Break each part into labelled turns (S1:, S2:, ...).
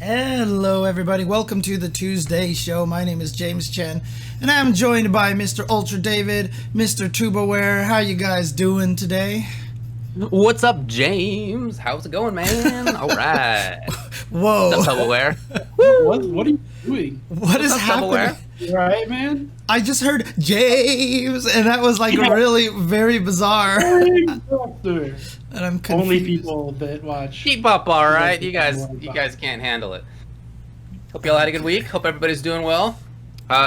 S1: Hello everybody, welcome to the Tuesday show. My name is James Chen, and I'm joined by Mr. Ultra David, Mr. Tubaware. How you guys doing today?
S2: What's up, James? How's it going, man? All right.
S1: Whoa.
S2: What's up, Tubaware?
S3: What are you doing?
S1: What is happening?
S3: You all right, man?
S1: I just heard James, and that was like really very bizarre. And I'm confused.
S3: Only people that watch.
S2: Keep up, all right. You guys can't handle it. Hope you all had a good week. Hope everybody's doing well.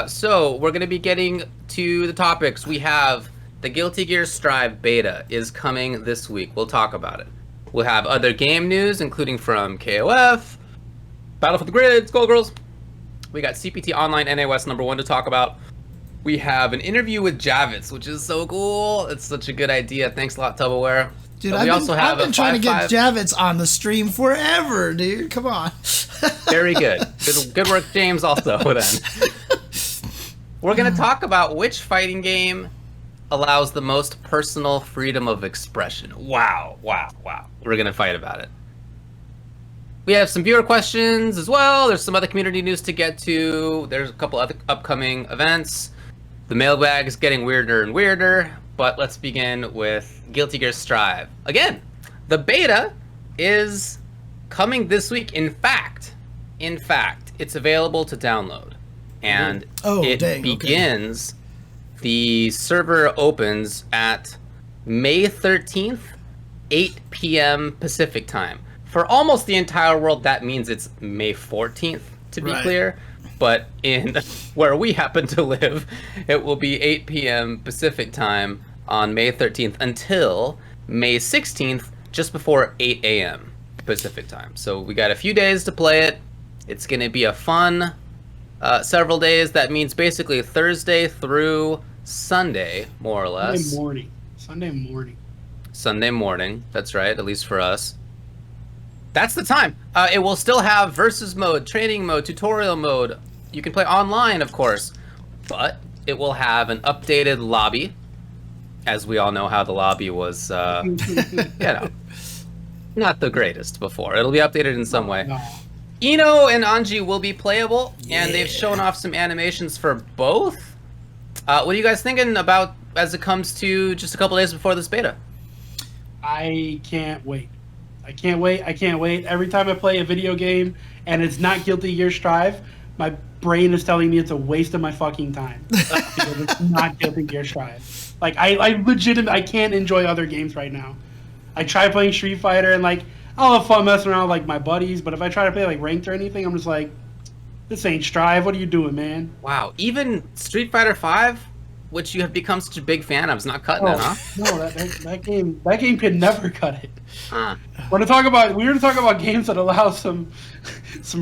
S2: So we're gonna be getting to the topics. We have the Guilty Gear Strive beta is coming this week. We'll talk about it. We'll have other game news, including from KOF, Battle for the Grid, Skullgirls. We got CPT Online NA West #1 to talk about. We have an interview with Javits, which is so cool. It's such a good idea. Thanks a lot, Tubaware.
S1: Dude, I've been trying to get Javits on the stream forever, dude. Come on.
S2: Very good. Good work, James, also, then. We're going to talk about which fighting game allows the most personal freedom of expression. Wow. We're going to fight about it. We have some viewer questions as well. There's some other community news to get to. There's a couple other upcoming events. The mailbag is getting weirder and weirder, but let's begin with Guilty Gear Strive. Again, the beta is coming this week. In fact, it's available to download. And begins, the server opens at May 13th, 8 p.m. Pacific time. For almost the entire world, that means it's May 14th, to be clear. But in where we happen to live, it will be 8 p.m. Pacific time on May 13th until May 16th, just before 8 a.m. Pacific time. So we got a few days to play it. It's going to be a fun several days. That means basically Thursday through Sunday, more or less. Sunday morning. That's right, at least for us. That's the time. It will still have versus mode, training mode, tutorial mode. You can play online, of course, but it will have an updated lobby. As we all know how the lobby was, not the greatest before. It'll be updated in some way.
S3: No.
S2: Ino and Anji will be playable, and they've shown off some animations for both. What are you guys thinking about as it comes to just a couple days before this beta?
S3: I can't wait. I can't wait. Every time I play a video game and it's not Guilty Gear Strive, my brain is telling me it's a waste of my fucking time. Because it's not Guilty Gear Strive. Like, I legitimately, I can't enjoy other games right now. I try playing Street Fighter and, like, I'll have fun messing around with, like, my buddies, but if I try to play, like, ranked or anything, I'm just like, this ain't Strive. What are you doing, man?
S2: Wow. Even Street Fighter 5, which you have become such a big fan of, is not cutting it, huh?
S3: No, that game could never cut it. We were to talk about games that allow some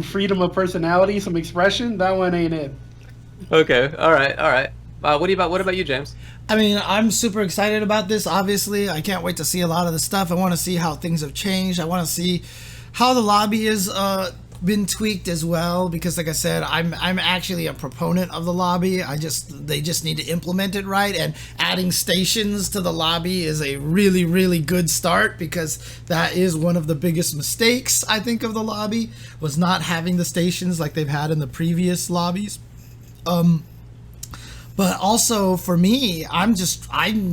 S3: freedom of personality, some expression. That one ain't it.
S2: Okay, all right. What about you, James?
S1: I mean, I'm super excited about this, obviously. I can't wait to see a lot of the stuff. I want to see how things have changed. I want to see how the lobby has been tweaked as well, because like I said, I'm actually a proponent of the lobby. They just need to implement it right, and adding stations to the lobby is a really, really good start, because that is one of the biggest mistakes, I think, of the lobby, was not having the stations like they've had in the previous lobbies. But also for me, I'm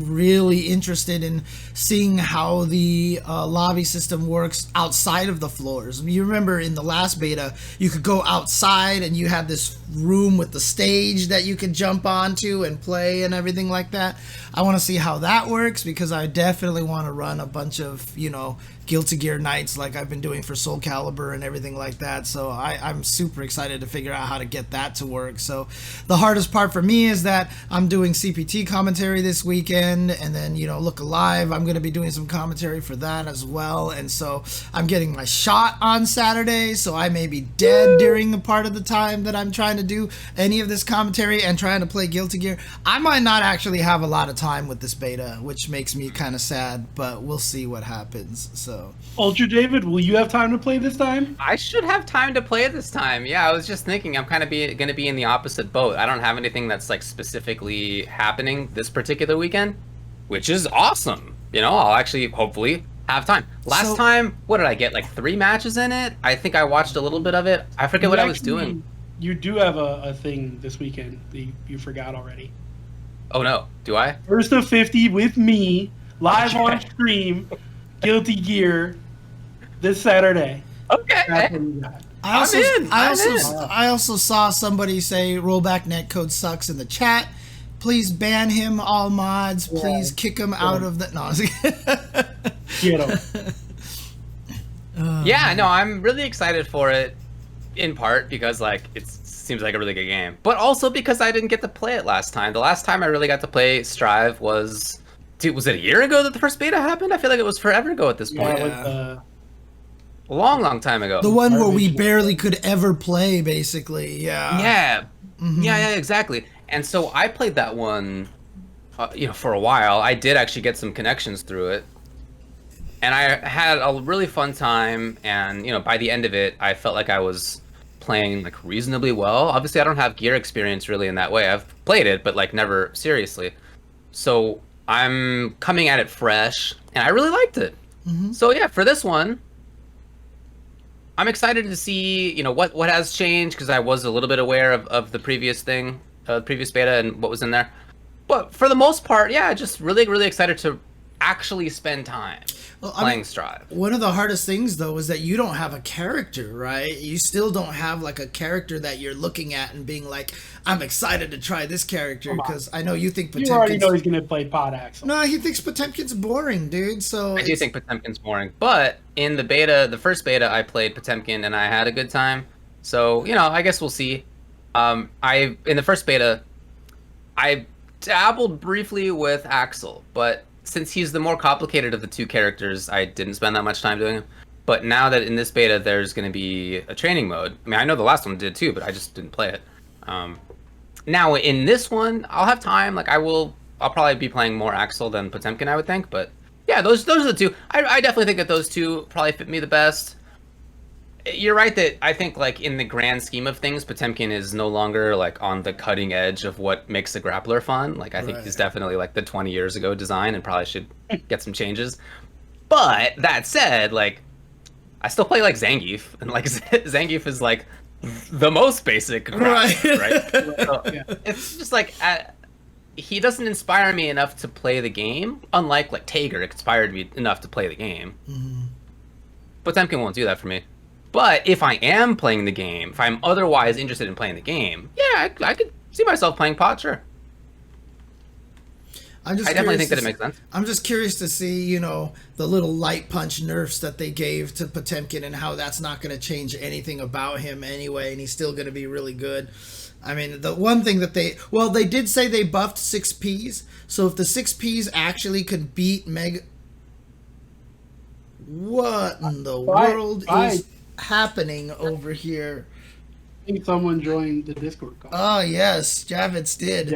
S1: really interested in seeing how the lobby system works outside of the floors. You remember in the last beta, you could go outside and you had this room with the stage that you could jump onto and play and everything like that. I want to see how that works, because I definitely want to run a bunch of, Guilty Gear nights like I've been doing for Soul Calibur and everything like that. So I'm super excited to figure out how to get that to work. So the hardest part for me is that I'm doing CPT commentary this weekend, and then, Look Alive, I'm going to be doing some commentary for that as well. And so I'm getting my shot on Saturday, so I may be dead during the part of the time that I'm trying to do any of this commentary and trying to play Guilty Gear. I might not actually have a lot of time with this beta, which makes me kind of sad, but we'll see what happens. So
S3: Ultra David, will you have time to play this time?
S2: I should have time to play this time. Yeah, I was just thinking I'm kind of going to be in the opposite boat. I don't have anything that's like specifically happening this particular weekend, which is awesome. I'll actually hopefully have time. Last
S1: So-
S2: time, what did I get? Like 3 matches in it? I think I watched a little bit of it. I forget what I was doing.
S3: You do have a thing this weekend that you forgot already.
S2: Oh no, do I?
S3: First of 50 with me, live on stream, Guilty Gear, this Saturday.
S2: Okay.
S3: That's what we got.
S1: I also saw somebody say rollback netcode sucks in the chat. Please ban him, all mods. Please kick him out of the. No, I was
S3: Get him.
S2: Yeah, no, I'm really excited for it. In part because like it seems like a really good game, but also because I didn't get to play it last time. The last time I really got to play Strive was, dude, was it a year ago that the first beta happened? I feel like it was forever ago at this point.
S3: Yeah,
S2: A long time ago.
S1: the one where we barely could ever play, basically. Yeah.
S2: Yeah, yeah, exactly. And so I played that one, for a while. I did actually get some connections through it, and I had a really fun time. And by the end of it, I felt like I was playing like reasonably well. Obviously, I don't have gear experience really in that way. I've played it, but like never seriously. So I'm coming at it fresh, and I really liked it. So yeah, for this one, I'm excited to see what has changed, because I was a little bit aware of the previous thing, previous beta and what was in there. But for the most part, yeah, just really, really excited to actually spend time playing Strive.
S1: One of the hardest things, though, is that you don't have a character, right? You still don't have like a character that you're looking at and being like, I'm excited to try this character, because I know you think Potemkin's...
S3: You already know he's going to play Pod Axel.
S1: No, he thinks Potemkin's boring, dude. So
S2: I do think Potemkin's boring, but in the first beta, I played Potemkin and I had a good time. So I guess we'll see. In the first beta, I dabbled briefly with Axel, but since he's the more complicated of the two characters, I didn't spend that much time doing him. But now that in this beta there's going to be a training mode, I mean, I know the last one did too, but I just didn't play it. Now in this one, I'll have time. Like I'll probably be playing more Axel than Potemkin, I would think. But yeah, those are the two. I definitely think that those two probably fit me the best. You're right that I think like in the grand scheme of things, Potemkin is no longer like on the cutting edge of what makes a grappler fun. Like I think he's definitely like the 20 years ago design and probably should get some changes. But that said, like I still play like Zangief, and like Zangief is like the most basic grappler, right? So, it's just like he doesn't inspire me enough to play the game, unlike like Tager inspired me enough to play the game. Potemkin won't do that for me. But if I am playing the game, if I'm otherwise interested in playing the game, yeah, I could see myself playing Pod, sure. I definitely think that it makes sense.
S1: I'm just curious to see, the little light punch nerfs that they gave to Potemkin and how that's not going to change anything about him anyway, and he's still going to be really good. I mean, the one thing that they did say they buffed 6Ps, so if the 6Ps actually could beat Mega... What in the world is happening over here?
S3: I think someone joined the Discord call.
S1: Oh yes, Javits did.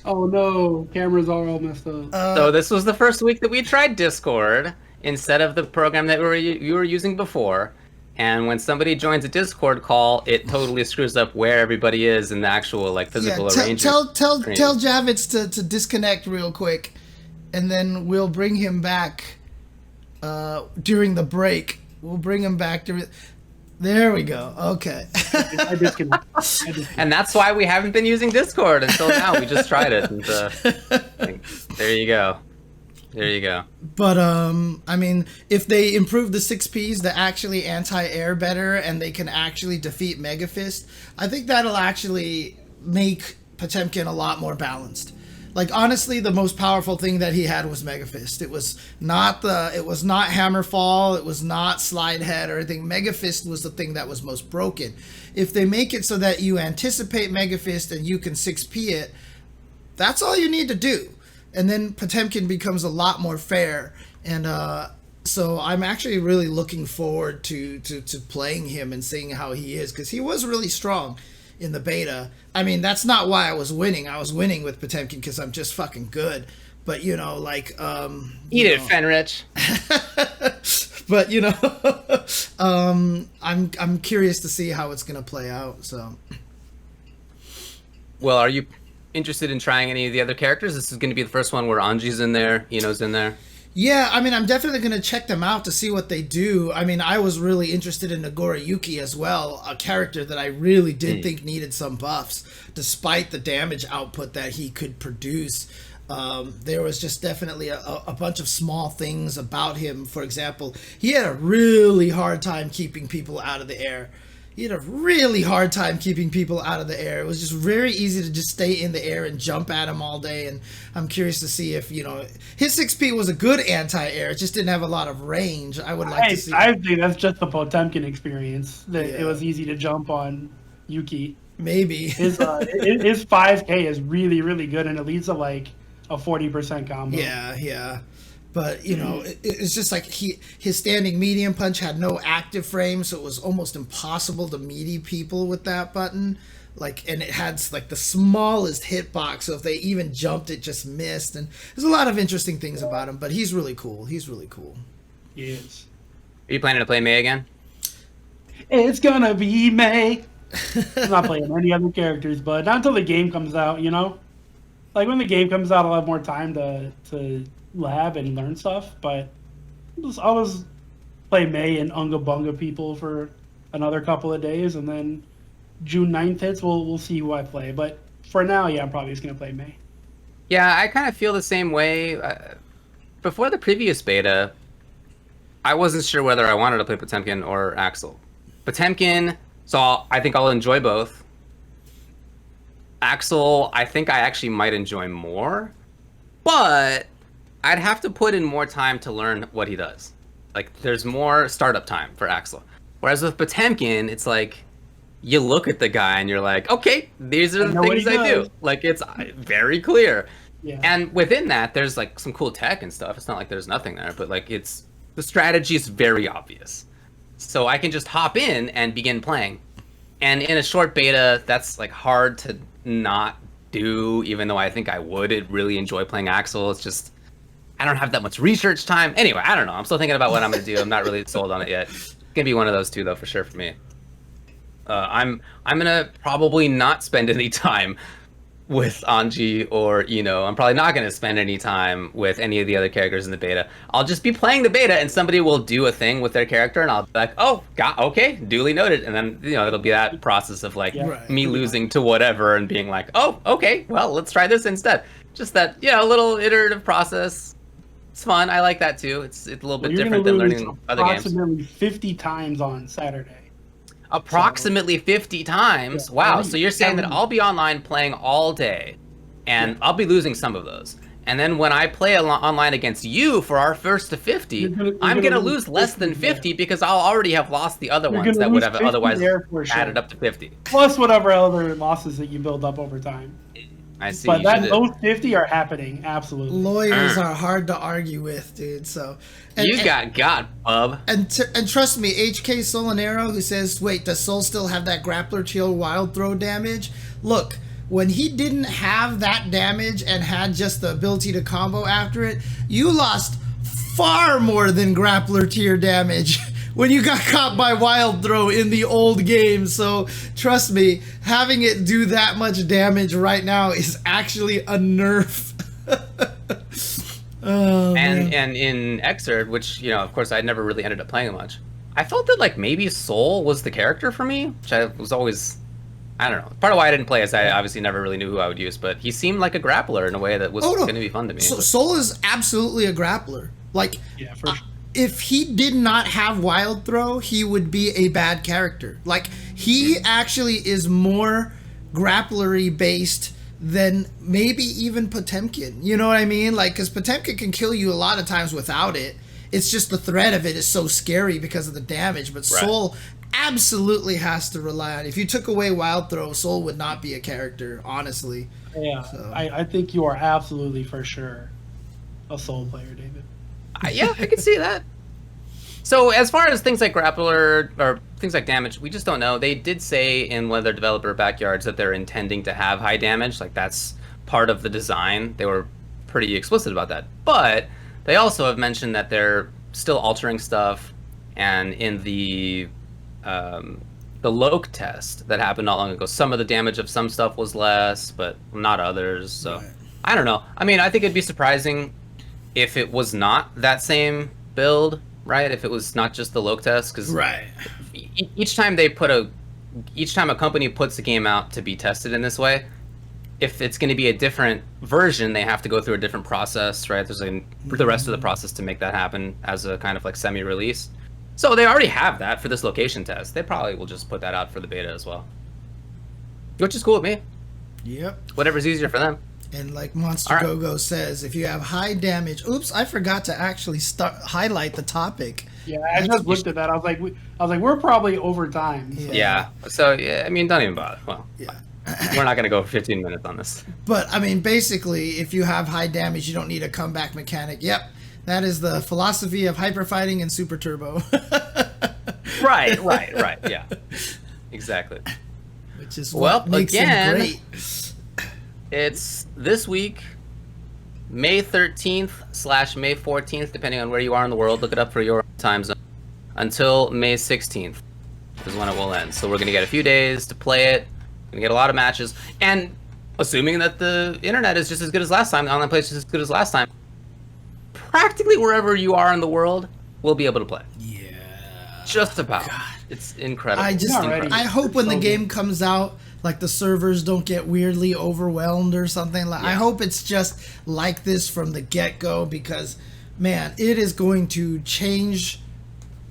S3: Oh no, cameras are all messed up.
S2: So this was the first week that we tried Discord instead of the program that we were using before. And when somebody joins a Discord call, it totally screws up where everybody is in the actual like physical arrangement.
S1: Tell Javits to disconnect real quick, and then we'll bring him back during the break. We'll bring him back during. There we go. Okay.
S3: I disconnect.
S2: And that's why we haven't been using Discord until now. We just tried it. And, there you go. There you go.
S1: But I mean, if they improve the 6Ps to actually anti-air better, and they can actually defeat Mega Fist, I think that'll actually make Potemkin a lot more balanced. Like honestly, the most powerful thing that he had was Mega Fist. It was not Hammerfall, it was not Slide Head or anything. Mega Fist was the thing that was most broken. If they make it so that you anticipate Mega Fist and you can 6P it, that's all you need to do. And then Potemkin becomes a lot more fair. And so I'm actually really looking forward to playing him and seeing how he is, because he was really strong in the beta. I mean, that's not why I was winning. I was winning with Potemkin because I'm just fucking good. But eat
S2: it, Fenrich.
S1: But I'm curious to see how it's gonna play out. So,
S2: well, are you interested in trying any of the other characters? This is going to be the first one where Anji's in there, Ino's in there.
S1: Yeah, I mean, I'm definitely going to check them out to see what they do. I mean, I was really interested in Nagoriyuki as well, a character that I really did think needed some buffs, despite the damage output that he could produce. There was just definitely a bunch of small things about him. For example, he had a really hard time keeping people out of the air. He had a really hard time keeping people out of the air. It was just very easy to just stay in the air and jump at him all day. And I'm curious to see if, his 6P was a good anti-air. It just didn't have a lot of range. I would like to see.
S3: I think that's just the Potemkin experience. That it was easy to jump on Yuki.
S1: Maybe.
S3: His 5K is really, really good, and it leads to like a 40% combo.
S1: Yeah. But, it's just like his standing medium punch had no active frame, so it was almost impossible to meaty people with that button. And it had like the smallest hitbox, so if they even jumped, it just missed. And there's a lot of interesting things about him, but he's really cool. He
S3: is.
S2: Are you planning to play May again?
S3: It's gonna be May. I'm not playing any other characters, but not until the game comes out, Like when the game comes out, I'll have more time to lab and learn stuff, but I'll just play May and Unga Bunga people for another couple of days, and then June 9th hits, we'll see who I play. But for now, I'm probably just going to play May.
S2: Yeah, I kind of feel the same way. Before the previous beta, I wasn't sure whether I wanted to play Potemkin or Axel. Potemkin, so I think I'll enjoy both. Axel, I think I actually might enjoy more, but I'd have to put in more time to learn what he does. Like, there's more startup time for Axel. Whereas with Potemkin, it's like, you look at the guy and you're like, okay, these are the things I do. Like, it's very clear.
S3: Yeah.
S2: And within that, there's like some cool tech and stuff. It's not like there's nothing there, but like the strategy is very obvious. So I can just hop in and begin playing. And in a short beta, that's like hard to not do, even though I think I would really enjoy playing Axel. It's just, I don't have that much research time. Anyway, I don't know. I'm still thinking about what I'm going to do. I'm not really sold on it yet. It's going to be one of those two, though, for sure for me. I'm going to probably not spend any time with Anji or Ino. I'm probably not going to spend any time with any of the other characters in the beta. I'll just be playing the beta, and somebody will do a thing with their character, and I'll be like, oh, okay, duly noted. And then, it'll be that process of, like, me losing to whatever and being like, oh, okay, well, let's try this instead. Just that, a little iterative process. It's fun. I like that, too. It's a little bit different than learning other games.
S3: Approximately 50 times on Saturday.
S2: Approximately 50 times? Yeah. Wow, so you're saying that I'll be online playing all day, and I'll be losing some of those. And then when I play online against you for our first to 50, I'm going to lose less than 50 because I'll already have lost the other ones that would have otherwise added up to 50.
S3: Plus whatever other losses that you build up over time.
S2: I see.
S3: But those 50 are happening, absolutely.
S1: Lawyers are hard to argue with, dude. So
S2: you got, bub.
S1: And trust me, HK Solanero, who says, wait, does Soul still have that grappler chill wild throw damage? Look, when he didn't have that damage and had just the ability to combo after it, you lost far more than grappler tier damage when you got caught by wild throw in the old game. So trust me, having it do that much damage right now is actually a nerf.
S2: And in Xrd, which of course I never really ended up playing much, I felt that like maybe Soul was the character for me, which I was always, I don't know. Part of why I didn't play is I obviously never really knew who I would use, but he seemed like a grappler in a way that was going to be fun to me.
S1: Soul is absolutely a grappler. Like,
S3: for sure.
S1: If he did not have wild throw, he would be a bad character. Like, he actually is more grapplery based than maybe even Potemkin. You know what I mean? Like, because Potemkin can kill you a lot of times without it. It's just the threat of it is so scary because of the damage. But Soul absolutely has to rely on it. If you took away wild throw, Soul would not be a character, honestly.
S3: Yeah, so. I think you are absolutely for sure a Soul player, David.
S2: Yeah, I can see that. So as far as things like grappler or things like damage, we just don't know. They did say in one of their developer backyards that they're intending to have high damage. Like, that's part of the design. They were pretty explicit about that. But they also have mentioned that they're still altering stuff. And in the Loke test that happened not long ago, some of the damage of some stuff was less, but not others. So I don't know. I mean, I think it'd be surprising if it was not that same build, right? If it was not just the Loke test, because
S1: Right.
S2: each time a company puts a game out to be tested in this way, if it's going to be a different version, they have to go through a different process, right? There's the rest of the process to make that happen as a kind of like semi-release. So they already have that for this location test. They probably will just put that out for the beta as well, which is cool with me.
S1: Yep.
S2: Whatever's easier for them.
S1: And like Monster Go-Go says, if you have high damage... Oops, I forgot to actually highlight the topic.
S3: Yeah, I just looked at that. I was like, we're probably over time. So.
S2: Yeah. So, yeah, I mean, don't even bother. Well,
S1: Yeah.
S2: we're not going to go for 15 minutes on this.
S1: But, I mean, basically, if you have high damage, you don't need a comeback mechanic. Yep. That is the philosophy of Hyper Fighting and Super Turbo.
S2: Right. Yeah. Exactly.
S1: Which is what makes them great.
S2: It's this week, May 13th/May 14th, depending on where you are in the world. Look it up for your time zone. Until May 16th is when it will end. So we're going to get a few days to play it. Going to get a lot of matches. And assuming that the internet is just as good as last time, the online play is just as good as last time, practically wherever you are in the world, we'll be able to play.
S1: Yeah.
S2: Just about.
S1: God.
S2: It's incredible.
S1: I hope when the game comes out, like the servers don't get weirdly overwhelmed or something. Like I hope it's just like this from the get-go, because man, it is going to change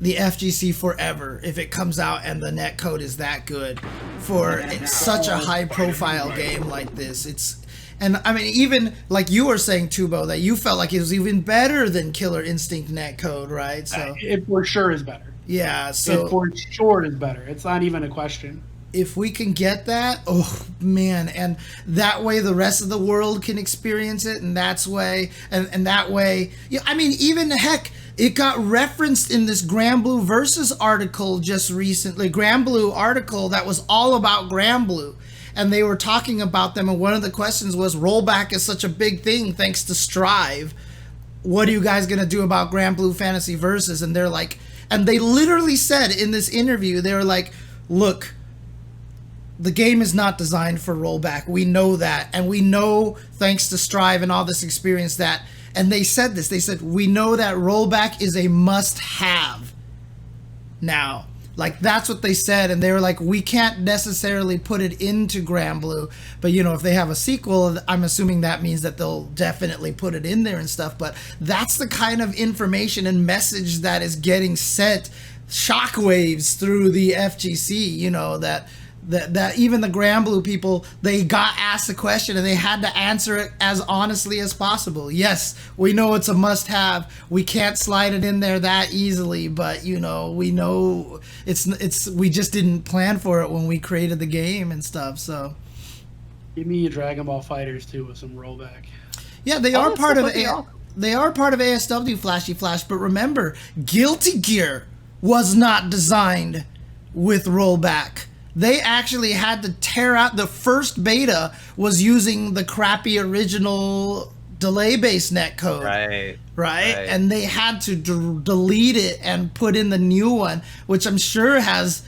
S1: the FGC forever if it comes out and the netcode is that good for such a high-profile game like this. And I mean, even like you were saying, Tubo, that you felt like it was even better than Killer Instinct netcode, right? So
S3: it for sure is better.
S1: Yeah, so
S3: it for sure is better. It's not even a question.
S1: If we can get that, oh man, and that way the rest of the world can experience it, and that way, yeah, I mean, even heck, it got referenced in this Granblue Versus article just recently, Granblue article that was all about Granblue, and they were talking about them, and one of the questions was, rollback is such a big thing thanks to Strive. What are you guys gonna do about Granblue Fantasy Versus? And they're like, and they literally said in this interview, they were like, look, the game is not designed for rollback. We know that. And we know, thanks to Strive and all this experience, that, and they said this, they said, we know that rollback is a must-have now. Like, that's what they said. And they were like, we can't necessarily put it into Granblue. But, you know, if they have a sequel, I'm assuming that means that they'll definitely put it in there and stuff. But that's the kind of information and message that is getting sent shockwaves through the FGC, you know, that even the Granblue people, they got asked a question and they had to answer it as honestly as possible. Yes, we know it's a must-have. We can't slide it in there that easily, but you know, we know it's we just didn't plan for it when we created the game and stuff. So,
S3: give me a Dragon Ball Fighters too with some rollback.
S1: Yeah, they are part of ASW Flashy Flash, but remember, Guilty Gear was not designed with rollback. They actually had to tear out, the first beta was using the crappy original delay-based netcode. Right? And they had to delete it and put in the new one, which I'm sure has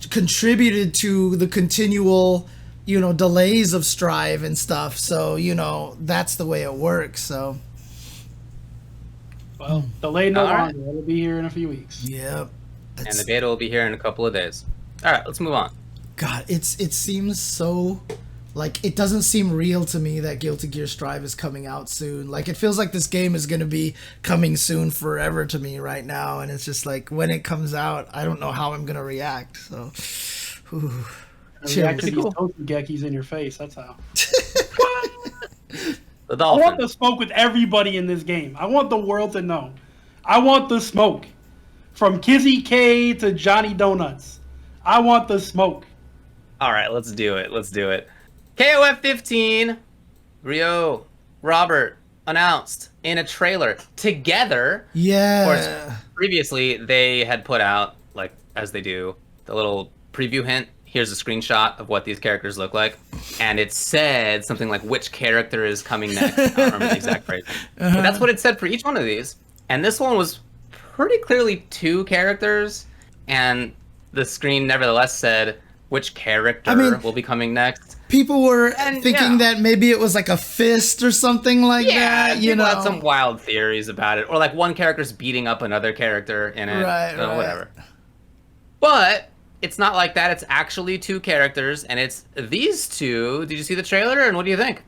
S1: contributed to the continual, you know, delays of Strive and stuff. So, you know, that's the way it works. So,
S3: well, delay no longer. It'll be here in a few weeks.
S1: Yep.
S2: And the beta will be here in a couple of days. All right, let's move on.
S1: God, it seems so, like, it doesn't seem real to me that Guilty Gear Strive is coming out soon. Like, it feels like this game is going to be coming soon forever to me right now, and it's just like, when it comes out, I don't know how I'm going to react, so, whew.
S3: React to these tofu geckis in your face, that's how.
S2: The dolphin.
S3: I want the smoke with everybody in this game. I want the world to know. I want the smoke. From Kizzy K to Johnny Donuts. I want the smoke.
S2: All right, let's do it. KOFXV, Rio, Robert announced in a trailer together.
S1: Yeah.
S2: Of course, previously they had put out, like as they do, the little preview hint. Here's a screenshot of what these characters look like, and it said something like which character is coming next. I don't remember the exact phrase, but that's what it said for each one of these. And this one was pretty clearly two characters, and the screen nevertheless said which character will be coming next.
S1: people were thinking that maybe it was like a fist or something like that. You know,
S2: had some wild theories about it, or like one character's beating up another character in it,
S1: right.
S2: Whatever. But it's not like that. It's actually 2 characters, and it's these 2. Did you see the trailer, and what do you think?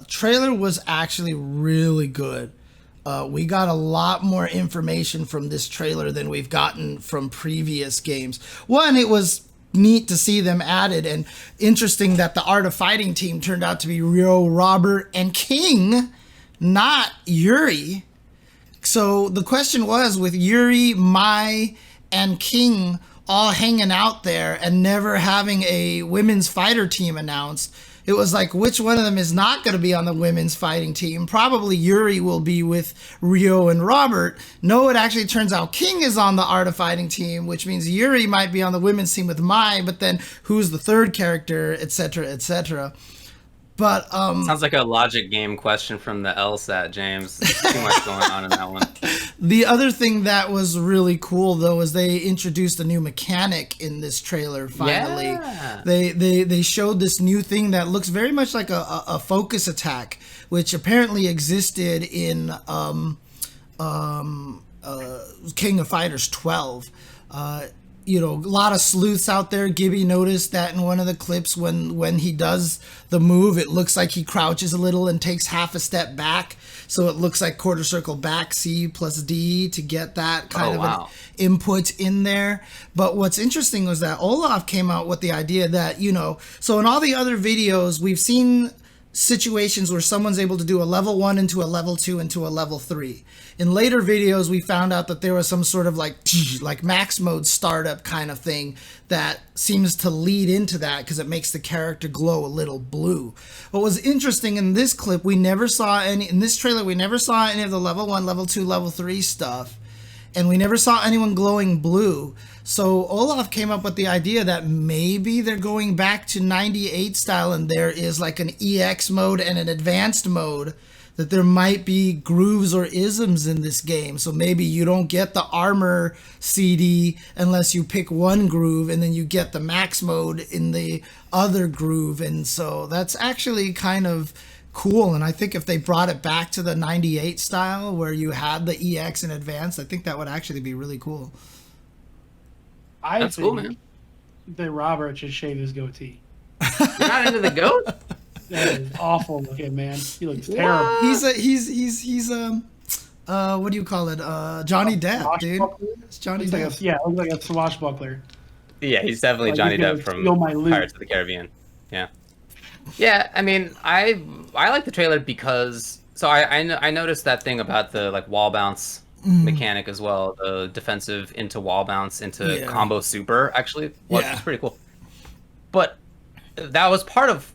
S1: Trailer was actually really good. We got a lot more information from this trailer than we've gotten from previous games. One, it was neat to see them added, and interesting that the Art of Fighting team turned out to be Ryo, Robert, and King, not Yuri. So the question was, with Yuri, Mai, and King all hanging out there and never having a women's fighter team announced, it was like, which one of them is not going to be on the women's fighting team? Probably Yuri will be with Ryo and Robert. No, it actually turns out King is on the Art of Fighting team, which means Yuri might be on the women's team with Mai, but then who's the third character, etc., etc. But
S2: sounds like a logic game question from the LSAT, James. Too much going on in that one.
S1: The other thing that was really cool, though, is they introduced a new mechanic in this trailer. Finally, they showed this new thing that looks very much like a focus attack, which apparently existed in King of Fighters 12. You know, a lot of sleuths out there. Gibby noticed that in one of the clips when he does the move, it looks like he crouches a little and takes half a step back. So it looks like quarter circle back, C plus D to get that kind of an input in there. But what's interesting was that Olaf came out with the idea that, you know, so in all the other videos, we've seen situations where someone's able to do a level 1 into a level 2 into a level 3. In later videos, we found out that there was some sort of like max mode startup kind of thing that seems to lead into that because it makes the character glow a little blue. What was interesting in this clip, in this trailer, we never saw any of the level 1, level 2, level 3 stuff. And we never saw anyone glowing blue. So Olaf came up with the idea that maybe they're going back to 98 style and there is like an EX mode and an advanced mode, that there might be grooves or isms in this game. So maybe you don't get the armor CD unless you pick one groove, and then you get the max mode in the other groove. And so that's actually kind of cool. And I think if they brought it back to the 98 style where you had the EX and advanced, I think that would actually be really cool.
S3: That's cool, man. That Robert should shave his goatee.
S2: You're not into the goat?
S3: That is awful looking, man. He looks terrible.
S1: He's what do you call it? Johnny Depp, dude. It's Johnny Depp.
S3: Looks like a swashbuckler.
S2: Yeah, he's definitely Johnny Depp from Pirates of the Caribbean. Yeah. Yeah, I mean, I like the trailer because I noticed that thing about the like wall bounce mechanic as well, the defensive into wall bounce into combo super actually. It's pretty cool. But that was part of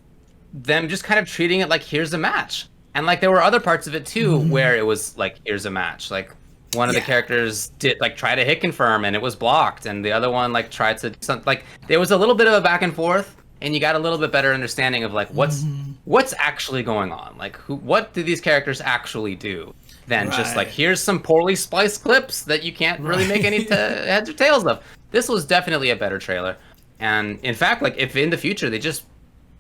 S2: them just kind of treating it like here's a match. And like there were other parts of it too where it was like here's a match. Like one of the characters did like try to hit confirm and it was blocked, and the other one like tried to do something. Like there was a little bit of a back and forth. And you got a little bit better understanding of like what's actually going on, like what do these characters actually do, than just like here's some poorly spliced clips that you can't really make any heads or tails of. This was definitely a better trailer, and in fact, like if in the future they just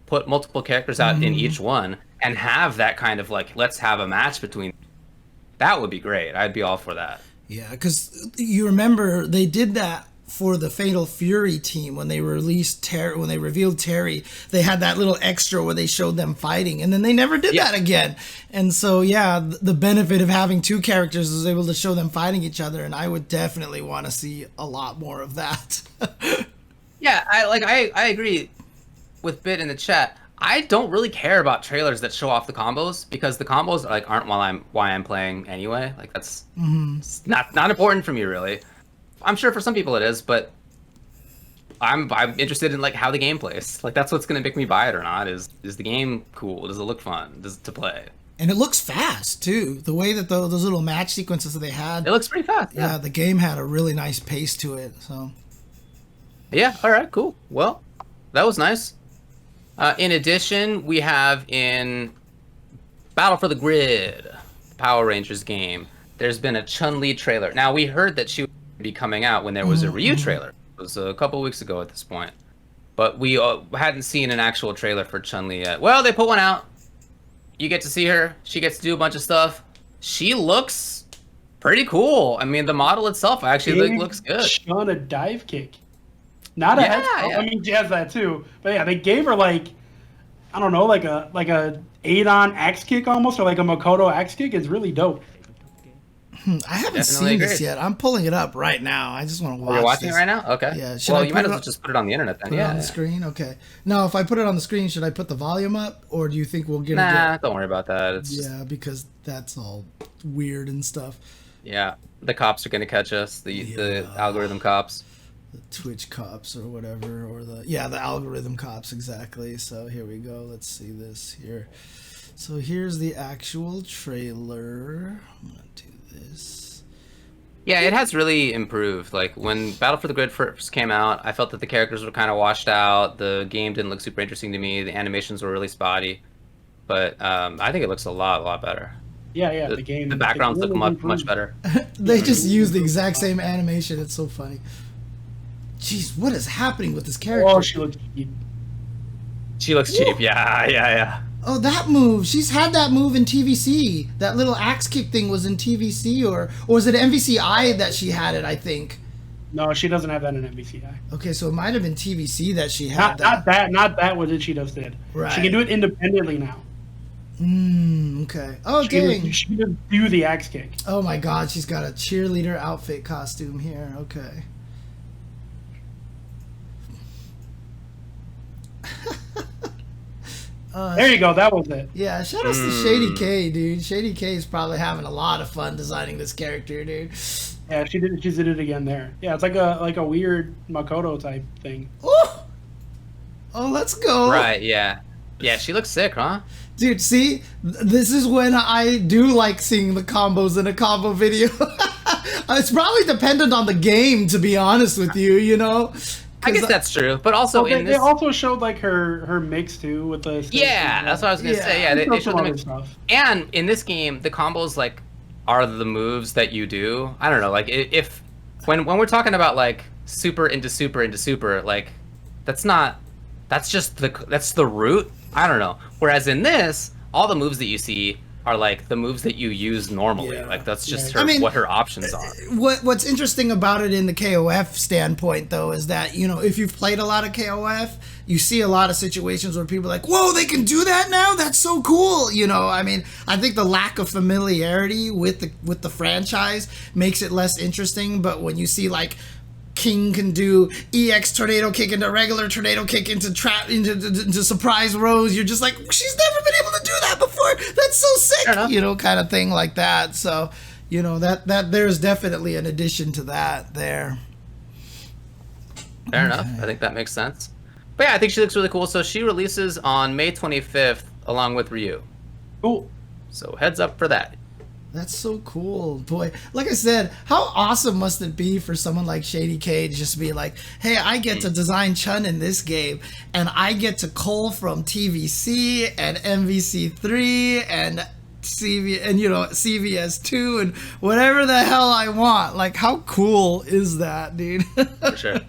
S2: put multiple characters out in each one and have that kind of like let's have a match between, that would be great. I'd be all for that.
S1: Yeah, because you remember they did that for the Fatal Fury team when they released when they revealed Terry. They had that little extra where they showed them fighting, and then they never did that again. And so the benefit of having two characters is able to show them fighting each other, and I would definitely want to see a lot more of that.
S2: Yeah, I agree with Bit in the chat. I don't really care about trailers that show off the combos, because the combos aren't why I'm playing anyway. Like that's not important for me really. I'm sure for some people it is, but I'm interested in like how the game plays. Like that's what's gonna make me buy it or not. Is the game cool? Does it look fun? To play?
S1: And it looks fast too. The way that those little match sequences that they had,
S2: it looks pretty fast.
S1: Yeah, the game had a really nice pace to it. So
S2: yeah, all right, cool. Well, that was nice. In addition, we have in Battle for the Grid, Power Rangers game, there's been a Chun-Li trailer. Now we heard that she be coming out when there was a Ryu trailer. It was a couple weeks ago at this point, but we hadn't seen an actual trailer for Chun-Li yet. Well, they put one out. You get to see her. She gets to do a bunch of stuff. She looks pretty cool. I mean, the model itself actually looks good.
S3: Chun a dive kick. Not a head. Yeah. I mean, she has that too. But yeah, they gave her like, I don't know, like a Adon axe kick almost, or like a Makoto axe kick. Is really dope.
S1: I haven't seen this yet. I'm pulling it up right now. I just want to watch.
S2: You're watching
S1: this.
S2: it right now? Okay.
S1: Yeah.
S2: Well, you might as well just put it on the internet then.
S1: Put it on the screen? Okay. Now, if I put it on the screen, should I put the volume up, or do you think we'll get
S2: don't worry about that. It's
S1: because that's all weird and stuff.
S2: Yeah. The cops are going to catch us, the algorithm cops.
S1: The Twitch cops or whatever, or the algorithm cops, exactly. So here we go. Let's see this here. So here's the actual trailer. I'm going to do this.
S2: Yeah, it has really improved. Like, when Battle for the Grid first came out, I felt that the characters were kind of washed out. The game didn't look super interesting to me. The animations were really spotty. But I think it looks a lot better.
S3: Yeah,
S2: the backgrounds look much better.
S1: They just use the exact same animation. It's so funny. Jeez, what is happening with this character?
S3: Oh, she looks cheap.
S2: She looks cheap, yeah.
S1: Oh, that move. She's had that move in TVC. That little axe kick thing was in TVC, or was it MVCI that she had it, I think?
S3: No, she doesn't have that in MVCI.
S1: Okay, so it might have been TVC that she had
S3: Not that what she just did.
S1: Right.
S3: She can do it independently now.
S1: Okay. Oh, dang.
S3: She can do the axe kick.
S1: Oh my god, she's got a cheerleader outfit costume here. Okay.
S3: There you go. That was it.
S1: Yeah, shout out to Shady K, dude. Shady K is probably having a lot of fun designing this character, dude.
S3: Yeah, she did it again there. Yeah, it's like a weird Makoto type thing.
S1: Oh, let's go.
S2: Right, yeah. Yeah, she looks sick, huh?
S1: Dude, see? This is when I do like seeing the combos in a combo video. It's probably dependent on the game, to be honest with you, you know?
S2: I guess that's true, but also
S3: they also showed like her mix too with the
S2: that's what I was gonna say. Yeah, they showed the mix
S3: stuff.
S2: And in this game, the combos like are the moves that you do. I don't know, like if when we're talking about like super into super, like that's just the root. I don't know. Whereas in this, all the moves that you see are like the moves that you use normally. Yeah. Like that's just what her options are.
S1: What's interesting about it in the KOF standpoint, though, is that, you know, if you've played a lot of KOF, you see a lot of situations where people are like, whoa, they can do that now? That's so cool. You know, I mean, I think the lack of familiarity with the franchise makes it less interesting. But when you see like King can do EX tornado kick into regular tornado kick into surprise Rose, you're just like, she's never been able to do that before. That's so sick, you know, kind of thing like that. So, you know, that there's definitely an addition to that there.
S2: Fair enough. I think that makes sense. But yeah, I think she looks really cool. So she releases on May 25th along with Ryu.
S3: Cool.
S2: So heads up for that.
S1: That's so cool, boy. Like I said, how awesome must it be for someone like Shady K to just be like, hey, I get to design Chun in this game, and I get to cull from TVC and MVC3 and CVS2 and whatever the hell I want. Like, how cool is that, dude?
S2: For sure.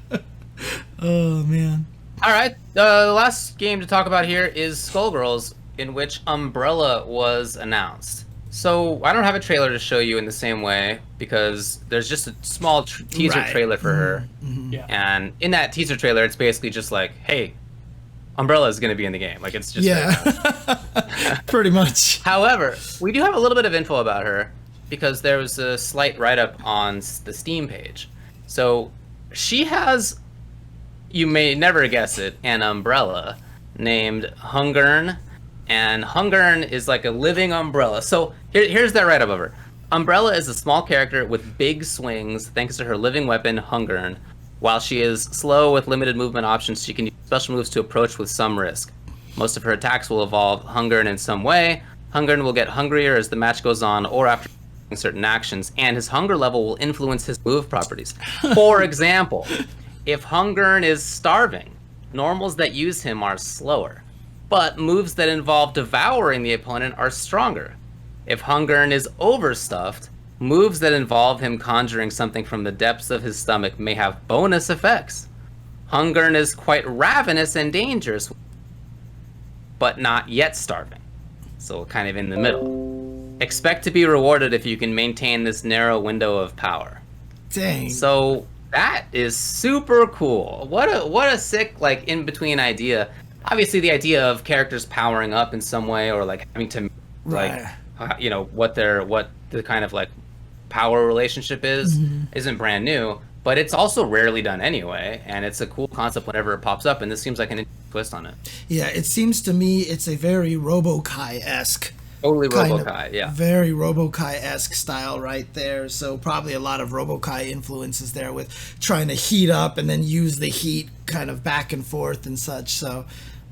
S1: Oh, man.
S2: All right. The last game to talk about here is Skullgirls, in which Umbrella was announced. So I don't have a trailer to show you in the same way because there's just a small teaser trailer for her.
S3: Mm-hmm. Yeah.
S2: And in that teaser trailer, it's basically just like, hey, Umbrella is going to be in the game. Like, it's just
S1: pretty much.
S2: However, we do have a little bit of info about her because there was a slight write-up on the Steam page. So she has, you may never guess it, an umbrella named Hungern. And Hungern is like a living umbrella. So here's that write-up of her. Umbrella is a small character with big swings thanks to her living weapon, Hungern. While she is slow with limited movement options, she can use special moves to approach with some risk. Most of her attacks will involve Hungern in some way. Hungern will get hungrier as the match goes on or after certain actions, and his hunger level will influence his move properties. For example, if Hungern is starving, normals that use him are slower. But moves that involve devouring the opponent are stronger. If Hungern is overstuffed, moves that involve him conjuring something from the depths of his stomach may have bonus effects. Hungern is quite ravenous and dangerous, but not yet starving. So kind of in the middle. Expect to be rewarded if you can maintain this narrow window of power.
S1: Dang.
S2: So that is super cool. What a sick, like, in between idea. Obviously, the idea of characters powering up in some way, or like having to, like, you know, what the kind of like power relationship is, isn't brand new. But it's also rarely done anyway, and it's a cool concept whenever it pops up. And this seems like an interesting twist on it.
S1: Yeah, it seems to me it's a very Robokai-esque.
S2: Totally Robokai, yeah.
S1: Very Robokai-esque style right there. So probably a lot of Robokai influences there with trying to heat up and then use the heat kind of back and forth and such. So,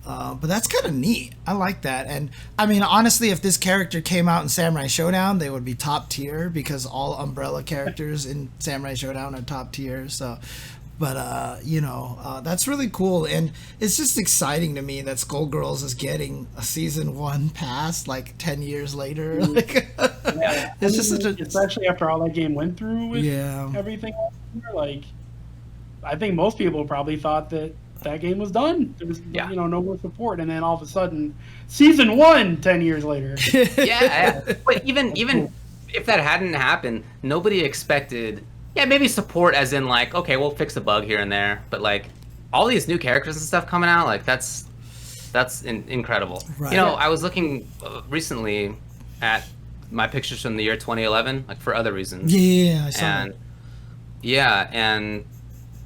S1: but that's kind of neat. I like that. And I mean, honestly, if this character came out in Samurai Showdown, they would be top tier because all Umbrella characters in Samurai Showdown are top tier. So, but you know, that's really cool, and it's just exciting to me that Skullgirls is getting a season 1 pass like 10 years later. Like, it's just such a,
S3: especially after all that game went through with everything. Like, I think most people probably thought that game was done. There was, you know, no more support, and then all of a sudden, season 1, 10 years later.
S2: Yeah. But even if that hadn't happened, nobody expected. Yeah, maybe support as in like, okay, we'll fix a bug here and there, but like all these new characters and stuff coming out, like that's incredible. Right. You know, I was looking recently at my pictures from the year 2011, like for other reasons.
S1: Yeah, I saw that.
S2: Yeah, and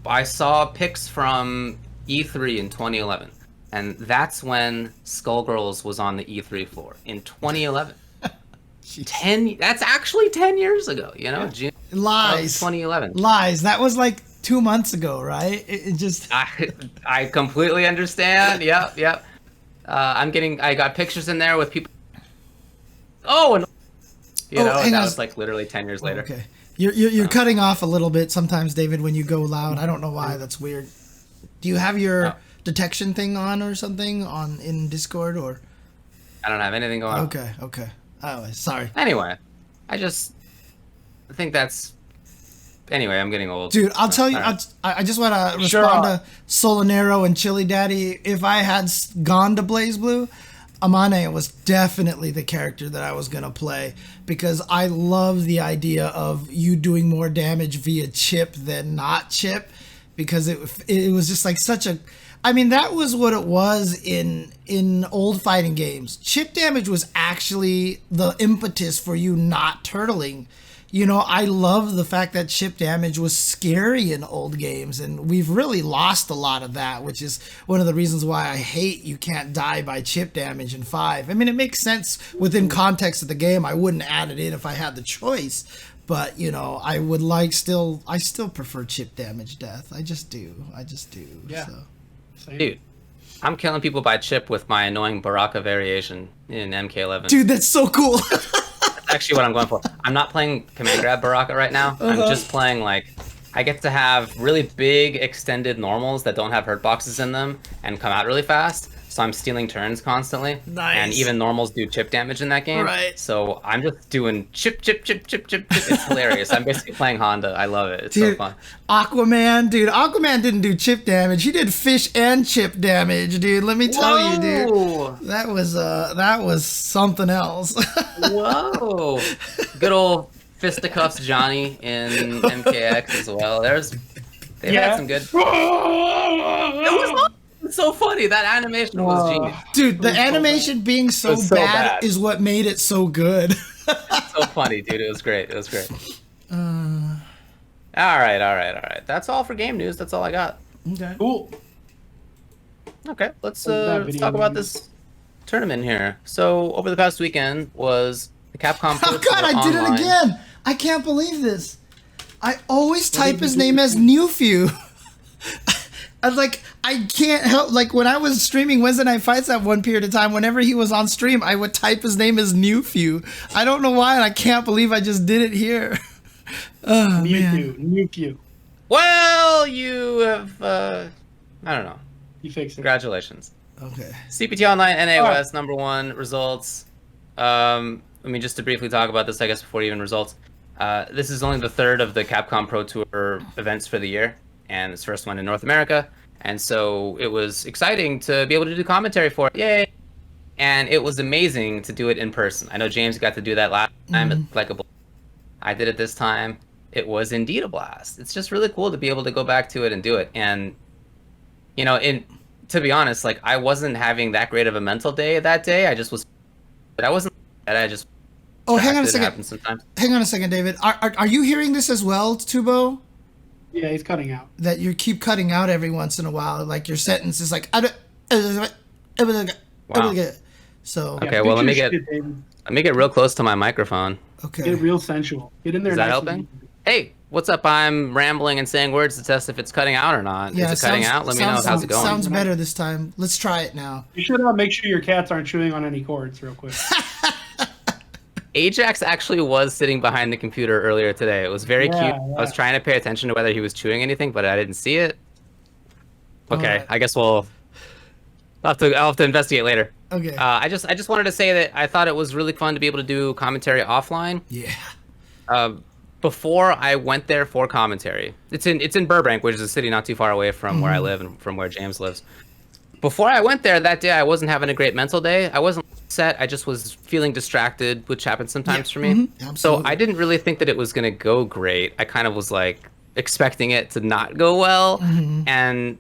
S2: I saw pics from E3 in 2011, and that's when Skullgirls was on the E3 floor in 2011. That's actually 10 years ago, you know? June
S1: Lies.
S2: 2011.
S1: Lies. That was like 2 months ago, right? It just...
S2: I completely understand. Yep. I got pictures in there with people. Oh, and that was like literally 10 years later.
S1: Okay. You're cutting off a little bit sometimes, David, when you go loud. I don't know why. That's weird. Do you have your detection thing on or something in Discord, or?
S2: I don't have anything going on.
S1: Okay. Oh, sorry.
S2: Anyway, I think that's... Anyway, I'm getting old.
S1: Dude, I'll tell you, I just want to respond to Solanero and Chili Daddy. If I had gone to BlazBlue, Amane was definitely the character that I was going to play, because I love the idea of you doing more damage via chip than not chip, because it was just like such a... I mean, that was what it was in old fighting games. Chip damage was actually the impetus for you not turtling. You know, I love the fact that chip damage was scary in old games, and we've really lost a lot of that, which is one of the reasons why I hate you can't die by chip damage in 5. I mean, it makes sense within context of the game. I wouldn't add it in if I had the choice, but, you know, I still prefer chip damage death. I just do.
S3: Yeah.
S1: So.
S2: Dude, I'm killing people by chip with my annoying Baraka variation in MK11.
S1: Dude, that's so cool.
S2: That's actually what I'm going for. I'm not playing Command Grab Baraka right now. I'm just playing, like, I get to have really big extended normals that don't have hurt boxes in them and come out really fast. So I'm stealing turns constantly.
S1: Nice.
S2: And even normals do chip damage in that game.
S1: Right.
S2: So I'm just doing chip. It's hilarious. I'm basically playing Honda. I love it. It's so fun.
S1: Aquaman didn't do chip damage. He did fish and chip damage, dude. Let me tell you, dude. That was something else.
S2: Whoa. Good old fisticuffs Johnny in MKX as well. They've had some good. It was so funny. That animation was genius. Dude, the animation being so bad is what made it so good. So funny, dude. It was great. All right. That's all for game news. That's all I got.
S1: Okay.
S3: Cool.
S2: Okay, let's talk about this tournament here. So over the past weekend was the Capcom Pro
S1: Oh God,
S2: Tour
S1: I did it again. I can't believe this. I always type his name as Newfew. I can't help, like, when I was streaming Wednesday Night Fights at one period of time, whenever he was on stream, I would type his name as Newfew. I don't know why, and I can't believe I just did it here. Oh,
S3: Newfew.
S2: Well, you have, I don't know.
S3: You fixed it.
S2: Congratulations.
S1: Okay.
S2: CPT Online NA West, #1 results. Just to briefly talk about this, I guess, before even results. This is only the third of the Capcom Pro Tour events for the year, and it's first one in North America. And so it was exciting to be able to do commentary for it. Yay! And it was amazing to do it in person. I know James got to do that last time. It's like I did it this time. It was indeed a blast. It's just really cool to be able to go back to it and do it. And, you know, to be honest, like, I wasn't having that great of a mental day that day. I just was, but I wasn't, and I just.
S1: Oh, hang on a second. Hang on a second, David. Are you hearing this as well, Tubo?
S3: Yeah, he's cutting out.
S1: That you keep cutting out every once in a while, like your sentence is like. Wow. So.
S2: Okay, well, let me get real close to my microphone.
S1: Okay.
S3: Get real sensual. Get in there.
S2: Is that helping? Hey, what's up? I'm rambling and saying words to test if it's cutting out or not.
S1: Yeah,
S2: is it cutting out? Let me know. How's it going?
S1: Sounds better this time. Let's try it now.
S3: You should make sure your cats aren't chewing on any cords real quick.
S2: Ajax actually was sitting behind the computer earlier today. It was very cute. Yeah. I was trying to pay attention to whether he was chewing anything, but I didn't see it. Okay, right. I guess I'll have to investigate later.
S1: Okay.
S2: I just wanted to say that I thought it was really fun to be able to do commentary offline.
S1: Yeah.
S2: Before I went there for commentary, it's in Burbank, which is a city not too far away from where I live and from where James lives. Before I went there that day, I wasn't having a great mental day. I wasn't upset. I just was feeling distracted, which happens sometimes for me. So I didn't really think that it was going to go great. I kind of was like expecting it to not go well. And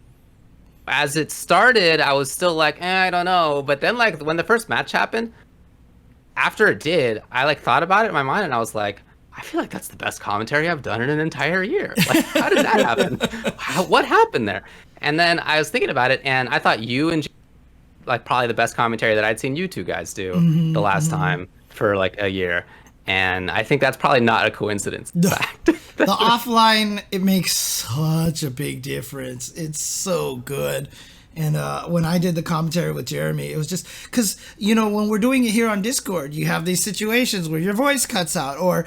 S2: as it started, I was still like, I don't know. But then, like, when the first match happened, after it did, I like thought about it in my mind, and I was like, I feel like that's the best commentary I've done in an entire year. Like, how did that happen? What happened there? And then I was thinking about it, and I thought you and like probably the best commentary that I'd seen you two guys do the last time for like a year. And I think that's probably not a coincidence. In fact.
S1: The offline, it makes such a big difference. It's so good. And when I did the commentary with Jeremy, it was just because, you know, when we're doing it here on Discord, you have these situations where your voice cuts out, or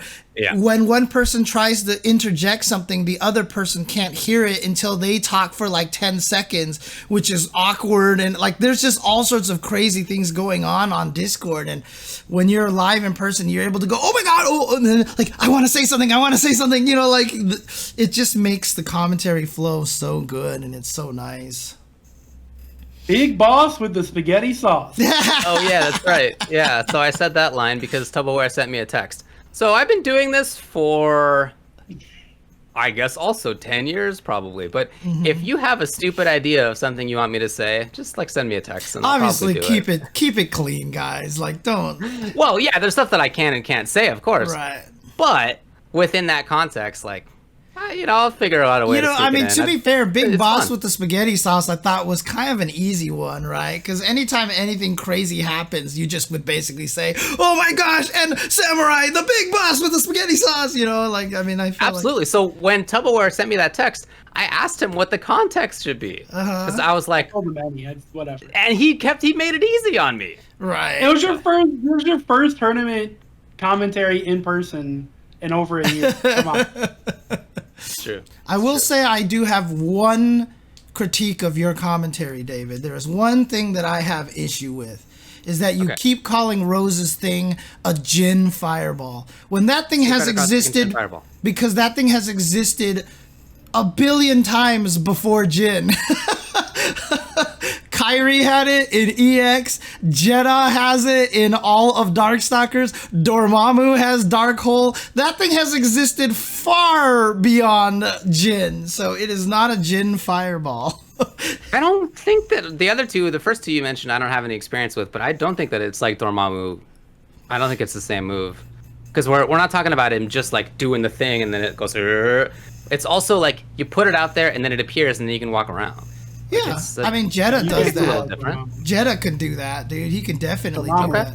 S1: when one person tries to interject something, the other person can't hear it until they talk for like 10 seconds, which is awkward. And like, there's just all sorts of crazy things going on Discord. And when you're live in person, you're able to go, oh my God, oh, and then like, I want to say something, you know, like it just makes the commentary flow so good, and it's so nice.
S3: Big boss with the spaghetti sauce.
S2: Oh, yeah, that's right. Yeah, so I said that line because Tupperware sent me a text. So I've been doing this for, I guess, also 10 years probably. But if you have a stupid idea of something you want me to say, just like send me a text. And
S1: obviously,
S2: I'll probably do
S1: keep it clean, guys. Like, don't.
S2: Well, yeah, there's stuff that I can and can't say, of course.
S1: Right.
S2: But within that context, like, you know, I'll figure out a way to
S1: I mean, to be fair, Big Boss
S2: fun.
S1: With the spaghetti sauce, I thought was kind of an easy one, right? Because anytime anything crazy happens, you just would basically say, oh my gosh, and Samurai, the Big Boss with the spaghetti sauce, you know? Like, I mean, I feel
S2: absolutely.
S1: Like...
S2: So when Tupperware sent me that text, I asked him what the context should be. Because I was like,
S3: whatever.
S2: And he made it easy on me.
S1: Right.
S3: It was your first tournament commentary in person in over a year. Come on.
S2: It's true.
S1: I will say I do have one critique of your commentary, David. There is one thing that I have issue with, is that you keep calling Rose's thing a Jin fireball. When that thing has existed, because that thing has existed a billion times before Jin. Kyrie had it in EX. Jeddah has it in all of Darkstalkers. Dormammu has Darkhold. That thing has existed far beyond Jin, so it is not a Jin fireball.
S2: I don't think that the other two, the first two you mentioned, I don't have any experience with, but I don't think that it's like Dormammu. I don't think it's the same move. Because we're not talking about him just like doing the thing and then it goes. It's also like you put it out there and then it appears and then you can walk around.
S1: Yeah, I mean, Jeddah does that.
S2: Different.
S1: Jeddah can do that, dude. He can definitely do that.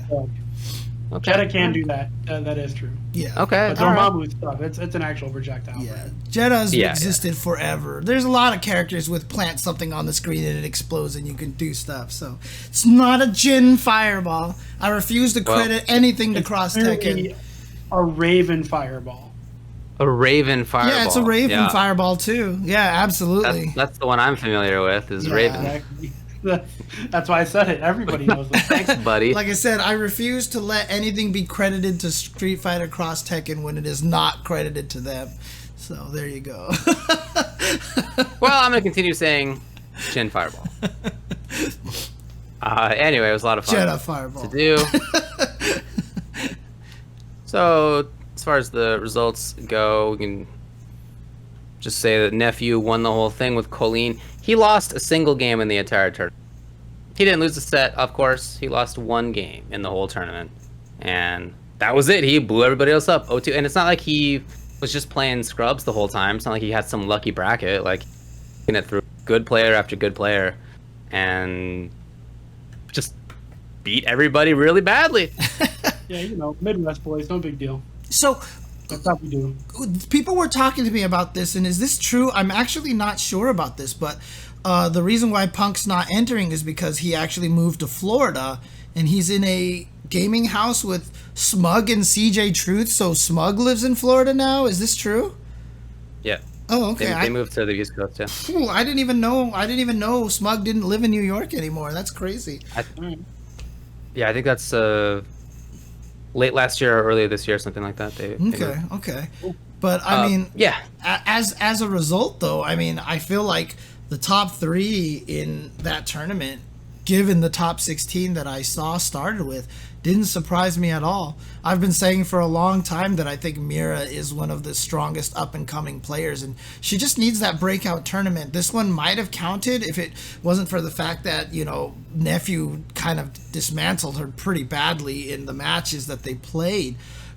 S3: Okay. Jeddah can do that. That is true.
S1: Yeah.
S2: Okay.
S3: But Dormammu stuff, it's an actual projectile.
S1: Yeah. Jeddah's existed forever. There's a lot of characters with plant something on the screen and it explodes and you can do stuff. So it's not a Jin fireball. I refuse to credit anything to Cross Tekken.
S3: A Raven fireball.
S2: A Raven fireball.
S1: Yeah, it's a Raven fireball too. Yeah, absolutely.
S2: That's the one I'm familiar with, is Raven.
S3: Exactly. That's why I said it. Everybody knows that.
S2: Thanks, buddy.
S1: Like I said, I refuse to let anything be credited to Street Fighter Cross Tekken when it is not credited to them. So there you go.
S2: Well, I'm going to continue saying Chin Fireball. Anyway, it was a lot of fun
S1: Jedi Fireball.
S2: to do. So, as far as the results go, we can just say that Nephew won the whole thing with Colleen. He lost a single game in the entire tournament. He didn't lose a set, of course. He lost one game in the whole tournament. And that was it. He blew everybody else up 0-2. And it's not like he was just playing scrubs the whole time. It's not like he had some lucky bracket. Like, getting it through good player after good player. And just beat everybody really badly.
S3: Yeah, you know, Midwest boys, no big deal.
S1: So,
S3: That's how we do.
S1: people were talking to me about this, and is this true? I'm actually not sure about this, but the reason why Punk's not entering is because he actually moved to Florida, and he's in a gaming house with Smug and CJ Truth, so Smug lives in Florida now? Is this true?
S2: Yeah.
S1: Oh, okay.
S2: They moved to the East Coast, yeah.
S1: Ooh, I didn't even know Smug didn't live in New York anymore. That's crazy.
S2: Yeah, I think that's late last year or earlier this year, something like that. They
S1: Okay. But I mean,
S2: yeah.
S1: As a result, though, I mean, I feel like the top 3 in that tournament, given the top 16 that I saw started with, didn't surprise me at all. I've been saying for a long time that I think Mira is one of the strongest up-and-coming players, and she just needs that breakout tournament. This one might have counted if it wasn't for the fact that, you know, Nephew kind of dismantled her pretty badly in the matches that they played.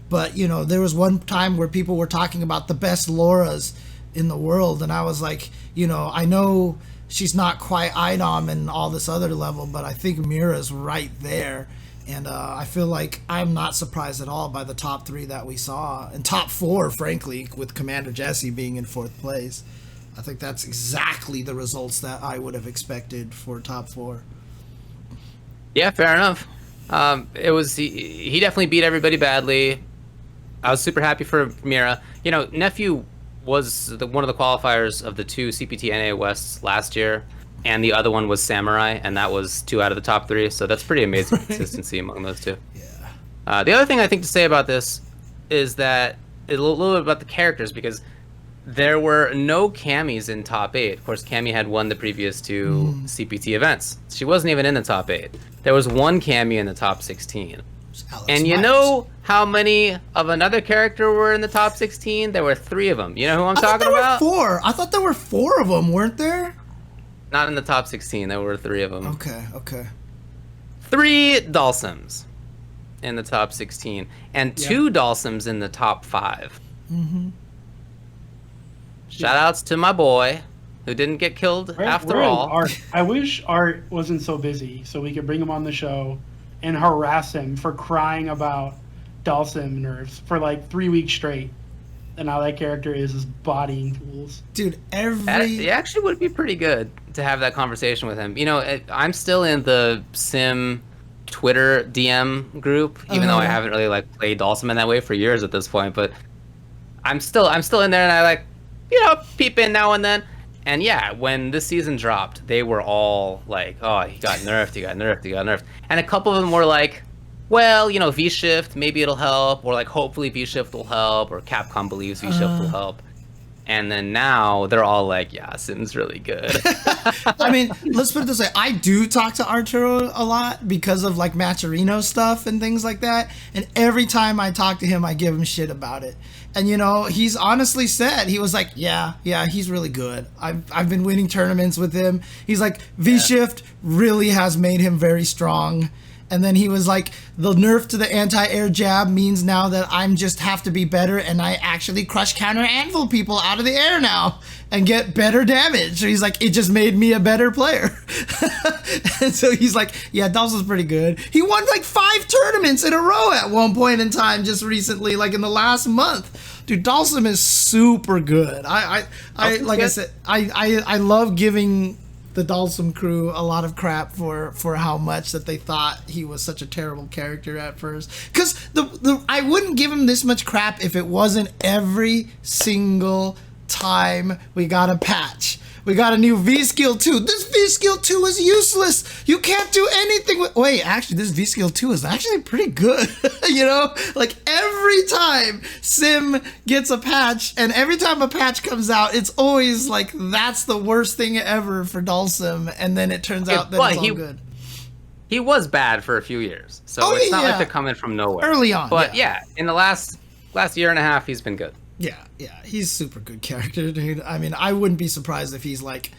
S1: But, you know, there was one time where people were talking about the best Lauras in the world, and I was like, you know, I know she's not quite IDOM and all this other level, but I think Mira's right there. And I feel like I'm not surprised at all by the top 3 that we saw. And top 4, frankly, with Commander Jesse being in 4th place. I think that's exactly the results that I would have expected for top 4.
S2: Yeah, fair enough. It was he definitely beat everybody badly. I was super happy for Mira. You know, Nephew was one of the qualifiers of the 2 CPT NA Wests last year. And the other one was Samurai, and that was 2 out of the top 3. So that's pretty amazing consistency among those 2.
S1: Yeah.
S2: The other thing I think to say about this is that a little bit about the characters, because there were no Camis in top 8. Of course, Cami had won the previous 2 CPT events. She wasn't even in the top 8. There was one Cami in the top 16. And you know how many of another character were in the top 16? There were 3 of them. You know who I'm talking about?
S1: 4. I thought there were 4 of them, weren't there?
S2: Not in the top 16. There were 3 of them.
S1: Okay.
S2: 3 Dalsims in the top 16, and 2 Dalsims in the top 5.
S1: Mm-hmm.
S2: Shout outs to my boy who didn't get killed after all.
S3: Art. I wish Art wasn't so busy so we could bring him on the show and harass him for crying about Dalsim nerfs for like 3 weeks straight. And how that character is bodying fools.
S1: Dude,
S2: It actually would be pretty good to have that conversation with him. You know, I'm still in the Sim Twitter DM group, even though I haven't really like played Dalsim in that way for years at this point. But I'm still in there, and I like, you know, peep in now and then. And yeah, when this season dropped, they were all like, "Oh, he got nerfed." And a couple of them were like, well, you know, V-Shift, maybe it'll help, or like hopefully V-Shift will help, or Capcom believes V-Shift will help. And then now they're all like, yeah, Sim's really good.
S1: I mean, let's put it this way. I do talk to Arturo a lot because of like Matcherino stuff and things like that. And every time I talk to him, I give him shit about it. And, you know, he's honestly said, he was like, yeah, he's really good. I've been winning tournaments with him. He's like, V-Shift really has made him very strong. And then he was like, the nerf to the anti-air jab means now that I'm just have to be better, and I actually crush counter anvil people out of the air now and get better damage. So he's like, it just made me a better player. And so he's like, yeah, Dalsim's pretty good. He won like 5 tournaments in a row at one point in time just recently, like in the last month. Dude, Dalsim is super good. I said, I love giving the Dalsim crew a lot of crap for how much that they thought he was such a terrible character at first. Because I wouldn't give him this much crap if it wasn't every single time we got a patch. We got a new V-Skill 2. This V-Skill 2 is useless. You can't do anything with... Wait, actually, this V-Skill 2 is actually pretty good. You know? Like, every time Sim gets a patch, and every time a patch comes out, it's always like, that's the worst thing ever for Dulcim, and then it turns out that it's all good.
S2: He was bad for a few years, so it's not like they're coming from nowhere.
S1: Early on,
S2: but yeah, in the last year and a half, he's been good.
S1: Yeah, he's super good character, dude. I mean, I wouldn't be surprised if he's like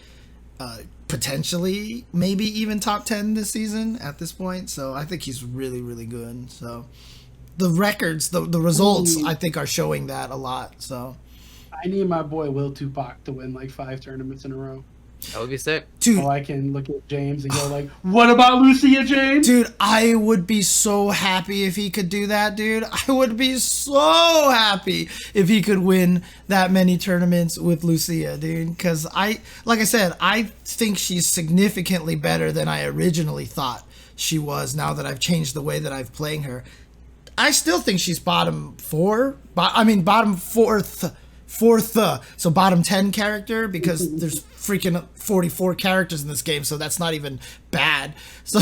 S1: potentially maybe even top 10 this season at this point. So I think he's really, really good. So the records, the results, I think are showing that a lot. So
S3: I need my boy Will Tupac to win like 5 tournaments in a row.
S2: That would be sick.
S1: Dude.
S3: So I can look at James and go like, what about Lucia, James?
S1: Dude, I would be so happy if he could do that, dude. I would be so happy if he could win that many tournaments with Lucia, dude. Because like I said, I think she's significantly better than I originally thought she was now that I've changed the way that I've playing her. I still think she's bottom fourth, so bottom 10 character, because there's freaking 44 characters in this game, so that's not even bad. So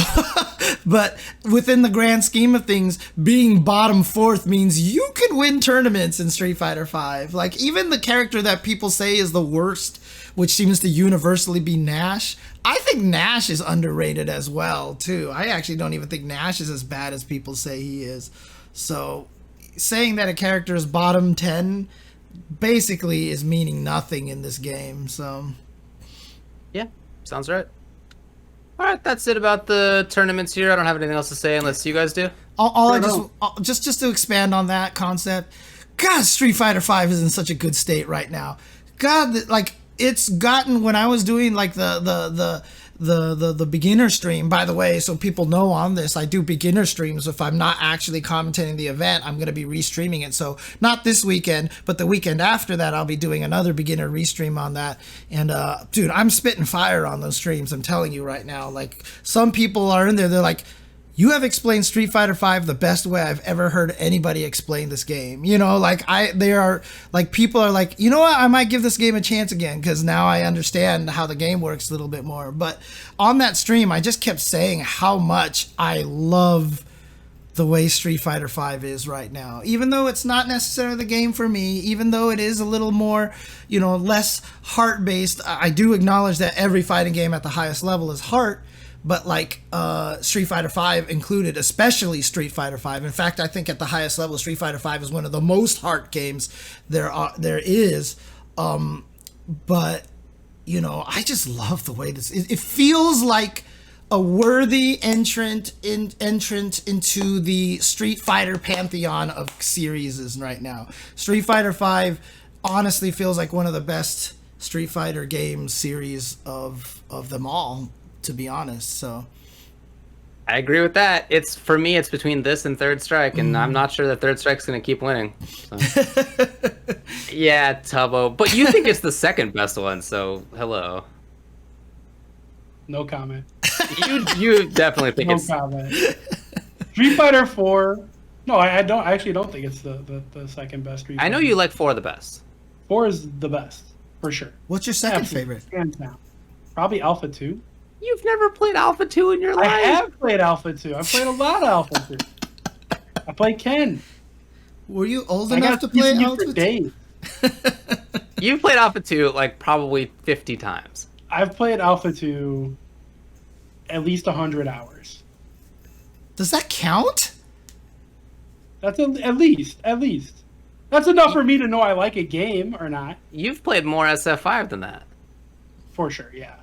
S1: but within the grand scheme of things, being bottom fourth means you can win tournaments in Street Fighter V. Like, even the character that people say is the worst, which seems to universally be Nash, I think Nash is underrated as well too. I actually don't even think Nash is as bad as people say he is. So saying that a character is bottom 10 basically is meaning nothing in this game. So
S2: yeah, sounds right. All right, that's it about the tournaments here. I don't have anything else to say unless you guys do.
S1: Just to expand on that concept, God, Street Fighter V is in such a good state right now. God, like, it's gotten, when I was doing like the beginner stream, by the way, so people know on this, I do beginner streams. If I'm not actually commentating the event, I'm going to be restreaming it. So not this weekend, but the weekend after that, I'll be doing another beginner restream on that. And dude, I'm spitting fire on those streams. I'm telling you right now. Like, some people are in there, they're like, you have explained Street Fighter V the best way I've ever heard anybody explain this game. You know, like, people are like, you know what, I might give this game a chance again, because now I understand how the game works a little bit more. But on that stream, I just kept saying how much I love the way Street Fighter V is right now. Even though it's not necessarily the game for me, even though it is a little more, you know, less heart-based, I do acknowledge that every fighting game at the highest level is heart. But like Street Fighter V included, especially Street Fighter V. In fact, I think at the highest level, Street Fighter V is one of the most heart games there is. But, you know, I just love the way this... It feels like a worthy entrant into the Street Fighter pantheon of series right now. Street Fighter V honestly feels like one of the best Street Fighter game series of them all, to be honest. So
S2: I agree with that. For me, it's between this and Third Strike, and I'm not sure that Third Strike's going to keep winning. So. Yeah, Tubbo. But you think it's the second best one, so hello.
S3: No comment.
S2: You definitely think
S3: no
S2: it's...
S3: No comment. Street Fighter 4. No, I actually don't think it's the second best Street Fighter.
S2: I know you like 4 the best.
S3: 4 is the best, for sure.
S1: What's your second favorite?
S3: Hands down. Probably Alpha 2.
S2: You've never played Alpha 2 in your life?
S3: I have played Alpha 2. I've played a lot of Alpha 2. I played Ken.
S1: Were you old enough to play Alpha 2?
S2: You've played Alpha 2 like probably 50 times.
S3: I've played Alpha 2 at least 100 hours.
S1: Does that count?
S3: That's at least. That's enough for me to know I like a game or not.
S2: You've played more SF5 than that.
S3: For sure, yeah.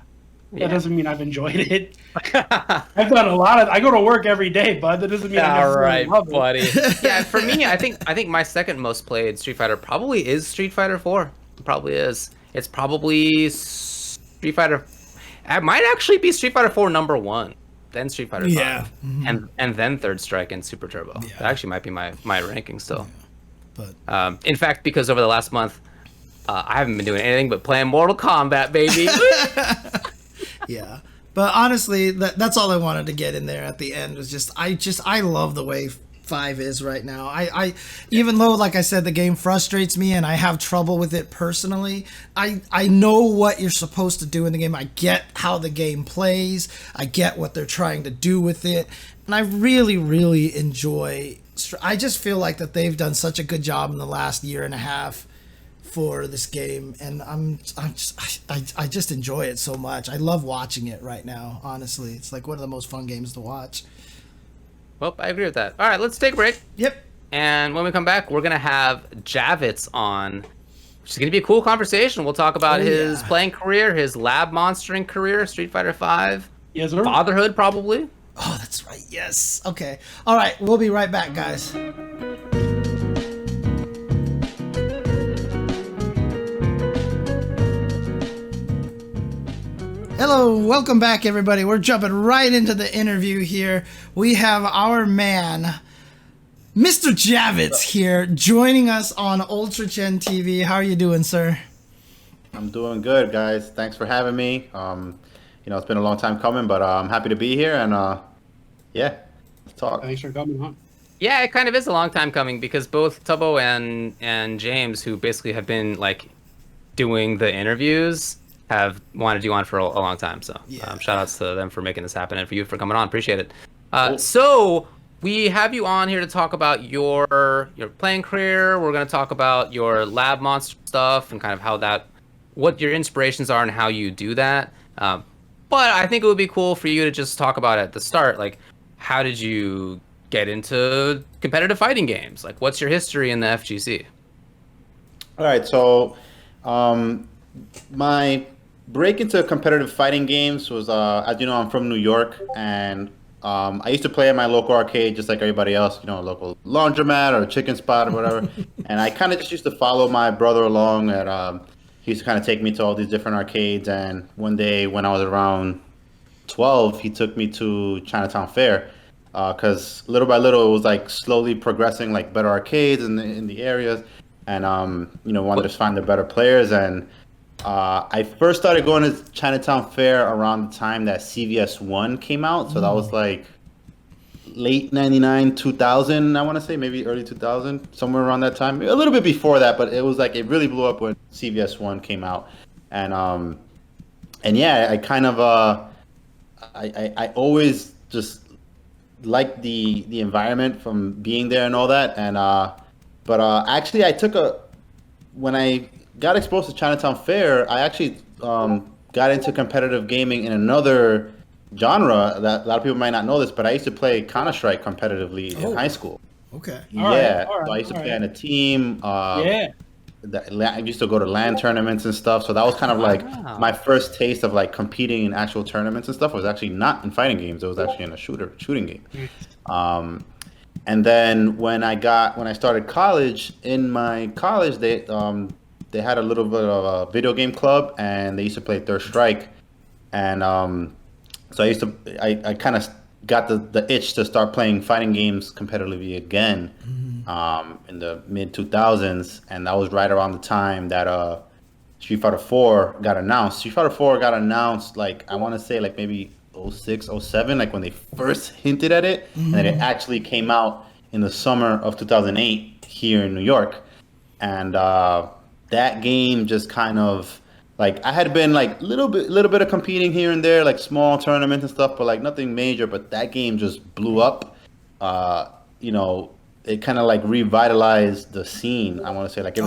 S3: That doesn't mean I've enjoyed it. I've done a lot of... I go to work every day, bud. That doesn't mean I necessarily love it.
S2: Buddy. Yeah, for me, I think my second most played Street Fighter probably is Street Fighter 4. It probably is. It's probably Street Fighter... It might actually be Street Fighter 4 number 1. Then Street Fighter 5.
S1: Yeah. Mm-hmm.
S2: And then Third Strike and Super Turbo. Yeah. That actually might be my ranking still.
S1: Yeah. But
S2: in fact, because over the last month, I haven't been doing anything but playing Mortal Kombat, baby.
S1: Yeah, but honestly, that's all I wanted to get in there at the end. Was I love the way 5 is right now. I even though, like I said, the game frustrates me and I have trouble with it personally, I know what you're supposed to do in the game. I get how the game plays. I get what they're trying to do with it. And I really, really enjoy... I just feel like that they've done such a good job in the last year and a half for this game, and I just enjoy it so much. I love watching it right now, honestly. It's like one of the most fun games to watch.
S2: Well, I agree with that. All right, let's take a break.
S1: Yep.
S2: And when we come back, we're going to have Javits on, which is going to be a cool conversation. We'll talk about his playing career, his lab monstering career, Street Fighter V,
S3: Yes, sir.
S2: fatherhood probably.
S1: Oh, that's right. Yes. Okay. All right. We'll be right back, guys. Hello, welcome back, everybody. We're jumping right into the interview here. We have our man, Mr. Javits, here, joining us on Ultrachen TV. How are you doing, sir?
S4: I'm doing good, guys. Thanks for having me. It's been a long time coming, but I'm happy to be here, and yeah, let's talk.
S3: Thanks for coming on.
S2: Yeah, it kind of is a long time coming because both Tubbo and James, who basically have been like doing the interviews, have wanted you on for a long time. So shout outs to them for making this happen and for you for coming on. Appreciate it.
S4: Cool.
S2: So we have you on here to talk about your playing career. We're going to talk about your lab monster stuff and kind of what your inspirations are and how you do that. But I think it would be cool for you to just talk about at the start, like, how did you get into competitive fighting games? Like, what's your history in the FGC?
S4: All right, so my break into competitive fighting games was, as you know, I'm from New York, and I used to play at my local arcade just like everybody else, a local laundromat or a chicken spot or whatever. And I kind of just used to follow my brother along, and he used to kind of take me to all these different arcades. And one day when I was around 12, he took me to Chinatown Fair, because little by little it was like slowly progressing, like better arcades in the areas, and wanted to find the better players. And I first started going to Chinatown Fair around the time that CVS 1 came out, so that was like late 99, 2000, I want to say, maybe early 2000, somewhere around that time. A little bit before that, but it was like, it really blew up when CVS 1 came out. And yeah, I kind of, I always just liked the environment from being there and all that. And, but actually when I got exposed to Chinatown Fair, I actually got into competitive gaming in another genre that a lot of people might not know this, but I used to play Counter-Strike competitively in high school.
S1: Okay.
S4: Yeah, so I used to play on a team. I used to go to LAN tournaments and stuff, so that was kind of like my first taste of like competing in actual tournaments and stuff. It was actually not in fighting games; it was actually in a shooting game. And then when I started college, in my college they had a little bit of a video game club, and they used to play Third Strike, and so I kind of got the itch to start playing fighting games competitively again, in the mid 2000s, and that was right around the time that Street Fighter 4 got announced. Street Fighter 4 got announced, like, I want to say like maybe 06, 07, like when they first hinted at it, and then it actually came out in the summer of 2008 here in New York, and that game just kind of, like, I had been like little bit of competing here and there, like small tournaments and stuff, but like nothing major. But that game just blew up. It kind of like revitalized the scene. I want to say, like, a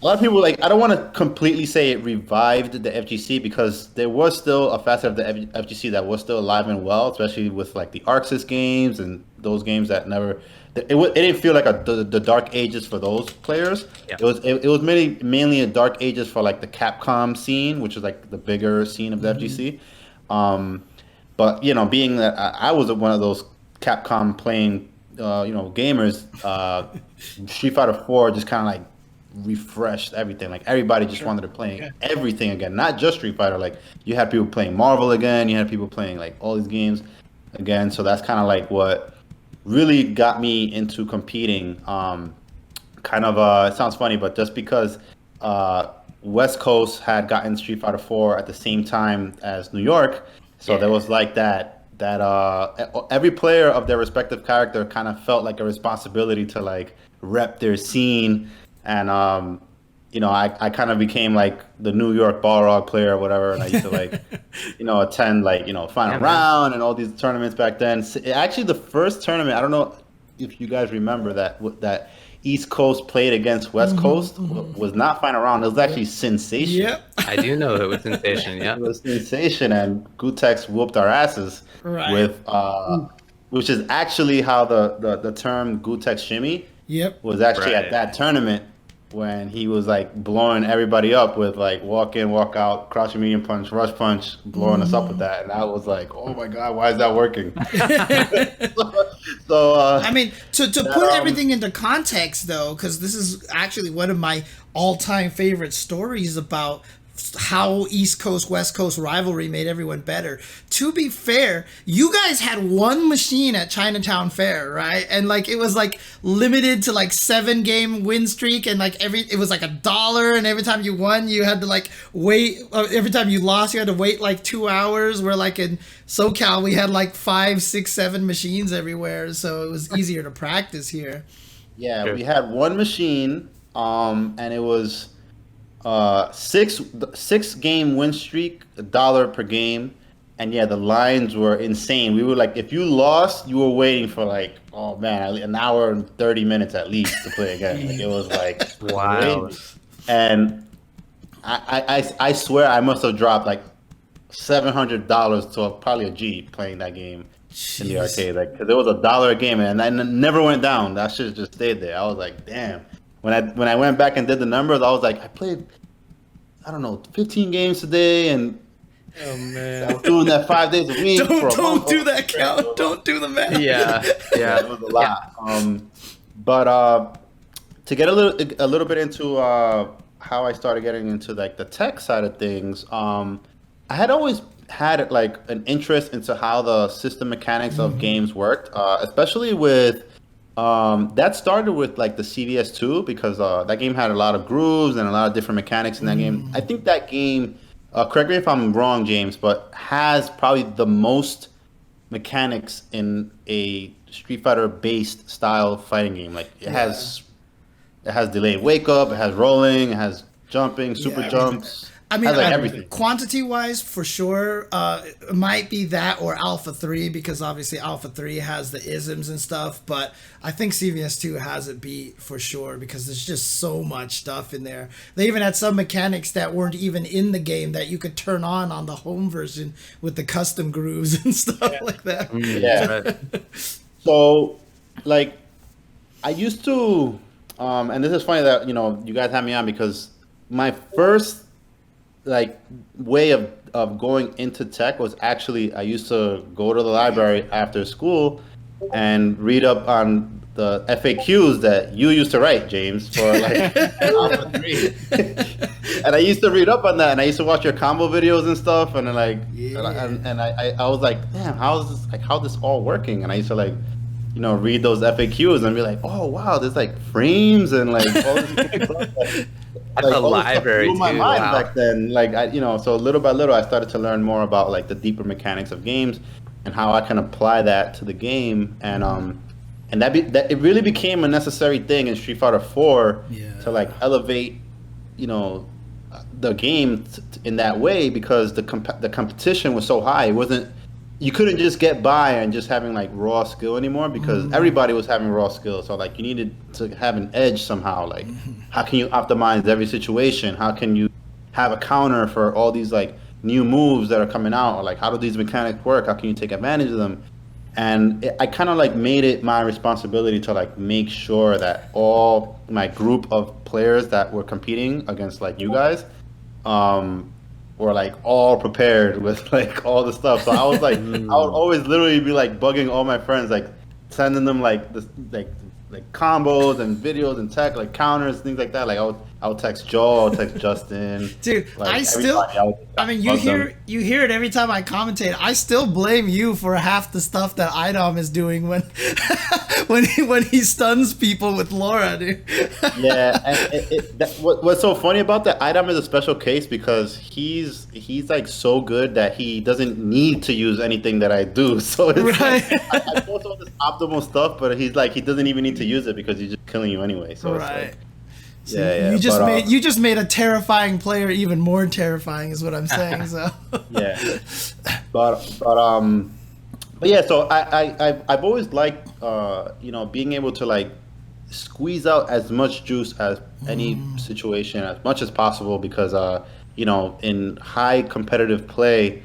S4: lot of people, like, I don't want to completely say it revived the FGC, because there was still a facet of the FGC that was still alive and well, especially with like the Arxis games and those games that never. It didn't feel like the dark ages for those players. Yeah. It was mainly a dark ages for like the Capcom scene, which is like the bigger scene of the FGC. But being that I was one of those Capcom playing gamers, Street Fighter 4 just kind of like refreshed everything. Like, everybody just wanted to play everything again, not just Street Fighter. Like, you had people playing Marvel again, you had people playing like all these games again. So that's kind of like what really got me into competing. It sounds funny, but just because West Coast had gotten Street Fighter 4 at the same time as New York, so there was like that that every player of their respective character kind of felt like a responsibility to like rep their scene, and I kind of became like the New York Balrog player or whatever, and I used to like attend like final round and all these tournaments back then. Actually, the first tournament, I don't know if you guys remember that East Coast played against West Coast was not final round. It was actually Sensation.
S1: Yep.
S2: I do know it was Sensation. Yeah,
S4: it was Sensation, and Gutex whooped our asses with which is actually how the term Gutex shimmy was actually at that tournament, when he was like blowing everybody up with like walk in, walk out, crouching medium punch, rush punch, blowing us up with that. And I was like, oh my God, why is that working? So
S1: I mean, to put everything into context though, because this is actually one of my all-time favorite stories about how East Coast West Coast rivalry made everyone better. To be fair, you guys had one machine at Chinatown Fair, right? And like it was like limited to like 7-game win streak, and like it was like $1, and every time you won you had to like wait, every time you lost you had to wait like 2 hours, where like in SoCal we had like 5, 6, 7 machines everywhere, so it was easier to practice here.
S4: Yeah, we had one machine, and it was 6-game win streak, $1 per game, and yeah, the lines were insane. We were like, if you lost, you were waiting for like, oh man, an hour and 30 minutes at least to play again. Like it was like
S2: wow.
S4: And I swear I must have dropped like $700 to probably a G playing that game in the arcade. Like, because it was $1 a game, and I never went down. That shit just stayed there. I was like, damn. When I went back and did the numbers, I was like, I played, I don't know, 15 games today, and
S2: oh man,
S4: I was doing that 5 days a week.
S1: Don't do that count. Don't do the math.
S2: Yeah,
S4: it was a lot. But to get a little bit into how I started getting into like the tech side of things, I had always had like an interest into how the system mechanics of games worked, especially with. That started with like the CVS2, because that game had a lot of grooves and a lot of different mechanics in that game. I think that game, correct me if I'm wrong, James, but has probably the most mechanics in a Street Fighter based style fighting game. Like it has delayed wake up, it has rolling, it has jumping, super jumps.
S1: I mean,
S4: like everything.
S1: Quantity-wise, for sure, it might be that or Alpha 3, because obviously Alpha 3 has the isms and stuff, but I think CVS2 has it beat for sure, because there's just so much stuff in there. They even had some mechanics that weren't even in the game that you could turn on the home version with the custom grooves and stuff like that.
S4: Yeah. So, like, I used to, and this is funny that, you guys had me on, because my first like way of going into tech was actually, I used to go to the library after school and read up on the FAQs that you used to write, James, for like Alpha 3. And I used to read up on that, and I used to watch your combo videos and stuff, and then like and I was like, damn, how's this all working? And I used to like read those FAQs and be like, oh wow, there's like frames and like all this stuff.
S2: Like, the library
S4: blew my
S2: too.
S4: mind
S2: Wow.
S4: back then. Like so little by little, I started to learn more about like the deeper mechanics of games and how I can apply that to the game. And that it really became a necessary thing in Street Fighter 4 to like elevate, the game in that way, because the competition was so high. It wasn't. You couldn't just get by and just having like raw skill anymore, because everybody was having raw skill. So like you needed to have an edge somehow. Like how can you optimize every situation? How can you have a counter for all these like new moves that are coming out? Or like how do these mechanics work? How can you take advantage of them? And I kind of like made it my responsibility to like make sure that all my group of players that were competing against like you guys, were like all prepared with like all the stuff. So I was like, I would always literally be like bugging all my friends, like sending them like this, like combos and videos and tech, like counters, things like that. Like I I'll text Joe, I'll text Justin.
S1: Dude,
S4: like,
S1: I still, I mean, you
S4: them.
S1: hear it every time I commentate. I still blame you for half the stuff that Idom is doing when when he stuns people with Laura, dude.
S4: Yeah, and what's so funny about that, Idom is a special case because he's like so good that he doesn't need to use anything that I do. So it's
S1: Right.
S4: like, I post all this optimal stuff, but he's like, he doesn't even need to use it because he's just killing you anyway. So
S1: Right.
S4: it's like,
S1: So
S4: yeah,
S1: you just made a terrifying player even more terrifying, is what I'm saying. So
S4: yeah, but yeah. So I've always liked being able to like squeeze out as much juice as any situation as much as possible because in high competitive play,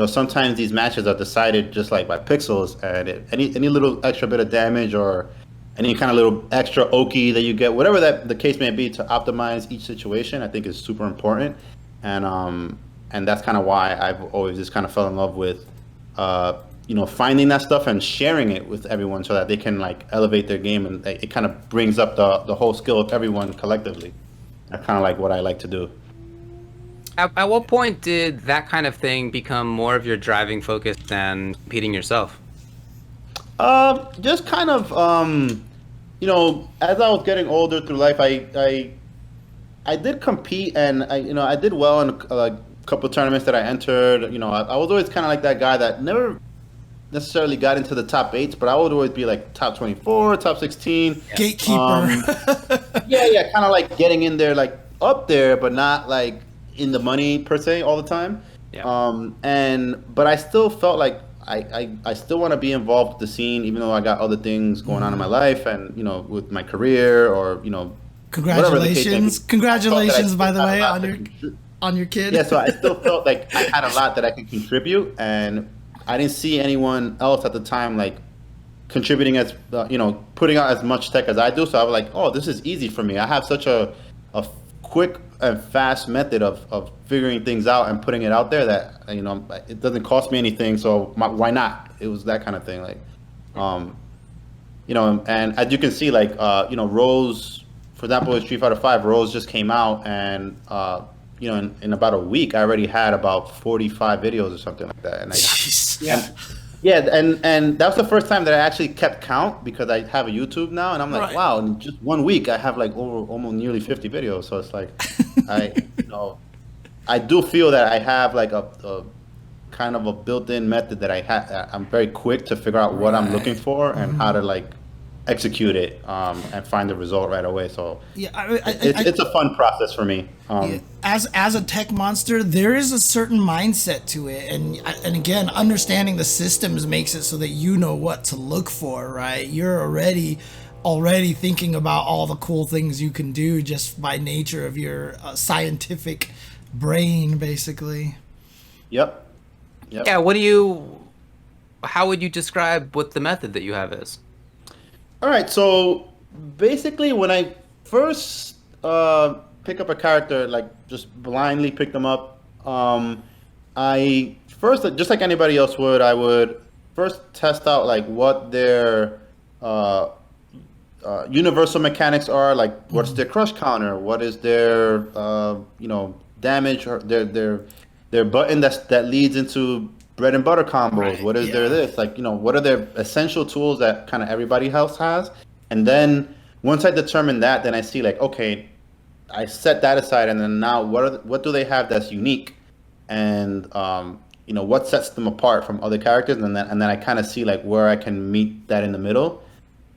S4: sometimes these matches are decided just like by pixels, and any little extra bit of damage or any kind of little extra oki that you get, whatever that the case may be, to optimize each situation, I think is super important, and that's kind of why I've always just kind of fell in love with finding that stuff and sharing it with everyone so that they can like elevate their game, and it kind of brings up the whole skill of everyone collectively. That's kind of like what I like to do.
S2: At what point did that kind of thing become more of your driving focus than competing yourself?
S4: Just kind of as I was getting older through life, I did compete, and I did well in a couple of tournaments that I entered. I was always kind of like that guy that never necessarily got into the top 8s, but I would always be like top 24, top 16.
S1: Gatekeeper.
S4: Yeah, kind of like getting in there, like up there, but not like in the money per se all the time.
S2: Yeah.
S4: But I still felt like I still want to be involved with the scene, even though I got other things going on in my life and with my career or
S1: Congratulations! Congratulations, by the way, on your kid.
S4: Yeah, so I still felt like I had a lot that I could contribute, and I didn't see anyone else at the time like contributing as putting out as much tech as I do. So I was like, oh, this is easy for me. I have such a quick and fast method of figuring things out and putting it out there that it doesn't cost me anything, so why not? It was that kind of thing, like and as you can see, like Rose, for example, with Street Fighter 5, Rose just came out, and in about a week I already had about 45 videos or something like that, and and that was the first time that I actually kept count, because I have a YouTube now, and I'm like, wow, in just 1 week I have like almost nearly 50 videos. So it's like I do feel that I have like a kind of a built-in method that I'm very quick to figure out what I'm looking for and how to like execute it and find the result right away. So it's a fun process for me.
S1: As a tech monster, there is a certain mindset to it, and again, understanding the systems makes it so that you know what to look for, right? You're already thinking about all the cool things you can do just by nature of your scientific brain, basically.
S4: Yep.
S2: Yeah, how would you describe what the method that you have is?
S4: All right, so basically when I first pick up a character, like just blindly pick them up, I first, just like anybody else would, I would first test out like what their universal mechanics are, like what's their crush counter, what is their damage, or their button that leads into bread and butter combos. What is their this, like what are their essential tools that kind of everybody else has. And then once I determine that, then I see like, okay, I set that aside, and then now what do they have that's unique, and what sets them apart from other characters, and then I kind of see like where I can meet that in the middle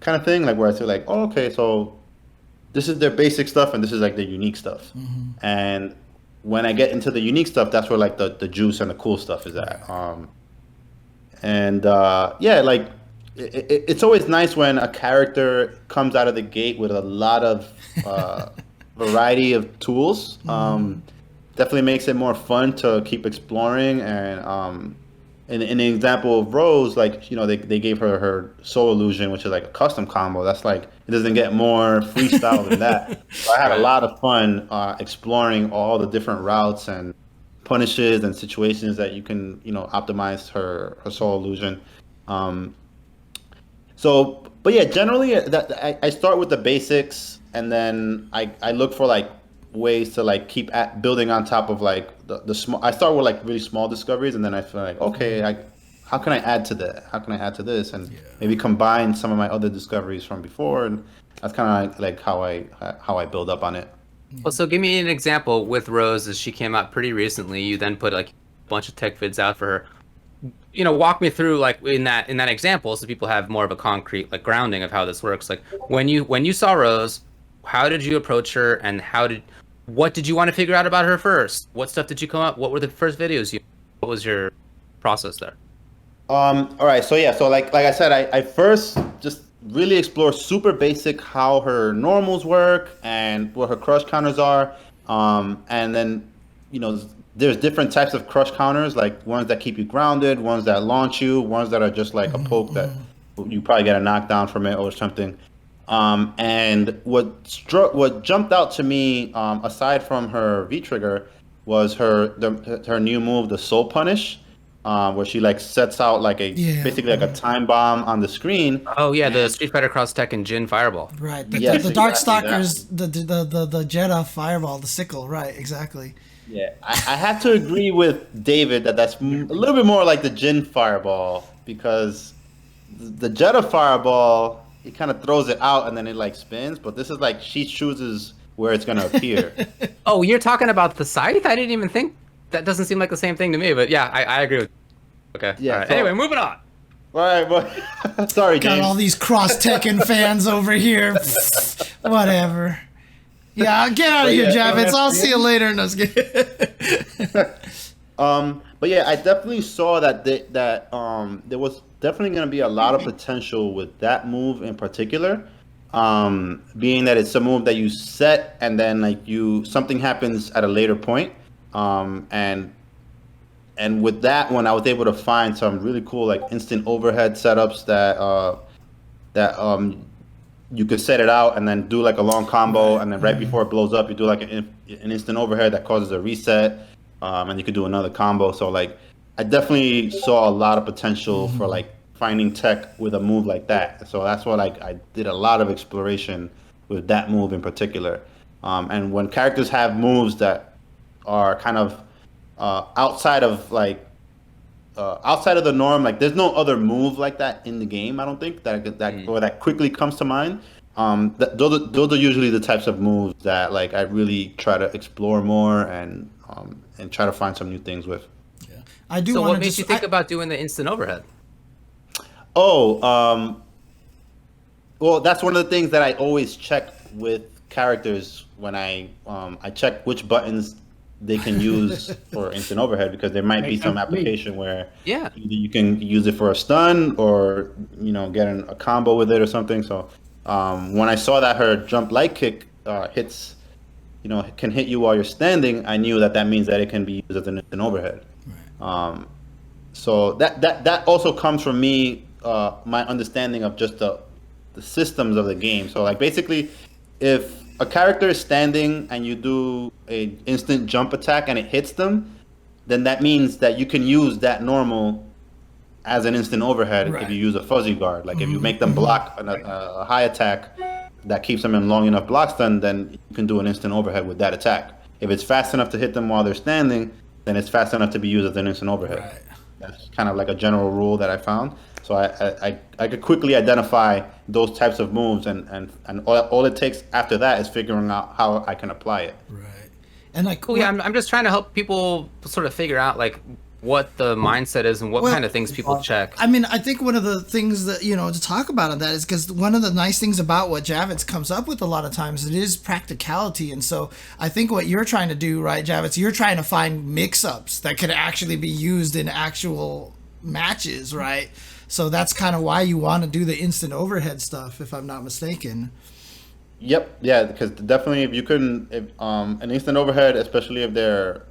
S4: kind of thing, like where I say like, oh, okay, so this is their basic stuff and this is like their unique stuff. And when I get into the unique stuff, that's where like the juice and the cool stuff is at. Like it's always nice when a character comes out of the gate with a lot of variety of tools. Definitely makes it more fun to keep exploring. And in the example of Rose, like they gave her soul illusion, which is like a custom combo. That's like, it doesn't get more freestyle than that. So I had a lot of fun exploring all the different routes and punishes and situations that you can optimize her soul illusion. But yeah, generally I start with the basics, and then I look for like ways to like keep building on top of like the small. I start with like really small discoveries, and then I feel like, okay, how can I add to that? How can I add to this, and maybe combine some of my other discoveries from before, and that's kind of like how I build up on it.
S2: Well, so give me an example with Rose, as she came out pretty recently. You then put like a bunch of tech vids out for her. You know, walk me through like in that example, so people have more of a concrete like grounding of how this works. Like when you saw Rose, how did you approach her, and what did you want to figure out about her first? What stuff did you come up? What were the first videos what was your process there?
S4: All right, so yeah, so like I said, I first just really explore super basic how her normals work and what her crush counters are, and then there's different types of crush counters, like ones that keep you grounded, ones that launch you, ones that are just like a poke that you probably get a knockdown from it or something. And what jumped out to me, aside from her V trigger, was her new move, the Soul Punish, where she like sets out like basically like a time bomb on the screen.
S2: Oh yeah, the Street Fighter Cross Tekken Jin Fireball.
S1: Right. The Darkstalkers, the Jetta Fireball, the sickle. Right. Exactly.
S4: Yeah, I have to agree with David that's a little bit more like the Jin Fireball, because the Jetta Fireball, it kind of throws it out and then it like spins, but this is like she chooses where it's gonna appear.
S2: Oh, you're talking about the scythe? I didn't even think. That doesn't seem like the same thing to me, but yeah, I agree with you. Okay.
S4: Yeah.
S2: All right.
S4: So,
S2: anyway, moving on.
S4: All right, but sorry,
S1: Got
S4: James.
S1: all these cross Tekken fans over here. Whatever. Yeah, get out of here, Javits. I'll see you later. No,
S4: but yeah, I definitely saw that there was definitely going to be a lot of potential with that move in particular. Being that it's a move that you set and then like something happens at a later point. And with that one, I was able to find some really cool like instant overhead setups that you could set it out and then do like a long combo, and then right before it blows up, you do like an instant overhead that causes a reset, and you could do another combo. So like, I definitely saw a lot of potential for like finding tech with a move like that. So that's what I did a lot of exploration with that move in particular. And when characters have moves that are kind of outside of the norm, like there's no other move like that in the game, I don't think that quickly comes to mind. Those are usually the types of moves that like I really try to explore more and try to find some new things with.
S1: Yeah. I do.
S2: So what makes you think about doing the instant overhead?
S4: Well, that's one of the things that I always check with characters when I check which buttons they can use for instant overhead, because there might be some application where either you can use it for a stun or get a combo with it or something. So when I saw that her jump light kick hits, can hit you while you're standing, I knew that means that it can be used as an instant overhead. Right. So that also comes from me, my understanding of just the systems of the game. So like basically, if a character is standing and you do an instant jump attack and it hits them, then that means that you can use that normal as an instant overhead if you use a fuzzy guard. Like if you make them block a high attack that keeps them in long enough block stun, then you can do an instant overhead with that attack. If it's fast enough to hit them while they're standing, then it's fast enough to be used as an instant overhead. Right. That's kind of like a general rule that I found. So I could quickly identify those types of moves, and all it takes after that is figuring out how I can apply it.
S1: Right. And like,
S2: cool. Yeah, I'm just trying to help people sort of figure out like what the mindset is and what kind of things people check.
S1: I mean, I think one of the things that, to talk about on that is because one of the nice things about what Javits comes up with a lot of times, it is practicality. And so I think what you're trying to do, right, Javits, you're trying to find mix-ups that could actually be used in actual matches, right? So that's kind of why you want to do the instant overhead stuff, if I'm not mistaken.
S4: Yep. Yeah, because definitely if you couldn't, an instant overhead, especially if they're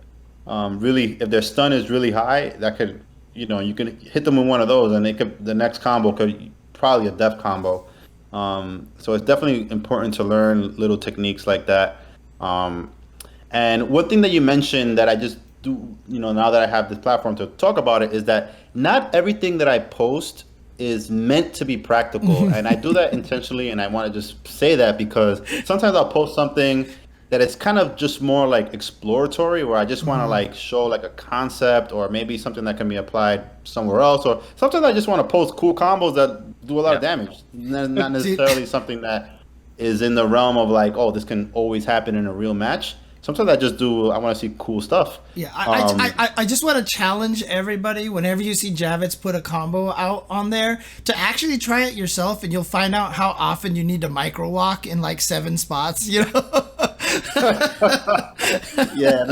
S4: if their stun is really high, that could, you can hit them with one of those and the next combo could probably a death combo. So it's definitely important to learn little techniques like that. And one thing that you mentioned that I just do, now that I have this platform to talk about it, is that not everything that I post is meant to be practical. And I do that intentionally, and I want to just say that because sometimes I'll post something that it's kind of just more like exploratory, where I just want to like show like a concept or maybe something that can be applied somewhere else, or sometimes I just want to post cool combos that do a lot of damage. Not necessarily something that is in the realm of like, oh, this can always happen in a real match. Sometimes I want to see cool stuff.
S1: Yeah, I just want to challenge everybody whenever you see Javits put a combo out on there to actually try it yourself, and you'll find out how often you need to micro walk in like 7 spots. You know.
S4: Yeah,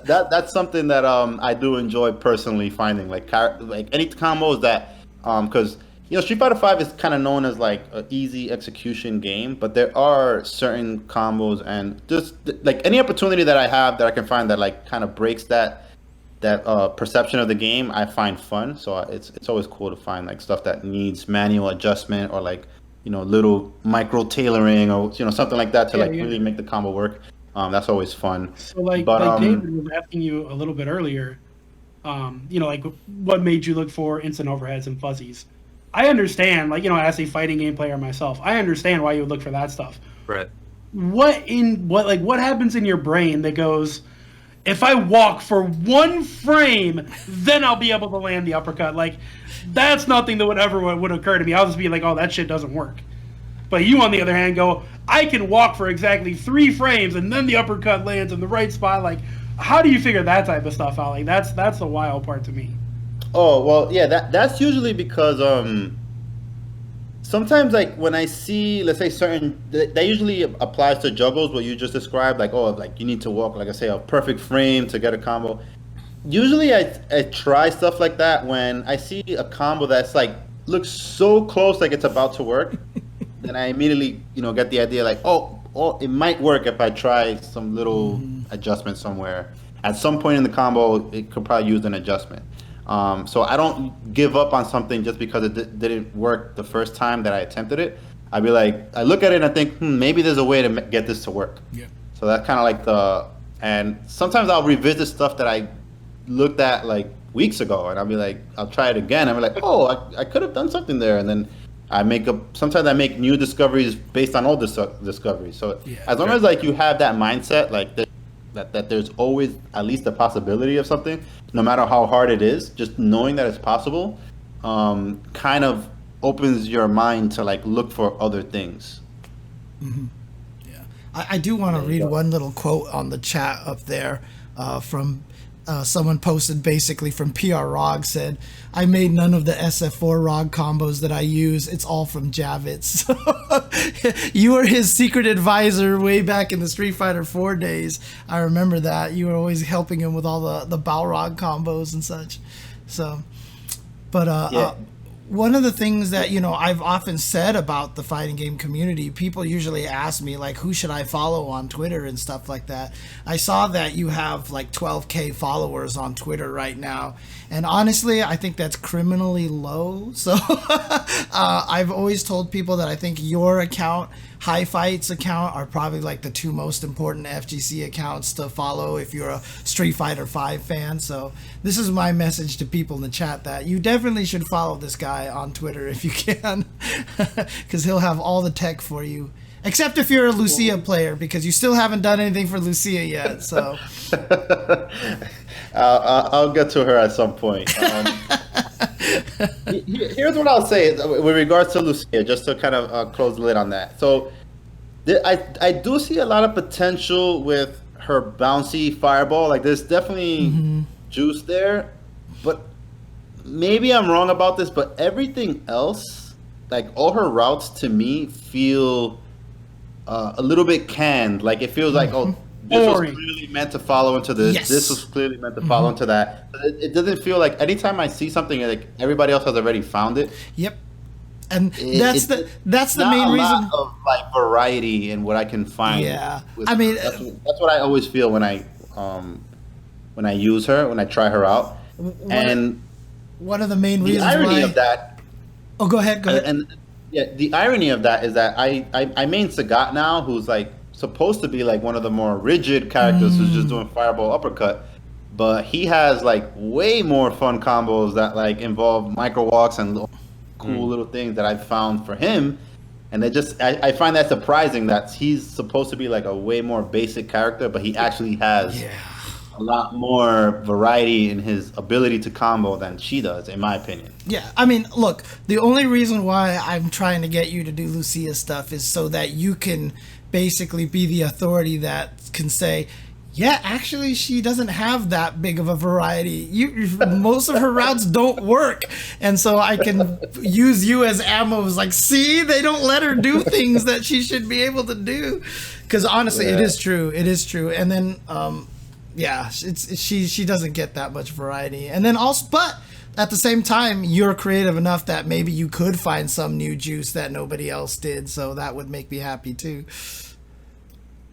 S4: that's something that I do enjoy personally finding like any combos that because Street Fighter V is kind of known as like an easy execution game, but there are certain combos and just like any opportunity that I have that I can find that like kind of breaks that perception of the game, I find fun. So it's always cool to find like stuff that needs manual adjustment or like little micro tailoring or something like that to really make the combo work. That's always fun.
S3: So like David was asking you a little bit earlier, like what made you look for instant overheads and fuzzies. I understand, as a fighting game player myself, I understand why you would look for that stuff.
S2: Right.
S3: What happens in your brain that goes, if I walk for 1 frame, then I'll be able to land the uppercut? Like, that's nothing that would occur to me. I'll just be like, oh, that shit doesn't work. But you, on the other hand, go, I can walk for exactly 3 frames and then the uppercut lands in the right spot. Like, how do you figure that type of stuff out? Like, that's the wild part to me.
S4: Oh, well, yeah, that's usually because sometimes like when I see, let's say that usually applies to juggles, what you just described, like, oh, like you need to walk, like I say, a perfect frame to get a combo. Usually I try stuff like that when I see a combo that's like looks so close like it's about to work. Then I immediately get the idea like, oh, it might work if I try some little adjustment somewhere. At some point in the combo, it could probably use an adjustment. So I don't give up on something just because it didn't work the first time that I attempted it. I'd be like, I look at it and I think, maybe there's a way to get this to work. Yeah. So that's kind of like and sometimes I'll revisit stuff that I looked at like weeks ago, and I'll be like, I'll try it again. I'm like, oh, I could have done something there, and then sometimes I make new discoveries based on old discoveries. So as long as like you have that mindset, like that there's always at least a possibility of something, no matter how hard it is, just knowing that it's possible, kind of opens your mind to like look for other things.
S1: Mm-hmm. Yeah, I do want to read one little quote on the chat up there from someone posted basically from PR Rog said, I made none of the SF4 Rog combos that I use. It's all from Javits. You were his secret advisor way back in the Street Fighter 4 days. I remember that. You were always helping him with all the Balrog combos and such. So, but one of the things that, I've often said about the fighting game community, people usually ask me, like, who should I follow on Twitter and stuff like that. I saw that you have, like, 12K followers on Twitter right now. And honestly, I think that's criminally low. So I've always told people that I think your account, High Fight's account, are probably, like, the 2 most important FGC accounts to follow if you're a Street Fighter V fan. So this is my message to people in the chat, that you definitely should follow this guy on Twitter if you can, because he'll have all the tech for you, except if you're a Lucia player, because you still haven't done anything for Lucia yet. So
S4: I'll get to her at some point. Here's what I'll say with regards to Lucia, just to kind of close the lid on that. So I do see a lot of potential with her bouncy fireball. Like, there's definitely juice there, but maybe I'm wrong about this, but everything else, like all her routes to me feel a little bit canned. Like, it feels like, oh, this was clearly meant to follow into this. Yes. This was clearly meant to follow into that. But it doesn't feel like anytime I see something, like everybody else has already found it.
S1: Yep. And that's the main reason.
S4: Lot of like variety in what I can find.
S1: Yeah. I mean,
S4: that's what I always feel when I use her, when I try her out.
S1: One of the main reasons.
S4: The irony of that.
S1: Oh, go ahead.
S4: And the irony of that is that I main Sagat now, who's like supposed to be like one of the more rigid characters who's just doing fireball uppercut, but he has like way more fun combos that like involve micro walks and cool little things that I've found for him. And I find that surprising that he's supposed to be like a way more basic character, but he actually has a lot more variety in his ability to combo than she does, in my opinion.
S1: Yeah, I mean, look, the only reason why I'm trying to get you to do Lucia stuff is so that you can basically be the authority that can say, yeah, actually, she doesn't have that big of a variety. Most of her routes don't work. And so I can use you as ammo. It's like, see, they don't let her do things that she should be able to do. Because honestly, it is true. It is true. And then, she doesn't get that much variety. And then also, but at the same time, you're creative enough that maybe you could find some new juice that nobody else did. So that would make me happy too.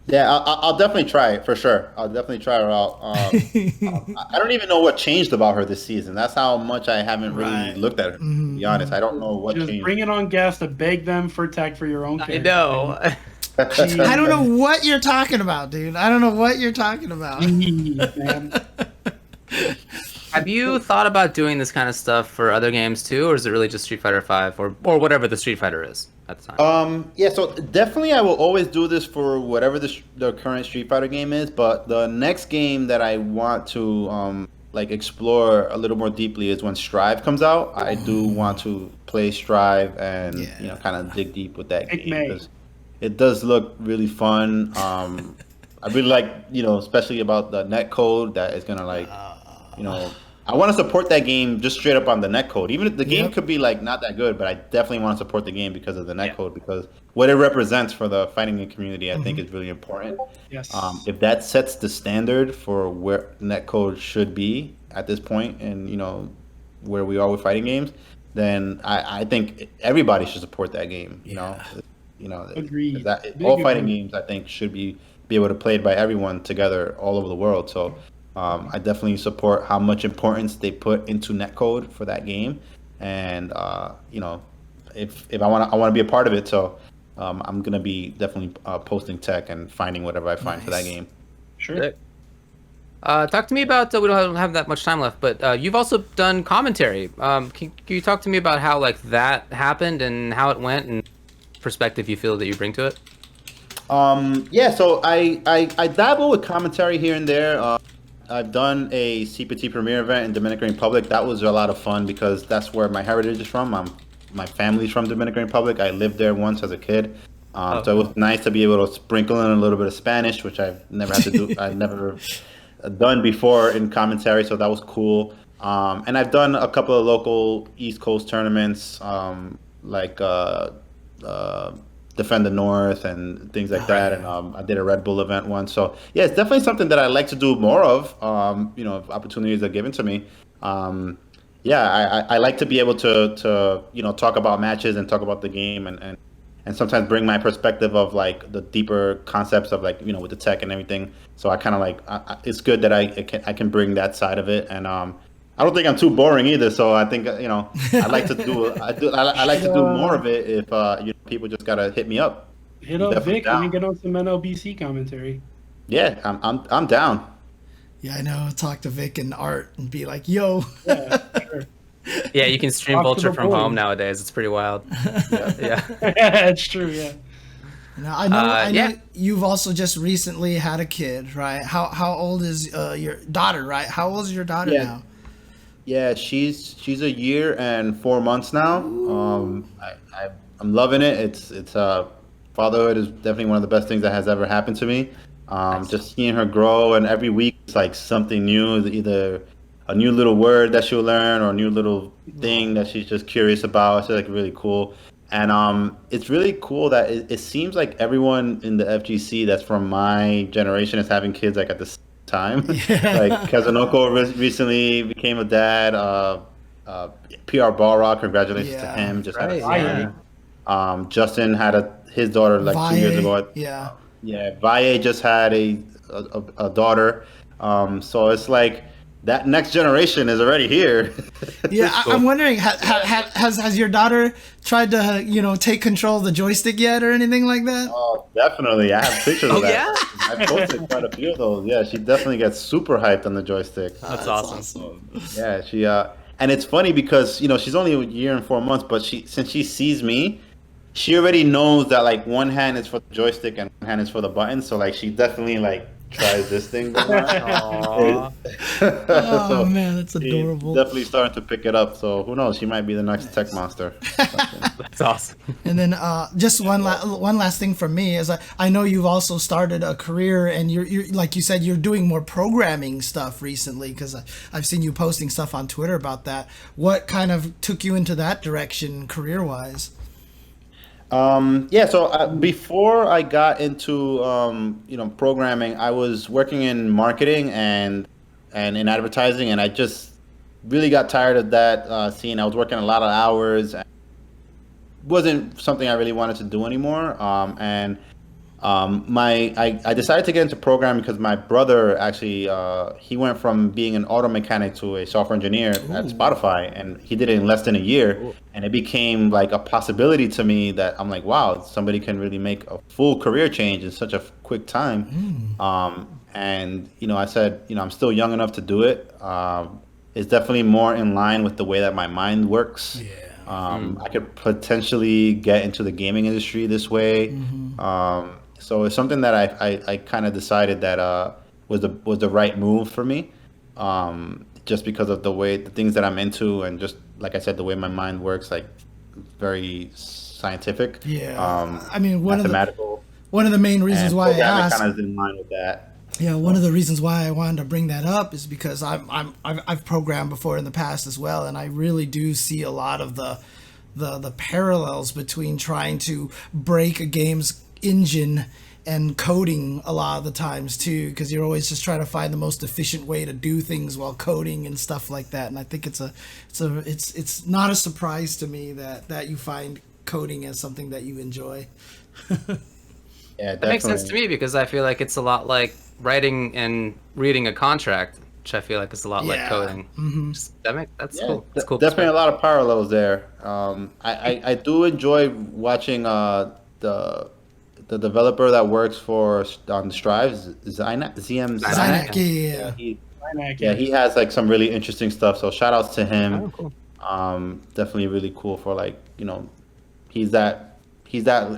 S4: Yeah, I'll definitely try it for sure. I'll definitely try her out. I don't even know what changed about her this season. That's how much I haven't really looked at her. To be honest, I don't know what changed.
S3: Just bring it on guests to beg them for tech for your own character.
S2: I know.
S1: I don't know what you're talking about, dude. I don't know what you're talking about.
S3: Man.
S2: Have you thought about doing this kind of stuff for other games too, or is it really just Street Fighter V or whatever the Street Fighter is at the time?
S4: Yeah, so definitely I will always do this for whatever the current Street Fighter game is, but the next game that I want to explore a little more deeply is when Strive comes out. I do want to play Strive and kind of dig deep with that game because it does look really fun. I really like, especially about the netcode that is gonna I want to support that game just straight up on the netcode. Even if the game could be not that good, but I definitely want to support the game because of the netcode, because what it represents for the fighting game community, I think is really important.
S3: Yes.
S4: If that sets the standard for where netcode should be at this point and, where we are with fighting games, then I think everybody should support that game,
S3: Agreed.
S4: All fighting games, I think, should be able to play it by everyone together all over the world. So I definitely support how much importance they put into netcode for that game, and if I want to be a part of it, so I'm gonna be definitely posting tech and finding whatever I find for that game.
S3: Sure.
S2: Talk to me about we don't have that much time left, but you've also done commentary. Can you talk to me about how that happened and how it went and perspective you feel that you bring to it?
S4: So I dabble with commentary here and there. I've done a CPT premiere event in Dominican Republic. That was a lot of fun because that's where my heritage is from. My family's from Dominican Republic. I lived there once as a kid. So it was nice to be able to sprinkle in a little bit of Spanish, which I've never had to do. I've never done before in commentary, so that was cool. And I've done a couple of local East Coast tournaments, Defend the North and things like that. And I did a Red Bull event once. So yeah, it's definitely something that I like to do more of, if opportunities are given to me. I like to be able to talk about matches and talk about the game and sometimes bring my perspective of the deeper concepts of with the tech and everything. So I kind of it's good that I can bring that side of it. And I don't think I'm too boring either, so I think I like to do I like to do more of it if people just gotta hit me up.
S3: Hit up Vic and get on some NLBC commentary.
S4: Yeah, I'm down.
S1: Yeah, I know. Talk to Vic and Art and be like, "Yo."
S3: Yeah, sure.
S2: Yeah, you can stream Vulture from home nowadays. It's pretty wild.
S3: Yeah, it's true. Yeah.
S1: Now, I know you've also just recently had a kid, right? How old is your daughter? Right? How old is your daughter now?
S4: Yeah, she's a year and 4 months now. I'm loving it. It's fatherhood is definitely one of the best things that has ever happened to me. Just seeing her grow, and every week it's like something new, either a new little word that she'll learn or a new little thing that she's just curious about. It's really cool. And it's really cool that it seems like everyone in the FGC that's from my generation is having kids at the time. Like Kazunoko recently became a dad. PR Balrog, congratulations to him. Just had a son. Justin had his daughter
S1: Valle,
S4: 2 years ago. Yeah. Valle just had a daughter. So it's like that next generation is already here.
S1: Yeah, I'm wondering, has your daughter tried to take control of the joystick yet or anything like that?
S4: Oh, definitely. I have pictures of that.
S2: Yeah?
S4: I posted quite a few of those. Yeah, she definitely gets super hyped on the joystick.
S2: That's awesome.
S4: Yeah, she and it's funny because she's only a year and 4 months, but since she sees me, she already knows that like one hand is for the joystick and one hand is for the button. So like she definitely like tries this thing.
S2: Aww.
S1: Oh
S4: So
S1: man, that's
S4: she's
S1: adorable.
S4: definitely starting to pick it up. So who knows? She might be the next tech monster.
S2: That's awesome.
S1: And then just one last thing from me is I know you've also started a career, and you're like you said, you're doing more programming stuff recently, because I've seen you posting stuff on Twitter about that. What kind of took you into that direction career wise?
S4: Yeah, so before I got into programming, I was working in marketing and in advertising, and I just really got tired of that scene. I was working a lot of hours, and wasn't something I really wanted to do anymore. I decided to get into programming because my brother actually he went from being an auto mechanic to a software engineer at Spotify, and he did it in less than a year. And it became like a possibility to me that I'm like, wow, somebody can really make a full career change in such a quick time. And I said, I'm still young enough to do it. It's definitely more in line with the way that my mind works. I could potentially get into the gaming industry this way. So it's something that I kind of decided that was the right move for me, just because of the things that I'm into, and just like I said, the way my mind works, like very scientific.
S1: I mean,
S4: mathematical.
S1: One of the main reasons why I asked,
S4: kind of in line with that.
S1: Yeah, one of the reasons why I wanted to bring that up is because I've programmed before in the past as well, and I really do see a lot of the parallels between trying to break a game's engine and coding a lot of the times too, because you're always just trying to find the most efficient way to do things while coding and stuff like that. And I think it's not a surprise to me that you find coding as something that you enjoy.
S4: Yeah,
S2: that makes sense to me, because I feel like it's a lot like writing and reading a contract, which I feel like is a lot like coding. That's cool. That's cool.
S4: Definitely a lot of parallels there. I do enjoy watching the developer that works on the Strives,
S1: Zynak,
S4: he has like some really interesting stuff. So shout outs to him.
S2: Oh, cool.
S4: Definitely really cool for he's that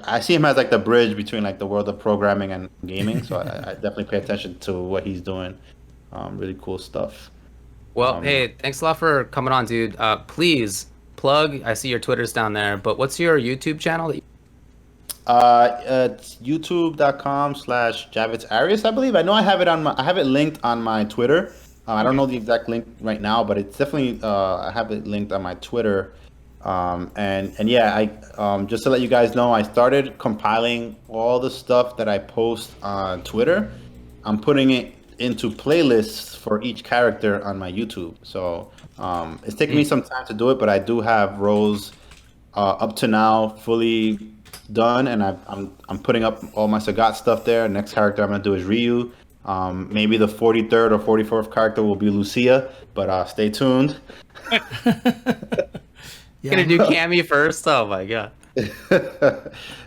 S4: I see him as like the bridge between like the world of programming and gaming. So I definitely pay attention to what he's doing. Really cool stuff.
S2: Well, hey, thanks a lot for coming on, dude. Please plug. I see your Twitter's down there, but what's your YouTube channel?
S4: It's youtube.com/Javits Arias, I believe. I know I have it linked on my Twitter. I don't know the exact link right now, but it's definitely I have it linked on my Twitter. And yeah, I just to let you guys know, I started compiling all the stuff that I post on Twitter. I'm putting it into playlists for each character on my YouTube. So it's taken me some time to do it, but I do have roles up to now fully done, and I'm putting up all my Sagat stuff there. Next character I'm gonna do is Ryu. Maybe the 43rd or 44th character will be Lucia, but stay tuned.
S2: Gonna do Cammy first? Oh my god.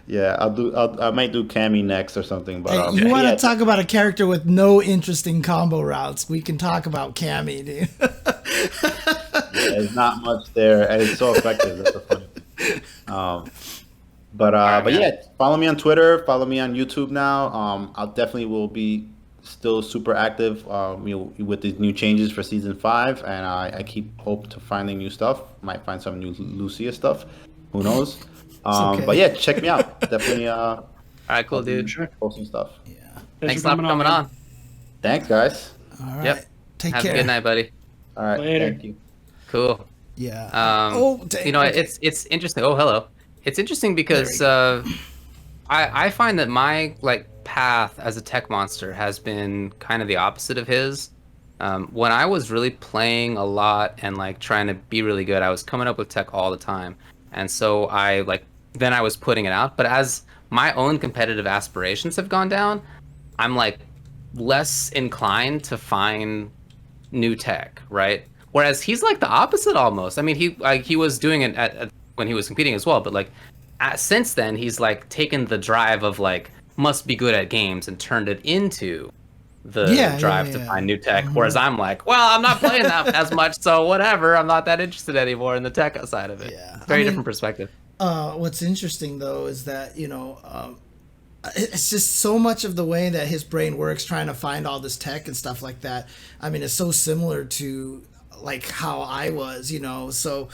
S4: Yeah, I might do Cammy next or something. But
S1: hey, you want to talk about a character with no interesting combo routes? We can talk about Cammy, dude.
S4: There's not much there, and it's so effective. That's the funny thing. But yeah, follow me on Twitter, follow me on YouTube now. I'll definitely will be still super active with these new changes for season 5, and I keep hope to finding new stuff. Might find some new Lucia stuff. Who knows?
S1: Okay.
S4: But yeah, check me out. Definitely.
S2: All right, cool, dude.
S4: Posting stuff.
S1: Yeah.
S2: Thanks a lot for coming on.
S4: Thanks, guys.
S1: All right.
S2: Yep.
S1: Take
S2: Have
S1: care.
S2: a good night, buddy.
S4: All right.
S3: Later.
S4: Thank you.
S2: Cool.
S1: Yeah.
S2: You know, it's interesting. Oh, hello. It's interesting because I find that my path as a tech monster has been kind of the opposite of his. When I was really playing a lot and trying to be really good, I was coming up with tech all the time, and so then I was putting it out. But as my own competitive aspirations have gone down, I'm less inclined to find new tech, right? Whereas he's the opposite almost. I mean, he was doing it at when he was competing as well, but since then he's taken the drive of must be good at games and turned it into the drive to find new tech. Whereas I'm well, I'm not playing that as much, so whatever. I'm not that interested anymore in the tech side of it.
S1: Yeah.
S2: Very different perspective.
S1: What's interesting though is that it's just so much of the way that his brain works trying to find all this tech and stuff like that. I mean, it's so similar to like how I was, so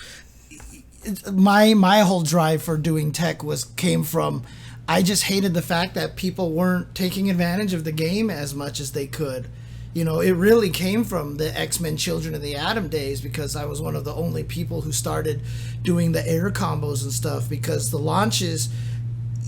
S1: my whole drive for doing tech came from, I just hated the fact that people weren't taking advantage of the game as much as they could. It really came from the X-Men Children of the Atom days, because I was one of the only people who started doing the air combos and stuff, because the launches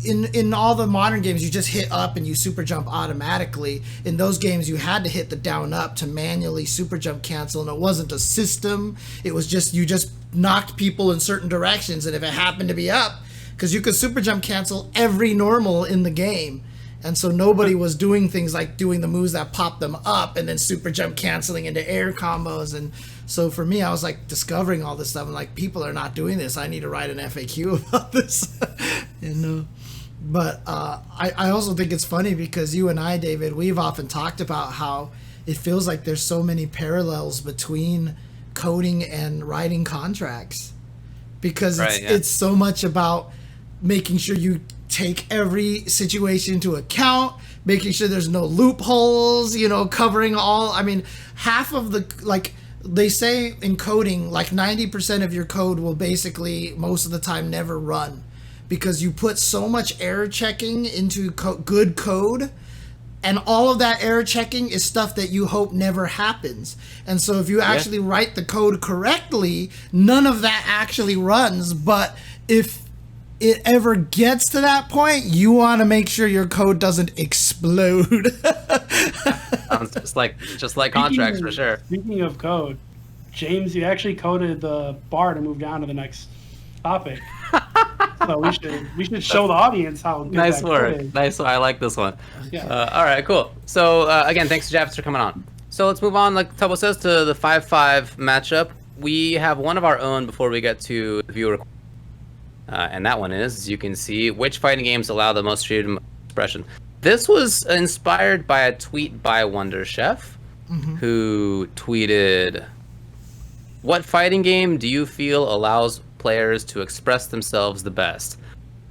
S1: in all the modern games, you just hit up and you super jump automatically. In those games, you had to hit the down up to manually super jump cancel, and it wasn't a system. It was just, you just knocked people in certain directions, and if it happened to be up, because you could super jump cancel every normal in the game. And so nobody was doing things like doing the moves that pop them up and then super jump canceling into air combos. And so for me, I was like discovering all this stuff. I'm like, people are not doing this. I need to write an FAQ about this. But I also think it's funny because you and I, David, we've often talked about how it feels like there's so many parallels between coding and writing contracts, because it's so much about making sure you take every situation into account, making sure there's no loopholes, covering all. I mean, half of the, like they say in coding, like 90% of your code will basically most of the time never run, because you put so much error checking into good code, and all of that error checking is stuff that you hope never happens. And so if you actually write the code correctly, none of that actually runs. But if it ever gets to that point, you want to make sure your code doesn't explode.
S2: Sounds just like contracts for sure.
S3: Speaking of code, James, you actually coded the bar to move down to the next topic. So we should show the audience how good
S2: nice
S3: that
S2: work.
S3: is.
S2: Nice work. I like this one.
S3: Yeah.
S2: All right, cool. So again, thanks to Javits for coming on. So let's move on, like Tubbo says, to the 5-5 matchup. We have one of our own before we get to the viewer. And that one is, as you can see, which fighting games allow the most freedom of expression. This was inspired by a tweet by Wonder Chef, who tweeted, "What fighting game do you feel allows players to express themselves the best?"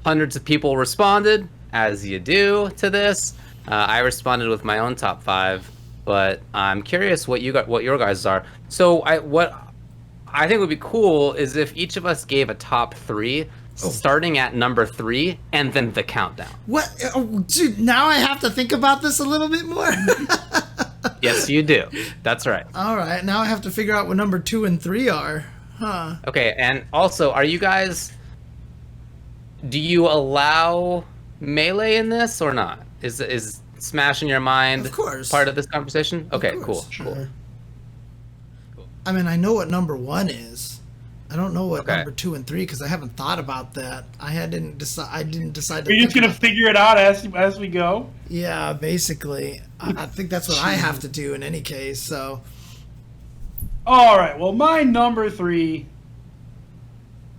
S2: Hundreds of people responded, as you do, to this. I responded with my own top 5, but I'm curious what your guys are. So what I think would be cool is if each of us gave a top 3, starting at number 3, and then the countdown.
S1: What? Oh, dude, now I have to think about this a little bit more.
S2: Yes, you do. That's right.
S1: All right, now I have to figure out what number 2 and 3 are. Huh.
S2: Okay, and also, do you allow melee in this or not? Is Smash in your mind
S1: Of course.
S2: part of this conversation? Okay, cool.
S1: Sure. I mean, I know what number 1 is. I don't know what number 2 and 3, because I haven't thought about that. I didn't decide.
S3: We're just gonna figure it out as we go.
S1: Yeah, basically. I think that's what I have to do in any case. So.
S3: All right. Well, my number 3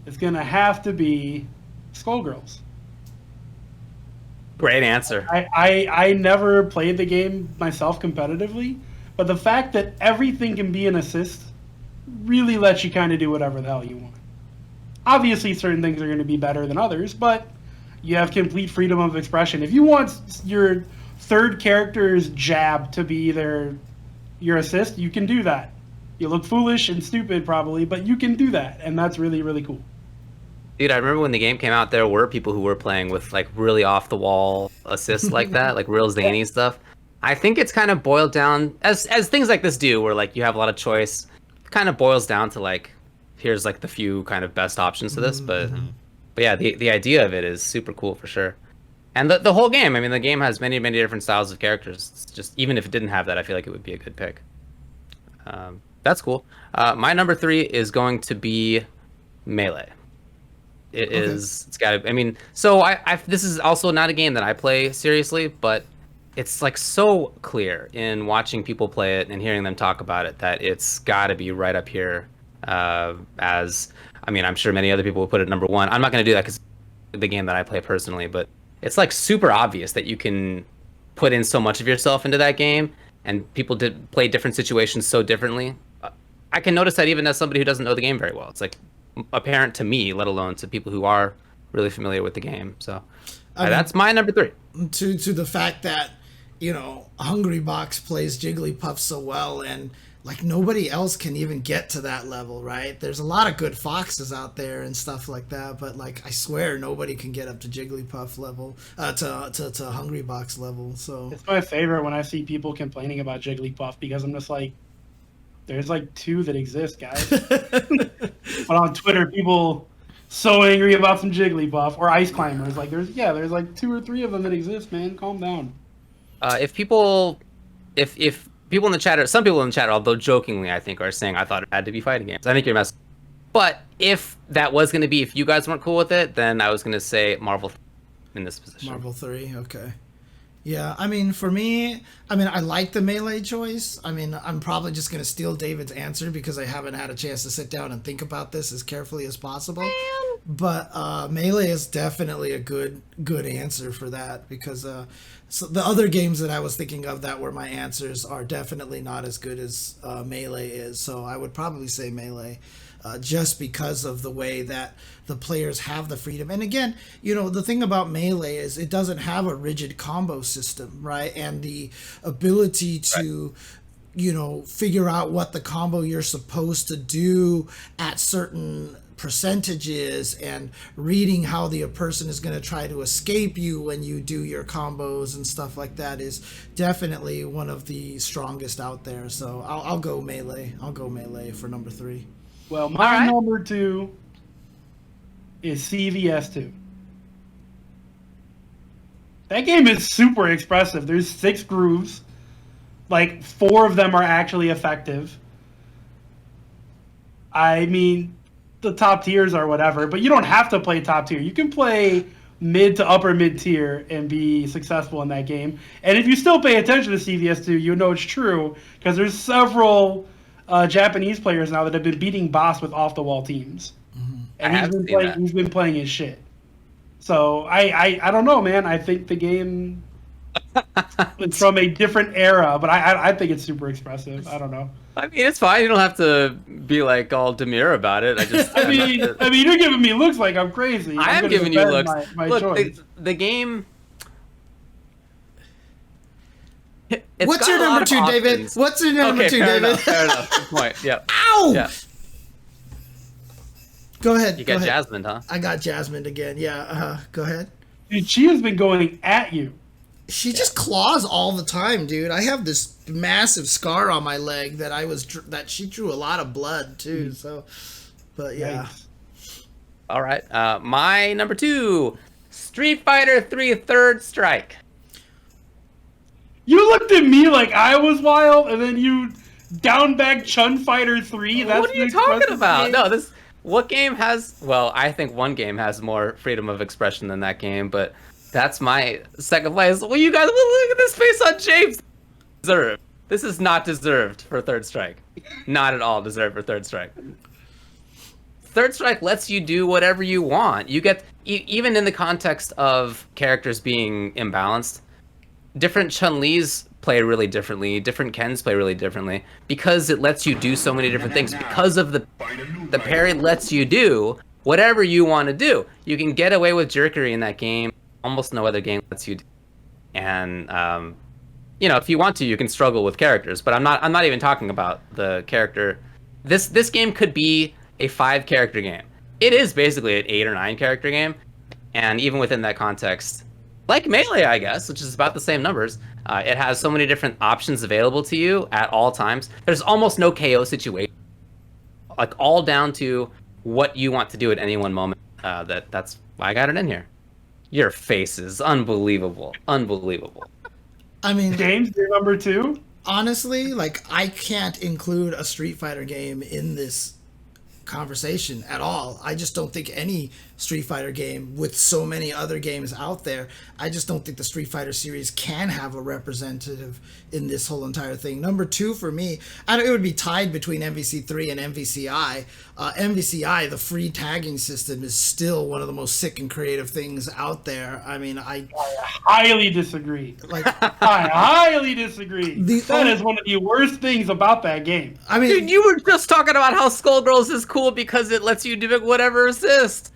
S3: is gonna have to be Skullgirls.
S2: Great answer.
S3: I never played the game myself competitively, but the fact that everything can be an assist really lets you kind of do whatever the hell you want. Obviously, certain things are going to be better than others, but you have complete freedom of expression. If you want your third character's jab to be your assist, you can do that. You look foolish and stupid probably, but you can do that, and that's really, really cool.
S2: Dude, I remember when the game came out, there were people who were playing with like really off the wall assists like that, like real zany stuff. I think it's kind of boiled down, as things like this do, where like you have a lot of choice. It kind of boils down to like, here's like the few kind of best options to this, but yeah, the idea of it is super cool for sure. And the whole game, I mean, the game has many different styles of characters. It's just, even if it didn't have that, I feel like it would be a good pick. That's cool. My number 3 is going to be Melee. It's got to, I mean, so this is also not a game that I play seriously, but it's like so clear in watching people play it and hearing them talk about it that it's got to be right up here. As, I mean, I'm sure many other people will put it number 1. I'm not going to do that because it's the game that I play personally, but it's like super obvious that you can put in so much of yourself into that game, and people did play different situations so differently. I can notice that even as somebody who doesn't know the game very well. It's like apparent to me, let alone to people who are really familiar with the game. So that's my number 3.
S1: To the fact that, Hungry Box plays Jigglypuff so well, and like nobody else can even get to that level, right? There's a lot of good foxes out there and stuff like that, but like I swear nobody can get up to Jigglypuff level, to Hungry Box level. So
S3: it's my favorite when I see people complaining about Jigglypuff, because I'm just like, there's like 2 that exist, guys. But on Twitter, people so angry about some Jigglypuff or Ice Climbers. Like there's like 2 or 3 of them that exist, man. Calm down.
S2: If people in the chat, or some people in the chat, although jokingly, I think, are saying I thought it had to be fighting games. I think you're messing. But if that was going to be, if you guys weren't cool with it, then I was going to say Marvel in this position.
S1: Marvel 3, okay. Yeah, I mean, for me, I like the Melee choice. I'm probably just going to steal David's answer because I haven't had a chance to sit down and think about this as carefully as possible. But Melee is definitely a good answer for that, because so the other games that I was thinking of that were my answers are definitely not as good as Melee is. So I would probably say Melee. Just because of the way that the players have the freedom. And again, the thing about Melee is it doesn't have a rigid combo system, right? And the ability to, figure out what the combo you're supposed to do at certain percentages, and reading how the person is going to try to escape you when you do your combos and stuff like that is definitely one of the strongest out there. So I'll go Melee. I'll go Melee for number 3.
S3: Well, my number 2 is CVS2. That game is super expressive. There's 6 grooves. Like, 4 of them are actually effective. I mean, the top tiers are whatever, but you don't have to play top tier. You can play mid to upper mid tier and be successful in that game. And if you still pay attention to CVS2, you know it's true, because there's several Japanese players now that have been beating Boss with off-the-wall teams. Mm-hmm. And he's been playing his shit. So I don't know, man. I think the game is from a different era, but I think it's super expressive. I don't know.
S2: I mean, it's fine. You don't have to be like all demure about it.
S3: I mean, you're giving me looks like I'm crazy.
S2: I am giving you looks.
S3: My
S2: Look,
S3: choice.
S2: the game.
S1: What's your number 2, David? What's your number 2, David?
S2: Fair enough. Good point. Yeah.
S1: Ow!
S2: Yeah.
S1: Go ahead.
S2: You got Jasmine, huh?
S1: I got Jasmine again. Yeah. Go ahead.
S3: Dude, she has been going at you.
S1: She just claws all the time, dude. I have this massive scar on my leg that she drew a lot of blood too. So, but yeah.
S3: Nice.
S2: All right. My number 2, Street Fighter 3 Third Strike.
S3: You looked at me like I was wild, and then you down back Chun Fighter 3.
S2: What are you talking about? No, what game has? Well, I think one game has more freedom of expression than that game, but that's my second place. Well, you guys, look at this face on James. Deserved. This is not deserved for Third Strike. Not at all deserved for Third Strike. Third Strike lets you do whatever you want. You get, even in the context of characters being imbalanced, different Chun-Li's play really differently, different Kens play really differently, because it lets you do so many different things. Because of the parry lets you do whatever you want to do. You can get away with jerkery in that game. Almost no other game lets you do. And if you want to, you can struggle with characters, but I'm not even talking about the character. This game could be a 5-character game. It is basically an 8 or 9 character game, and even within that context, like Melee, I guess, which is about the same numbers, it has so many different options available to you at all times. There's almost no KO situation, like all down to what you want to do at any one moment. That's why I got it in here. Your face is unbelievable. Unbelievable.
S1: I mean,
S3: James, your number 2?
S1: Honestly, like, I can't include a Street Fighter game in this conversation at all. I just don't think any Street Fighter game, with so many other games out there, I just don't think the Street Fighter series can have a representative in this whole entire thing. Number 2 for me, it would be tied between MVC3 and MVCI. MVCI, the free tagging system, is still one of the most sick and creative things out there. I mean, I
S3: highly disagree. I highly disagree. That is one of the worst things about that game.
S1: I mean,
S2: dude, you were just talking about how Skullgirls is cool because it lets you do whatever assist.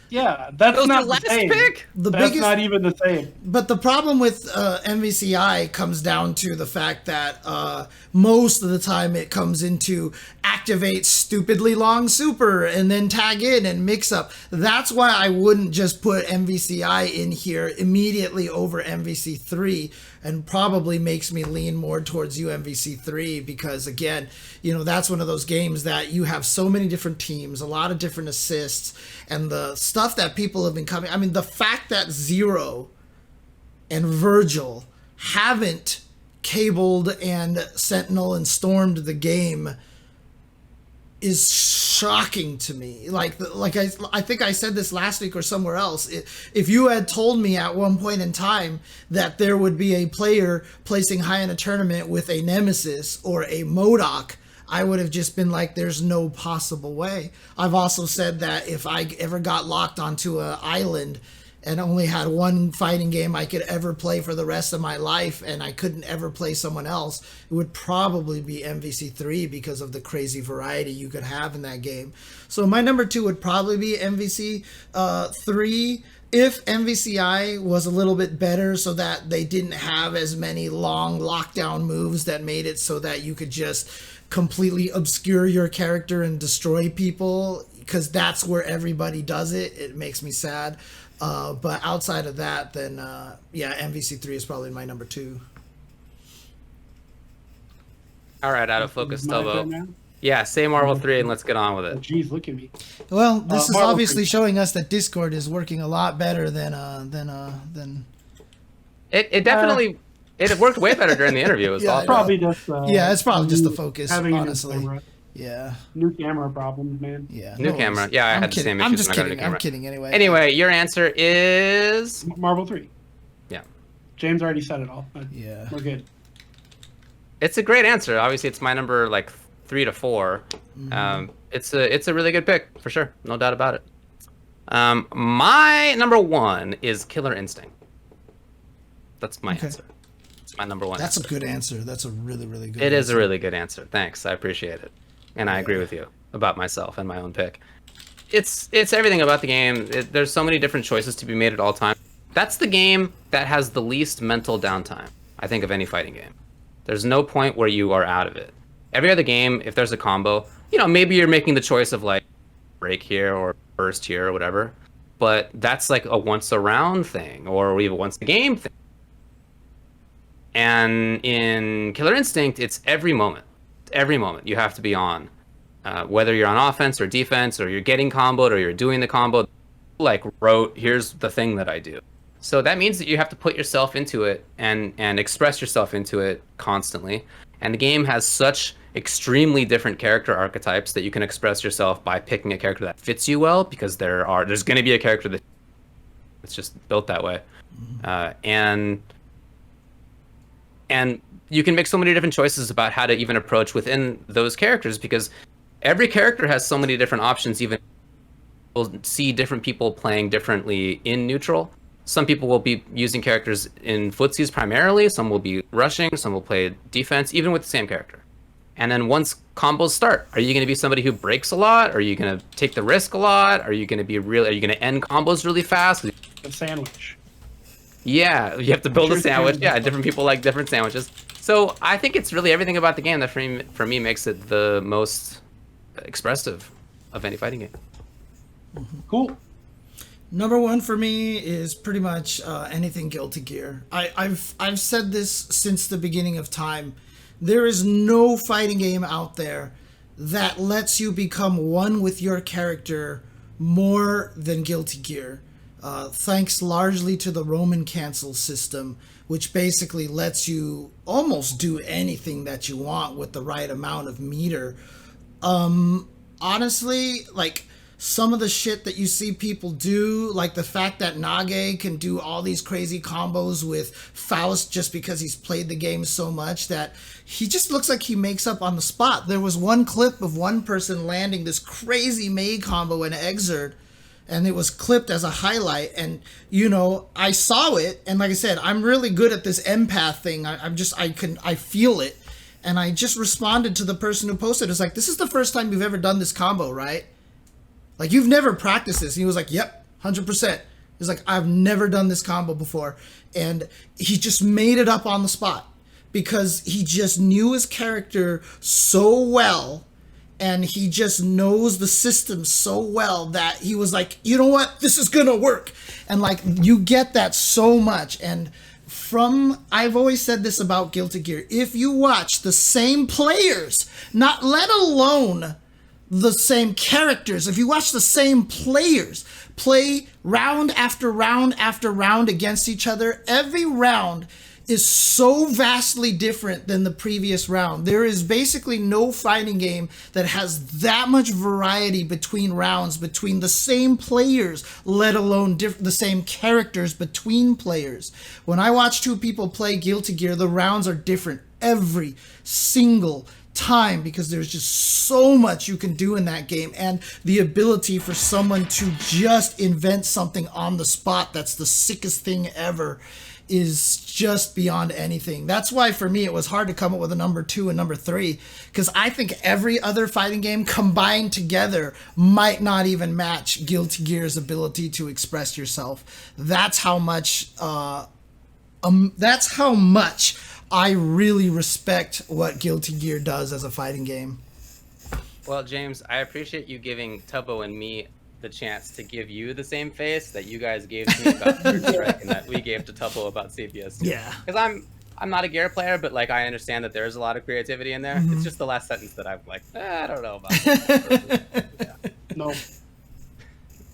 S3: Yeah, that's
S2: That was
S3: not
S2: your
S3: the
S2: last
S3: same.
S2: pick?
S3: That's not even the same.
S1: But the problem with MVCI comes down to the fact that most of the time it comes into activate stupidly long super and then tag in and mix up. That's why I wouldn't just put MVCI in here immediately over MVC3, and probably makes me lean more towards UMVC3 because, again, you know, that's one of those games that you have so many different teams, a lot of different assists, and the stuff that people have been coming. I mean, the fact that Zero and Virgil haven't cabled and Sentinel and stormed the game is shocking to me. Like I think I said this last week or somewhere else. If you had told me at one point in time that there would be a player placing high in a tournament with a Nemesis or a MODOK, I would have just been like, there's no possible way. I've also said that if I ever got locked onto an island and only had one fighting game I could ever play for the rest of my life and I couldn't ever play someone else, it would probably be MVC3 because of the crazy variety you could have in that game. So my number 2 would probably be MVC3 if MVCI was a little bit better so that they didn't have as many long lockdown moves that made it so that you could just completely obscure your character and destroy people, because that's where everybody does it. It makes me sad. But outside of that, then yeah, MVC3 is probably my number 2.
S2: All right, out of focus,
S3: My turn
S2: Tobo.
S3: now?
S2: Yeah, say Marvel 3 and let's get on with
S3: Oh,
S2: it.
S3: geez, look at me.
S1: Well, this is
S3: Marvel
S1: obviously
S3: 3.
S1: showing us that Discord is working a lot better than
S2: It definitely it worked way better during the interview. It was
S1: Yeah,
S2: awesome.
S3: Probably just.
S1: yeah, it's probably just the
S3: new-
S1: focus,
S3: having a new
S1: honestly.
S3: camera.
S1: Yeah,
S3: New camera problems, man.
S1: yeah.
S2: New
S1: no
S2: camera.
S1: worries.
S2: Yeah, I
S1: I'm
S2: had the
S1: kidding.
S2: same
S1: I'm
S2: issues
S1: just
S2: when I got a new
S1: kidding.
S2: camera.
S1: I'm kidding. Anyway.
S2: Anyway, your answer is
S3: Marvel 3.
S2: yeah.
S3: James already said it all.
S1: Yeah.
S3: We're good.
S2: It's a great answer. Obviously, it's my number like 3 to 4. It's a really good pick for sure, no doubt about it. My number 1 is Killer Instinct. That's my answer. It's my number 1.
S1: That's a good answer. That's a really, really good.
S2: It is a
S1: answer.
S2: really good answer. Thanks, I appreciate it, and I agree with you about myself and my own pick. It's everything about the game. There's so many different choices to be made at all times. That's the game that has the least mental downtime, I think, of any fighting game. There's no point where you are out of it. Every other game, if there's a combo, you know, maybe you're making the choice of like break here or burst here or whatever, but that's like a once a round thing or even once a game thing. And in Killer Instinct, it's every moment. Every moment you have to be on, whether you're on offense or defense, or you're getting comboed or you're doing the combo. Like wrote, here's the thing that I do. So that means that you have to put yourself into it and express yourself into it constantly. And the game has such extremely different character archetypes that you can express yourself by picking a character that fits you well, because there's going to be a character that's just built that way, and you can make so many different choices about how to even approach within those characters, because every character has so many different options. Even we'll see different people playing differently in neutral. Some people will be using characters in footsies primarily, some will be rushing, some will play defense, even with the same character. And then once combos start, are you going to be somebody who breaks a lot? Are you going to take the risk a lot? Are you going to end combos really fast?
S3: The sandwich.
S2: Yeah, you have to build a
S3: Sure,
S2: sandwich.
S3: sure.
S2: Yeah, different people like different sandwiches. So I think it's really everything about the game that for me makes it the most expressive of any fighting game.
S3: Cool.
S1: Number 1 for me is pretty much anything Guilty Gear. I've said this since the beginning of time. There is no fighting game out there that lets you become one with your character more than Guilty Gear. Thanks largely to the Roman cancel system, which basically lets you almost do anything that you want with the right amount of meter. Honestly, like, some of the shit that you see people do, like the fact that Nage can do all these crazy combos with Faust just because he's played the game so much that he just looks like he makes up on the spot. There was one clip of one person landing this crazy May combo in Exert, and it was clipped as a highlight, and you know, I saw it, and like I said, I'm really good at this empath thing. I feel it, and I just responded to the person who posted. It's like, this is the first time you've ever done this combo, right? Like, you've never practiced this. And he was like, yep. 100%. He's like, I've never done this combo before. And he just made it up on the spot because he just knew his character so well and he just knows the system so well that he was like, you know what? This is going to work. And like, you get that so much. And I've always said this about Guilty Gear. If you watch the same players, not let alone the same characters, if you watch the same players play round after round after round against each other, every round is so vastly different than the previous round. There is basically no fighting game that has that much variety between rounds, between the same players, let alone the same characters between players. When I watch two people play Guilty Gear, the rounds are different every single time because there's just so much you can do in that game, and the ability for someone to just invent something on the spot that's the sickest thing ever is just beyond anything. That's why for me it was hard to come up with a number 2 and number 3, because I think every other fighting game combined together might not even match Guilty Gear's ability to express yourself. That's how much I really respect what Guilty Gear does as a fighting game.
S2: Well, James, I appreciate you giving Tubbo and me the chance to give you the same face that you guys gave to me about Strike and that we gave to Tubbo about CPS.
S1: Yeah.
S2: Because I'm not a Gear player, but like I understand that there's a lot of creativity in there.
S1: Mm-hmm.
S2: It's just the last sentence that I'm like, I don't know about that. Yeah.
S3: No.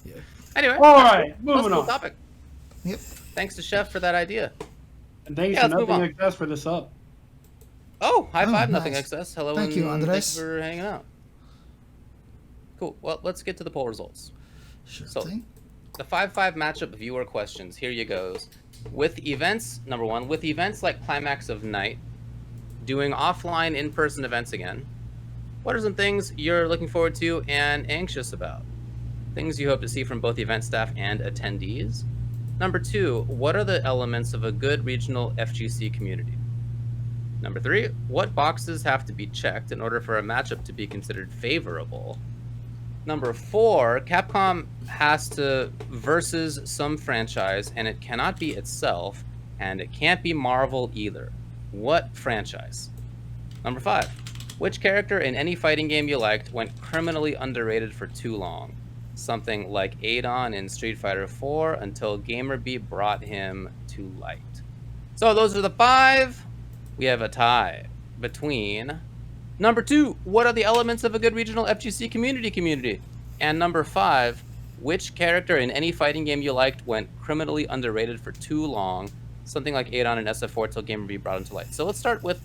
S1: Yeah.
S2: Anyway.
S3: All right, moving on.
S2: Topic.
S1: Yep.
S2: Thanks to Chef for that idea.
S3: And thanks
S2: Yeah,
S3: to
S2: let's move
S3: Nothing
S2: on.
S3: Excess for this up.
S2: Oh, high five,
S1: nice.
S2: Nothing Excess. Hello,
S1: Thank you, Andres.
S2: Thanks for hanging out. Cool. Well, let's get to the poll results.
S1: Sure
S2: So,
S1: thing.
S2: the 5-5 matchup viewer questions. Here you goes. With events, number 1, with events like Climax of Night, doing offline in-person events again, what are some things you're looking forward to and anxious about? Things you hope to see from both event staff and attendees. Number 2, what are the elements of a good regional FGC community? Number 3, what boxes have to be checked in order for a matchup to be considered favorable? Number 4, Capcom has to versus some franchise, and it cannot be itself, and it can't be Marvel either. What franchise? Number 5, which character in any fighting game you liked went criminally underrated for too long? Something like Adon in Street Fighter 4 until GamerBee brought him to light. So those are the 5. We have a tie between number 2, what are the elements of a good regional FGC community? And number 5, which character in any fighting game you liked went criminally underrated for too long? Something like Adon in SF4 till GamerBee brought him to light. So let's start with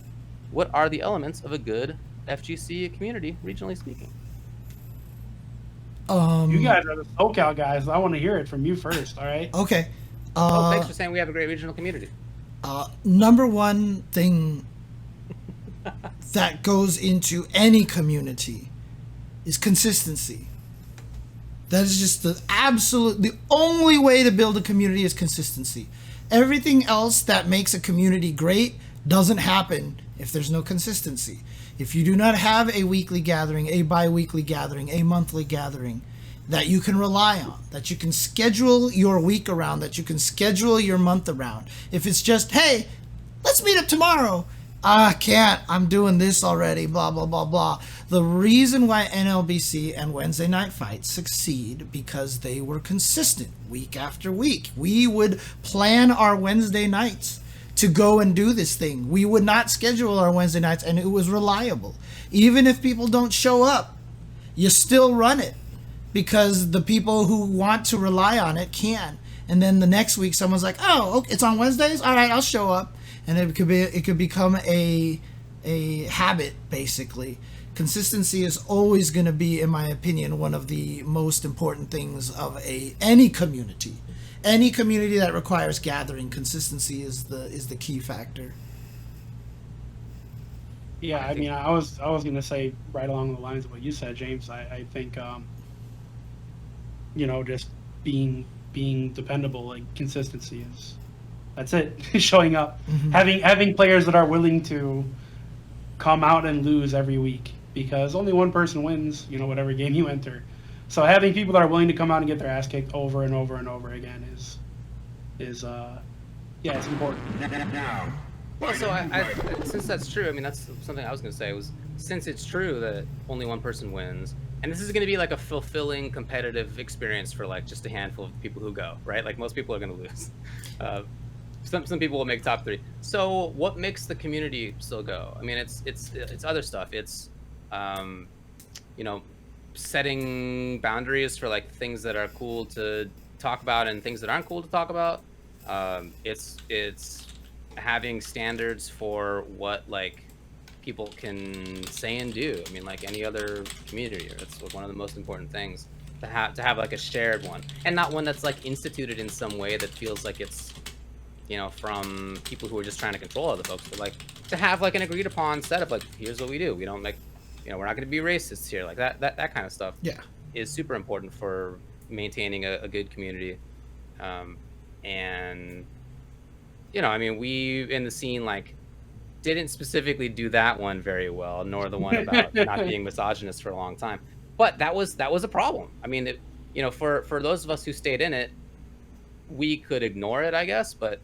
S2: what are the elements of a good FGC community, regionally speaking?
S3: You guys are the SoCal guys. I want to hear it from you first, all right?
S1: Okay.
S2: Thanks for saying we have a great regional community.
S1: Number one thing that goes into any community is consistency. That is just the only way to build a community is consistency. Everything else that makes a community great doesn't happen if there's no consistency. If you do not have a weekly gathering, a bi-weekly gathering, a monthly gathering that you can rely on, that you can schedule your week around, that you can schedule your month around. If it's just, hey, let's meet up tomorrow. I can't. I'm doing this already, blah, blah, blah, blah. The reason why NLBC and Wednesday Night Fights succeed because they were consistent week after week. We would plan our Wednesday nights to go and do this thing. We would not schedule our Wednesday nights, and it was reliable. Even if people don't show up, you still run it because the people who want to rely on it can. And then the next week, someone's like, "Oh, okay, it's on Wednesdays. All right, I'll show up." And it could become a habit, basically. Consistency is always going to be, in my opinion, one of the most important things of any community. Any community that requires gathering, consistency is the key factor.
S3: Yeah, I mean, I was gonna say right along the lines of what you said, James. I think, just being dependable, like consistency is. That's it. Showing up, having players that are willing to come out and lose every week, because only one person wins. Whatever game you enter. So having people that are willing to come out and get their ass kicked over and over and over again is yeah, it's important.
S2: Well, so since that's true, I mean, that's something I was going to say was, since it's true that only one person wins, and this is going to be like a fulfilling competitive experience for like just a handful of people who go, right? Like most people are going to lose. Some people will make top 3. So what makes the community still go? I mean, it's other stuff. It's, you know, setting boundaries for like things that are cool to talk about and things that aren't cool to talk about. It's having standards for what like people can say and do. I mean, like any other community, it's one of the most important things to have like a shared one, and not one that's like instituted in some way that feels like it's, you know, from people who are just trying to control other folks, but like to have like an agreed upon set of like, here's what we do. We don't like, you know, we're not going to be racists here. Like that kind of stuff.
S1: Yeah,
S2: is super important for maintaining a good community. And you know, I mean, we in the scene like didn't specifically do that one very well, nor the one about not being misogynist for a long time. But that was a problem. I mean, you know, for those of us who stayed in it, we could ignore it, I guess, but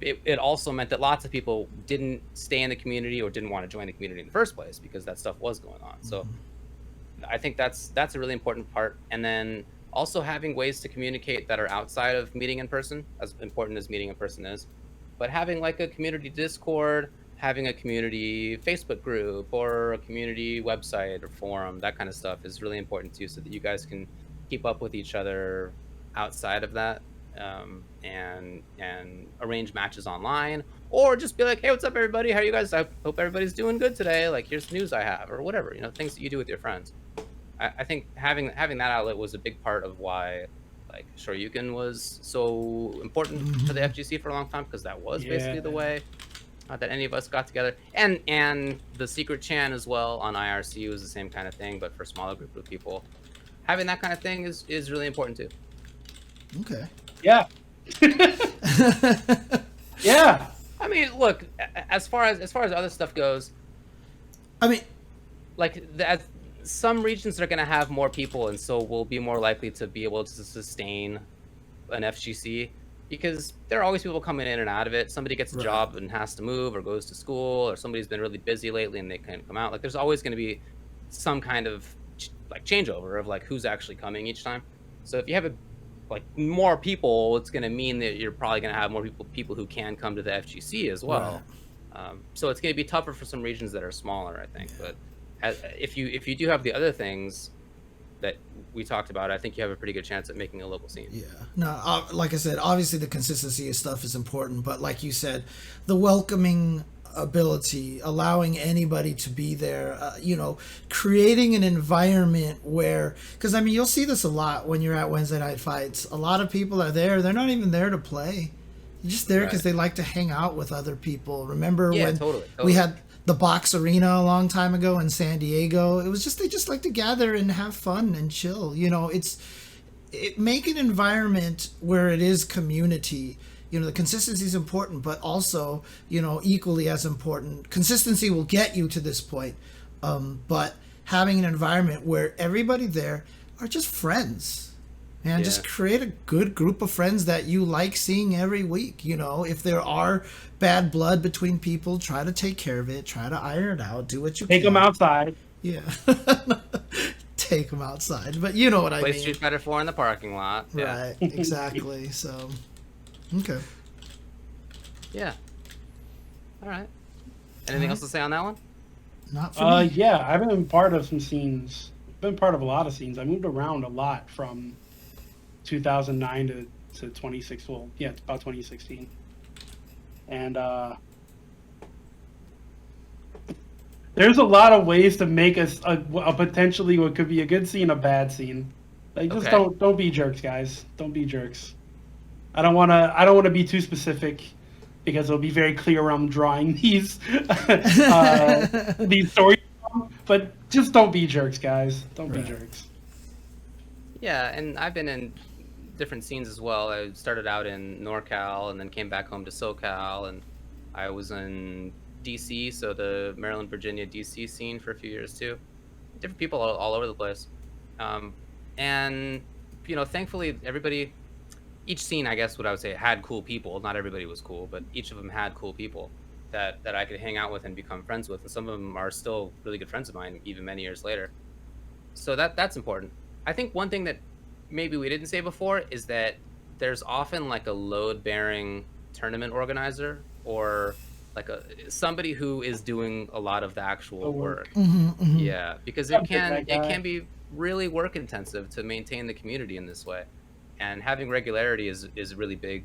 S2: it also meant that lots of people didn't stay in the community or didn't want to join the community in the first place because that stuff was going on. So I think that's a really important part. And then also having ways to communicate that are outside of meeting in person, as important as meeting in person is, but having like a community Discord, having a community Facebook group or a community website or forum, that kind of stuff is really important too, so that you guys can keep up with each other outside of that, and arrange matches online, or just be like, hey, what's up everybody? How are you guys? I hope everybody's doing good today. Like, here's the news I have, or whatever, you know, things that you do with your friends. I think having that outlet was a big part of why like Shoryuken was so important to the FGC for a long time, because that was basically the way that any of us got together. And the secret chan as well on IRC was the same kind of thing, but for a smaller group of people. Having that kind of thing is really important too.
S1: Okay.
S3: Yeah. Yeah.
S2: I mean, look, as far as other stuff goes,
S1: I mean,
S2: like some regions are going to have more people, and so we'll be more likely to be able to sustain an FGC, because there are always people coming in and out of it. Somebody gets a job and has to move, or goes to school, or somebody's been really busy lately and they can't come out. Like, there's always going to be some kind of like changeover of like who's actually coming each time. So if you have like more people, it's going to mean that you're probably going to have more people who can come to the FGC as well. So it's going to be tougher for some regions that are smaller, I think. But if you do have the other things that we talked about, I think you have a pretty good chance at making a local scene.
S1: Yeah. No, like I said, obviously the consistency of stuff is important, but like you said, the welcoming ability, allowing anybody to be there, you know, creating an environment where, because I mean, you'll see this a lot when you're at Wednesday night fights. A lot of people are there. They're not even there to play. They're just there because they like to hang out with other people. Remember when we had the box arena a long time ago in San Diego? It was just, they just like to gather and have fun and chill. You know, make an environment where it is community. You know, the consistency is important, but also, you know, equally as important, consistency will get you to this point. But having an environment where everybody there are just friends. And just create a good group of friends that you like seeing every week. You know, if there are bad blood between people, try to take care of it. Try to iron it out. Do what you can.
S3: Take them outside.
S1: Yeah. Take them outside. But you know what I mean.
S2: Play Street Fighter 4 in the parking lot. Yeah.
S1: Right. Exactly. So, okay.
S2: Yeah. All right. Anything else to say on that one?
S1: Not for me.
S3: Yeah, I've been part of some scenes. Been part of a lot of scenes. I moved around a lot from 2009 to 2016. Well, yeah, it's about 2016. And there's a lot of ways to make a potentially what could be a good scene a bad scene. Like, just don't be jerks, guys. Don't be jerks. I don't want to be too specific, because it'll be very clear where I'm drawing these these stories from, but just don't be jerks, guys. Don't be jerks.
S2: Yeah, and I've been in different scenes as well. I started out in NorCal and then came back home to SoCal, and I was in DC, so the Maryland, Virginia, DC scene for a few years too. Different people all over the place. And, thankfully everybody, each scene, I guess what I would say, had cool people. Not everybody was cool, but each of them had cool people that I could hang out with and become friends with. And some of them are still really good friends of mine, even many years later. So that's important. I think one thing that maybe we didn't say before is that there's often like a load-bearing tournament organizer, or like somebody who is doing a lot of the actual work. Yeah, because it can be really work intensive to maintain the community in this way, and having regularity is a really big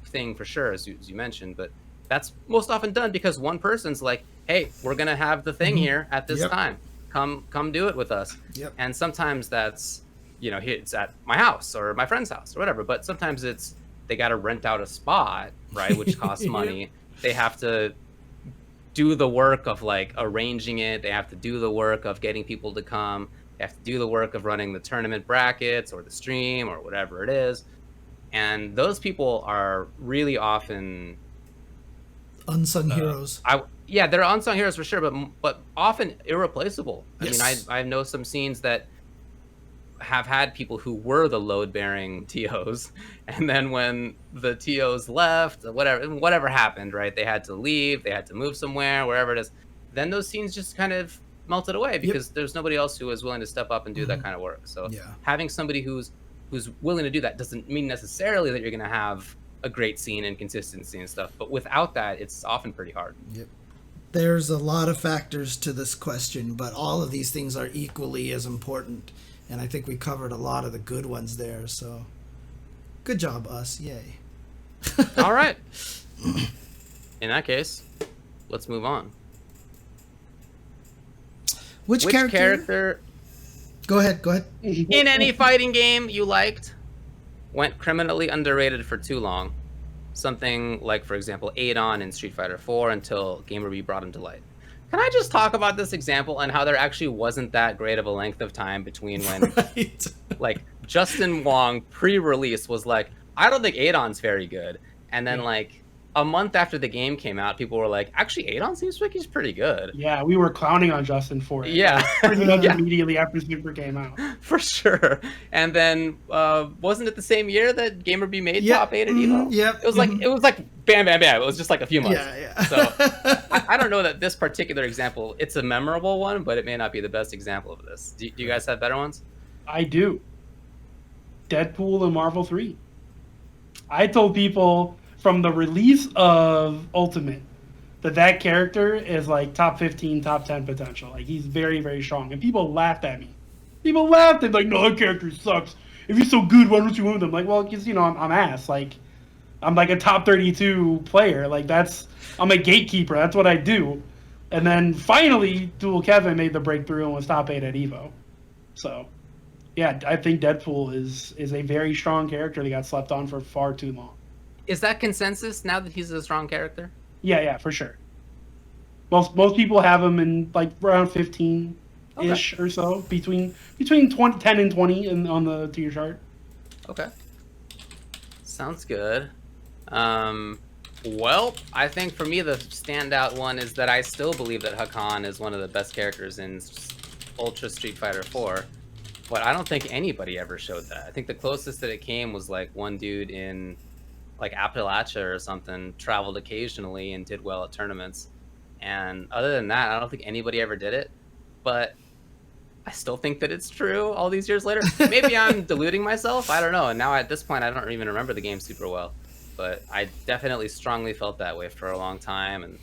S2: thing for sure, as you mentioned. But that's most often done because one person's like, hey, we're gonna have the thing here at this time, come do it with us. And sometimes that's it's at my house or my friend's house or whatever, but sometimes it's they got to rent out a spot, right, which costs money. They have to do the work of like arranging it. They have to do the work of getting people to come. They have to do the work of running the tournament brackets or the stream or whatever it is. And those people are really often
S1: unsung heroes.
S2: They're unsung heroes for sure, but often irreplaceable.
S1: Yes.
S2: I mean, I know some scenes that have had people who were the load-bearing TOs, and then when the TOs left, whatever happened, right? They had to leave, they had to move somewhere, wherever it is. Then those scenes just kind of melted away because there's nobody else who was willing to step up and do that kind of work. So having somebody who's willing to do that doesn't mean necessarily that you're going to have a great scene and consistency and stuff. But without that, it's often pretty hard.
S1: There's a lot of factors to this question, but all of these things are equally as important. And I think we covered a lot of the good ones there. So good job, us. Yay.
S2: All right. In that case, let's move on.
S1: Which character? Go ahead.
S2: In any fighting game you liked went criminally underrated for too long. Something like, for example, Adon in Street Fighter 4 until Gamerby brought him to light. Can I just talk about this example and how there actually wasn't that great of a length of time between when, like, Justin Wong pre-release was like, I don't think Adon's very good. And then, like, a month after the game came out, people were like, actually, Adon seems like he's pretty good.
S3: Yeah, we were clowning on Justin for it.
S2: Yeah.
S3: Pretty much immediately after Super came out.
S2: For sure. And then, wasn't it the same year that Gamerby made top 8 at Evo?
S1: Yep.
S2: It was like bam, bam, bam. It was just like a few months.
S1: Yeah.
S2: So I don't know that this particular example, it's a memorable one, but it may not be the best example of this. Do you guys have better ones?
S3: I do. Deadpool and Marvel 3. I told people from the release of Ultimate that character is like top 15, top 10 potential. Like, he's very, very strong. And people laughed at me. People laughed at like, no, that character sucks. If he's so good, why don't you win them? Like, well, because, I'm ass. Like, I'm like a top 32 player. Like, I'm a gatekeeper. That's what I do. And then finally, Dual Kevin made the breakthrough and was top 8 at Evo. So, yeah, I think Deadpool is a very strong character that got slept on for far too long.
S2: Is that consensus now that he's a strong character?
S3: Yeah, for sure. Most people have him in like around 15-ish or so, between 10 and 20 on the tier chart.
S2: Okay. Sounds good. Well, I think for me the standout one is that I still believe that Hakan is one of the best characters in Ultra Street Fighter 4. But I don't think anybody ever showed that. I think the closest that it came was like one dude in like Appalachia or something, traveled occasionally and did well at tournaments. And other than that, I don't think anybody ever did it. But I still think that it's true all these years later. Maybe I'm deluding myself. I don't know. And now at this point, I don't even remember the game super well. But I definitely strongly felt that way for a long time. And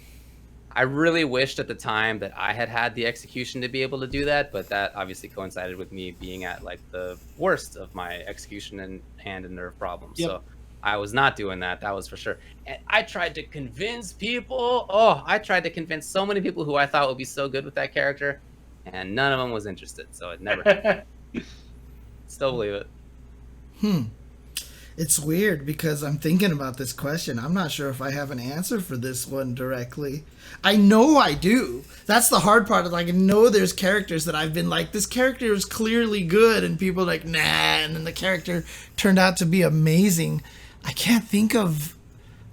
S2: I really wished at the time that I had the execution to be able to do that. But that obviously coincided with me being at like the worst of my execution and hand and nerve problems. Yep. So I was not doing that. That was for sure. And I tried to convince people. I tried to convince so many people who I thought would be so good with that character. And none of them was interested. So it never happened. Still believe it.
S1: It's weird because I'm thinking about this question. I'm not sure if I have an answer for this one directly. I know I do. That's the hard part. Like, I know there's characters that I've been like, this character is clearly good, and people are like, nah, and then the character turned out to be amazing. I can't think of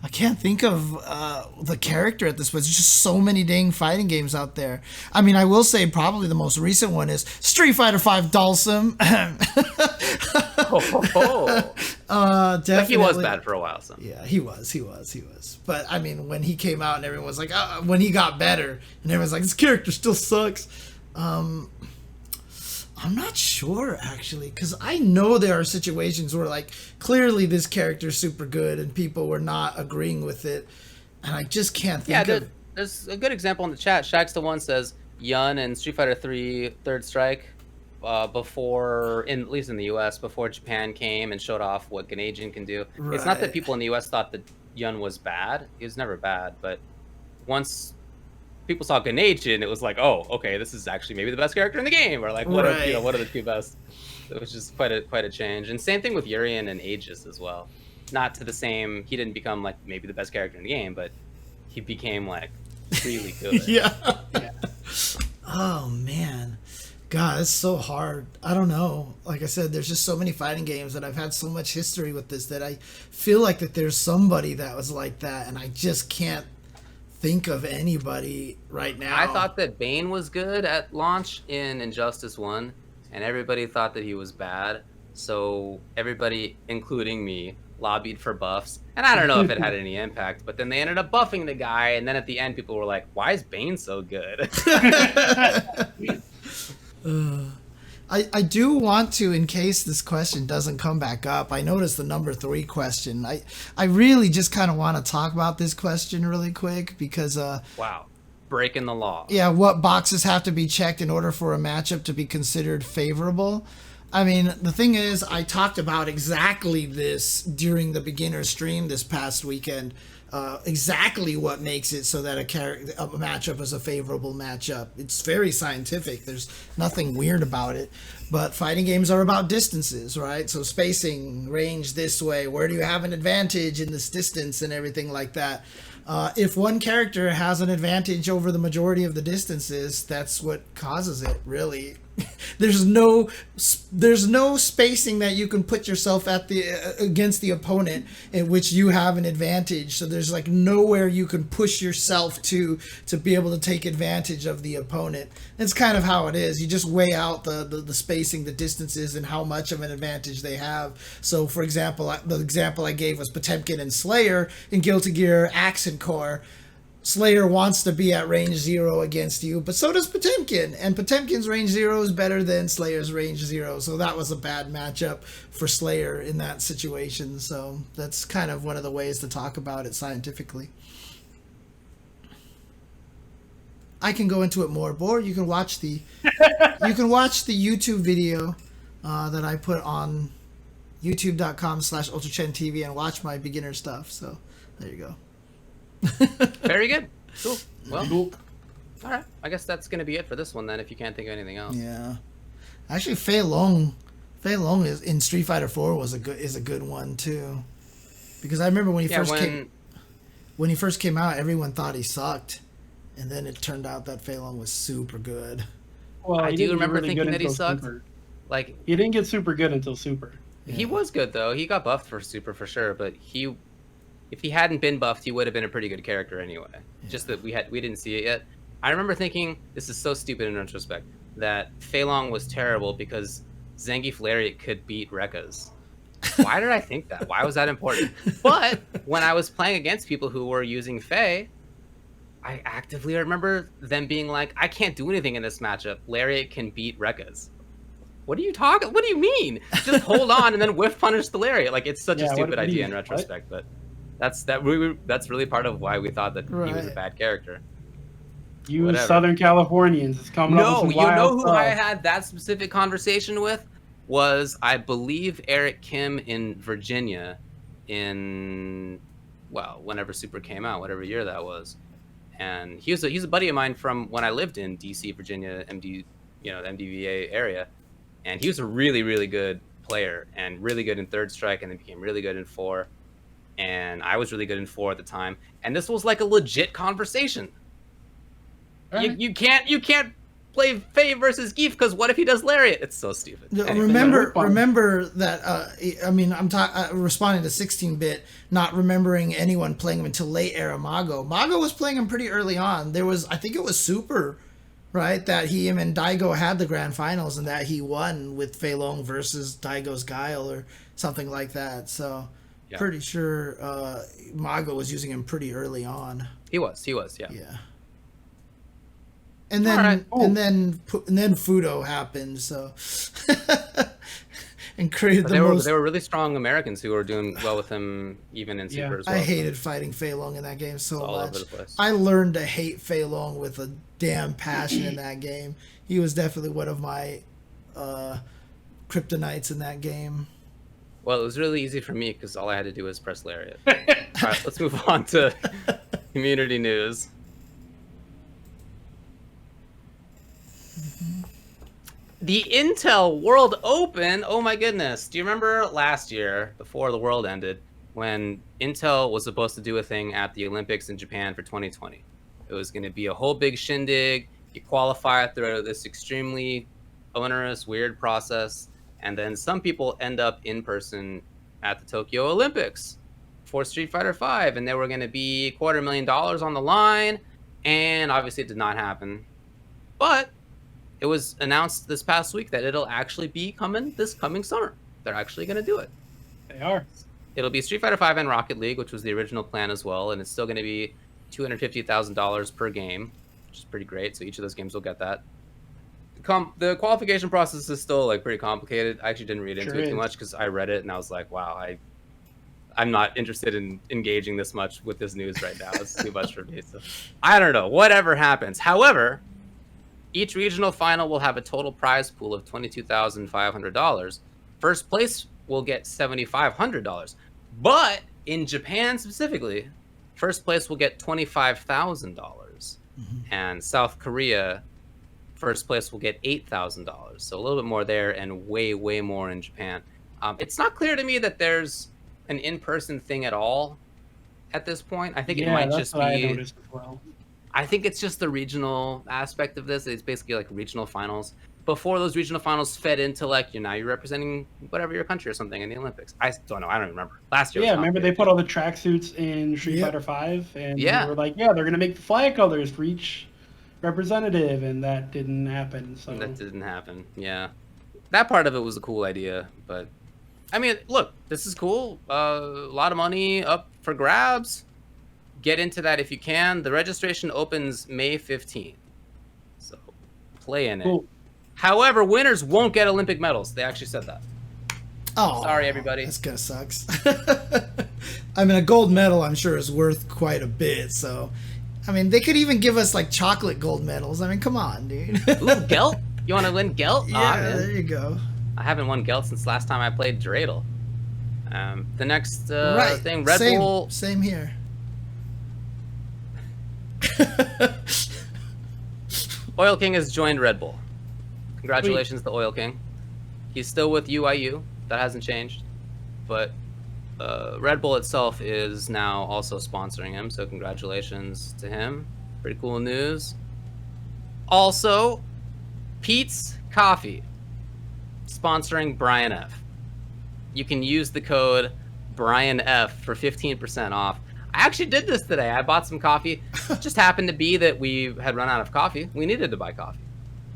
S1: I can't think of the character at this point. There's just so many dang fighting games out there. I mean, I will say probably the most recent one is Street Fighter V Dhalsim. Definitely.
S2: Like he was bad for a while, so.
S1: Yeah, he was. But I mean, when he came out and everyone was like, when he got better, and everyone's like, this character still sucks. I'm not sure, actually, because I know there are situations where, like, clearly this character's super good and people were not agreeing with it, and I just can't think of...
S2: There's a good example in the chat. Shax the One says, Yun and Street Fighter 3 Third Strike, before, at least in the US, before Japan came and showed off what Ganajin can do. Right. It's not that people in the US thought that Yun was bad. He was never bad, but once people saw Ganajin, it was like, oh, okay, this is actually maybe the best character in the game, or like, what are the two best? It was just quite a change. And same thing with Urien and Aegis as well. Not to the same, he didn't become like maybe the best character in the game, but he became like really good.
S1: Yeah. Oh man, God, it's so hard. I don't know. Like I said, there's just so many fighting games that I've had so much history with this that I feel like that there's somebody that was like that, and I just can't think of anybody right now.
S2: I thought that Bane was good at launch in Injustice 1, and everybody thought that he was bad. So everybody, including me, lobbied for buffs. And I don't know if it had any impact, but then they ended up buffing the guy, and then at the end people were like, why is Bane so good?
S1: I do want to, in case this question doesn't come back up, I noticed the number 3 question. I really just kind of want to talk about this question really quick because...
S2: wow. Breaking the law.
S1: Yeah, what boxes have to be checked in order for a matchup to be considered favorable? I mean, the thing is, I talked about exactly this during the beginner stream this past weekend. Exactly what makes it so that a matchup is a favorable matchup. It's very scientific. There's nothing weird about it. But fighting games are about distances, right? So spacing, range this way, where do you have an advantage in this distance and everything like that. If one character has an advantage over the majority of the distances, that's what causes it, really. There's no spacing that you can put yourself at against the opponent in which you have an advantage. So there's like nowhere you can push yourself to be able to take advantage of the opponent. That's kind of how it is. You just weigh out the spacing, the distances, and how much of an advantage they have. So for example, the example I gave was Potemkin and Slayer in Guilty Gear Accent Core. Slayer wants to be at range 0 against you, but so does Potemkin, and Potemkin's range 0 is better than Slayer's range 0, so that was a bad matchup for Slayer in that situation. So that's kind of one of the ways to talk about it scientifically. I can go into it more, or you can watch the YouTube video that I put on youtube.com/UltraChenTV and watch my beginner stuff. So there you go.
S2: Very good. Cool. Well, all right. I guess that's gonna be it for this one then. If you can't think of anything else.
S1: Yeah. Actually, Fei Long is in Street Fighter 4 is a good one too, because I remember when he first came out, everyone thought he sucked, and then it turned out that Fei Long was super good.
S3: Well,
S2: I do remember thinking that he sucked.
S3: Super.
S2: Like
S3: he didn't get super good until Super.
S2: Yeah. He was good though. He got buffed for Super for sure, but if he hadn't been buffed, he would have been a pretty good character anyway. Yeah. Just that we didn't see it yet. I remember thinking, this is so stupid in retrospect, that Fei Long was terrible because Zangief Lariat could beat Rekka's. Why did I think that? Why was that important? But when I was playing against people who were using Fei, I actively remember them being like, I can't do anything in this matchup. Lariat can beat Rekka's. What are you talking? What do you mean? Just hold on and then whiff punish the Lariat. Like, it's such a stupid idea in retrospect, but that's really part of why we thought that he was a bad character.
S3: You Whatever. Southern Californians is coming up with some wild
S2: you know who
S3: stuff.
S2: I had that specific conversation with was, I believe, Eric Kim in Virginia in, well, whenever Super came out, whatever year that was. And he's a buddy of mine from when I lived in DC, Virginia, the MDVA area. And he was a really, really good player and really good in Third Strike, and then became really good in 4. And I was really good in 4 at the time. And this was like a legit conversation. Right. You can't play Faye versus Geef because what if he does Lariat? It's so stupid.
S1: Remember that. I mean, I'm responding to 16-bit, not remembering anyone playing him until late era Mago. Mago was playing him pretty early on. I think it was Super, right? That him and Daigo had the grand finals and that he won with Fei Long versus Daigo's Guile or something like that. So pretty sure Mago was using him pretty early on.
S2: He was, yeah.
S1: Yeah. And then and then Fudo happened, so and created
S2: they were really strong Americans who were doing well with him even in Super as well.
S1: I hated fighting Fei Long in that game so
S2: all
S1: much.
S2: Over the place.
S1: I learned to hate Fei Long with a damn passion in that game. He was definitely one of my kryptonites in that game.
S2: Well, it was really easy for me because all I had to do was press Lariat. All right, let's move on to community news. The Intel World Open, oh my goodness. Do you remember last year, before the world ended, when Intel was supposed to do a thing at the Olympics in Japan for 2020? It was going to be a whole big shindig. You qualify through this extremely onerous, weird process, and then some people end up in person at the Tokyo Olympics for Street Fighter V, and there were going to be $250,000 on the line, and obviously it did not happen. But it was announced this past week that it'll actually be coming this coming summer. They're actually going to do it.
S3: They are.
S2: It'll be Street Fighter V and Rocket League, which was the original plan as well, and it's still going to be $250,000 per game, which is pretty great. So each of those games will get that. The qualification process is still pretty complicated. I actually didn't read into it too much because I read it and I was like, wow, I'm not interested in engaging this much with this news right now. It's too much for me. So I don't know. Whatever happens. However, each regional final will have a total prize pool of $22,500. First place will get $7,500. But in Japan specifically, first place will get $25,000. And South Korea, first place will get $8,000. So a little bit more there and way, way more in Japan. It's not clear to me that there's an in-person thing at all at this point. I think it might just be...
S3: I noticed as well.
S2: I think it's just the regional aspect of this. It's basically like regional finals. Before those regional finals fed into now you're representing whatever your country or something in the Olympics. I don't know. I don't remember. Last year.
S3: Yeah, remember they put all the tracksuits in Street Fighter V, and they were like, they're going to make the flag colors for each representative, and that didn't happen. So
S2: that didn't happen. Yeah, that part of it was a cool idea, but I mean, look, this is cool. A lot of money up for grabs. Get into that if you can. The registration opens May 15th. So play in it. However, winners won't get Olympic medals. They actually said that.
S1: Oh,
S2: sorry, everybody.
S1: That's kind of sucks. I mean, a gold medal, I'm sure, is worth quite a bit. So, I mean, they could even give us chocolate gold medals. I mean, come on, dude.
S2: Ooh, Gelt? You want to win Gelt?
S1: Yeah, there you go.
S2: I haven't won Gelt since last time I played Dreidel. The next thing, Red Bull.
S1: Same here.
S2: Oil King has joined Red Bull. Congratulations to Oil King. He's still with UIU. That hasn't changed. But Red Bull itself is now also sponsoring him, so congratulations to him. Pretty cool news. Also, Peets Coffee sponsoring BrianF. You can use the code BrianF for 15% off. I actually did this today. I bought some coffee. It just happened to be that we had run out of coffee. We needed to buy coffee.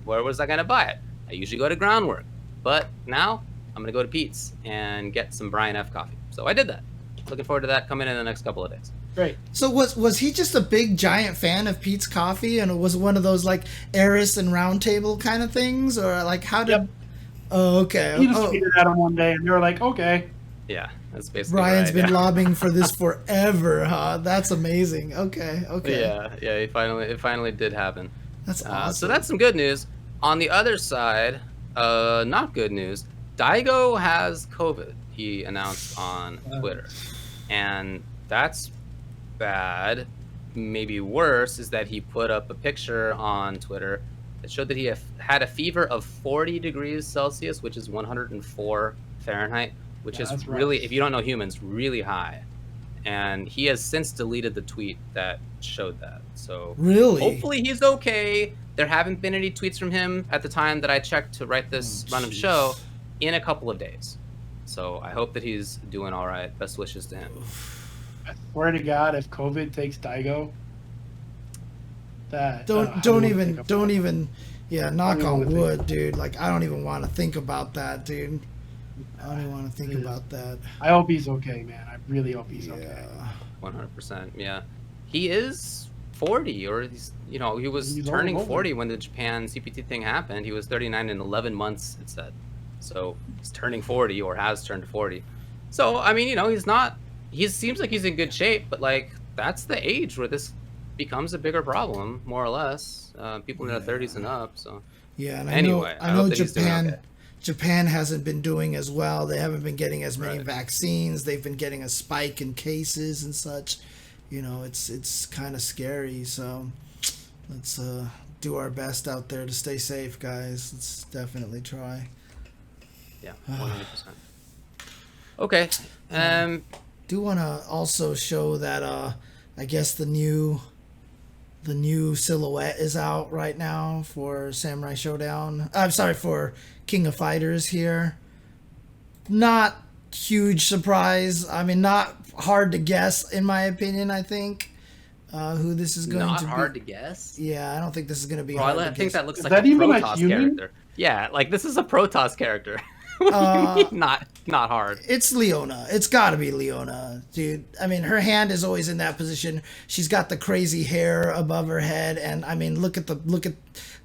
S2: Where was I going to buy it? I usually go to Groundwork. But now I'm going to go to Peets and get some BrianF coffee. So I did that. Looking forward to that coming in the next couple of days.
S3: Great.
S1: So was he just a big giant fan of Peet's Coffee, and it was one of those Eris and Round Table kind of things, or how did?
S3: Yep.
S1: Oh, okay.
S3: He just tweeted at him one day, and they were like, "Okay."
S2: Yeah, that's basically
S1: Brian's
S2: right,
S1: been lobbying for this forever, huh? That's amazing. Okay.
S2: Yeah. It finally did happen.
S1: That's awesome.
S2: So that's some good news. On the other side, not good news. Daigo has COVID. He announced on Twitter, and that's bad. Maybe worse is that he put up a picture on Twitter that showed that he had a fever of 40 degrees Celsius, which is 104 Fahrenheit, which is really, if you don't know humans, really high. And he has since deleted the tweet that showed that. So
S1: really,
S2: hopefully he's okay. there haven't been any tweets from him at the time that I checked to write this run of show in a couple of days. So I hope that he's doing all right. Best wishes to him.
S3: I swear to God, if COVID takes Daigo, that
S1: don't even. Yeah, knock on wood, dude. Like, I don't even want to think about that, dude. I don't even want to think about that.
S3: I hope he's okay, man. I really hope he's okay.
S2: 100%. Yeah, he is 40, or he's he was turning 40 when the Japan CPT thing happened. He was 39 in 11 months, it said. So he's turning 40 or has turned 40. So I mean, he's not. He seems like he's in good shape, but like that's the age where this becomes a bigger problem, more or less. People in their 30s and up. So
S1: yeah, and
S2: anyway,
S1: I know Japan hasn't been doing as well. They haven't been getting as many vaccines. They've been getting a spike in cases and such. It's kind of scary. So let's do our best out there to stay safe, guys. Let's definitely try.
S2: Yeah, 100%. Okay.
S1: Do want to also show that I guess the new silhouette is out right now for Samurai Showdown. I'm sorry, for King of Fighters here. Not huge surprise. I mean, not hard to guess, in my opinion, I think, who this is going to be.
S2: Not hard to guess?
S1: Yeah, I don't think this is going to be hard to guess.
S2: I think that looks like a Protoss character. Yeah, like this is a Protoss character. Not hard.
S1: It's Leona. It's got to be Leona, dude. I mean, her hand is always in that position. She's got the crazy hair above her head, and I mean, look at.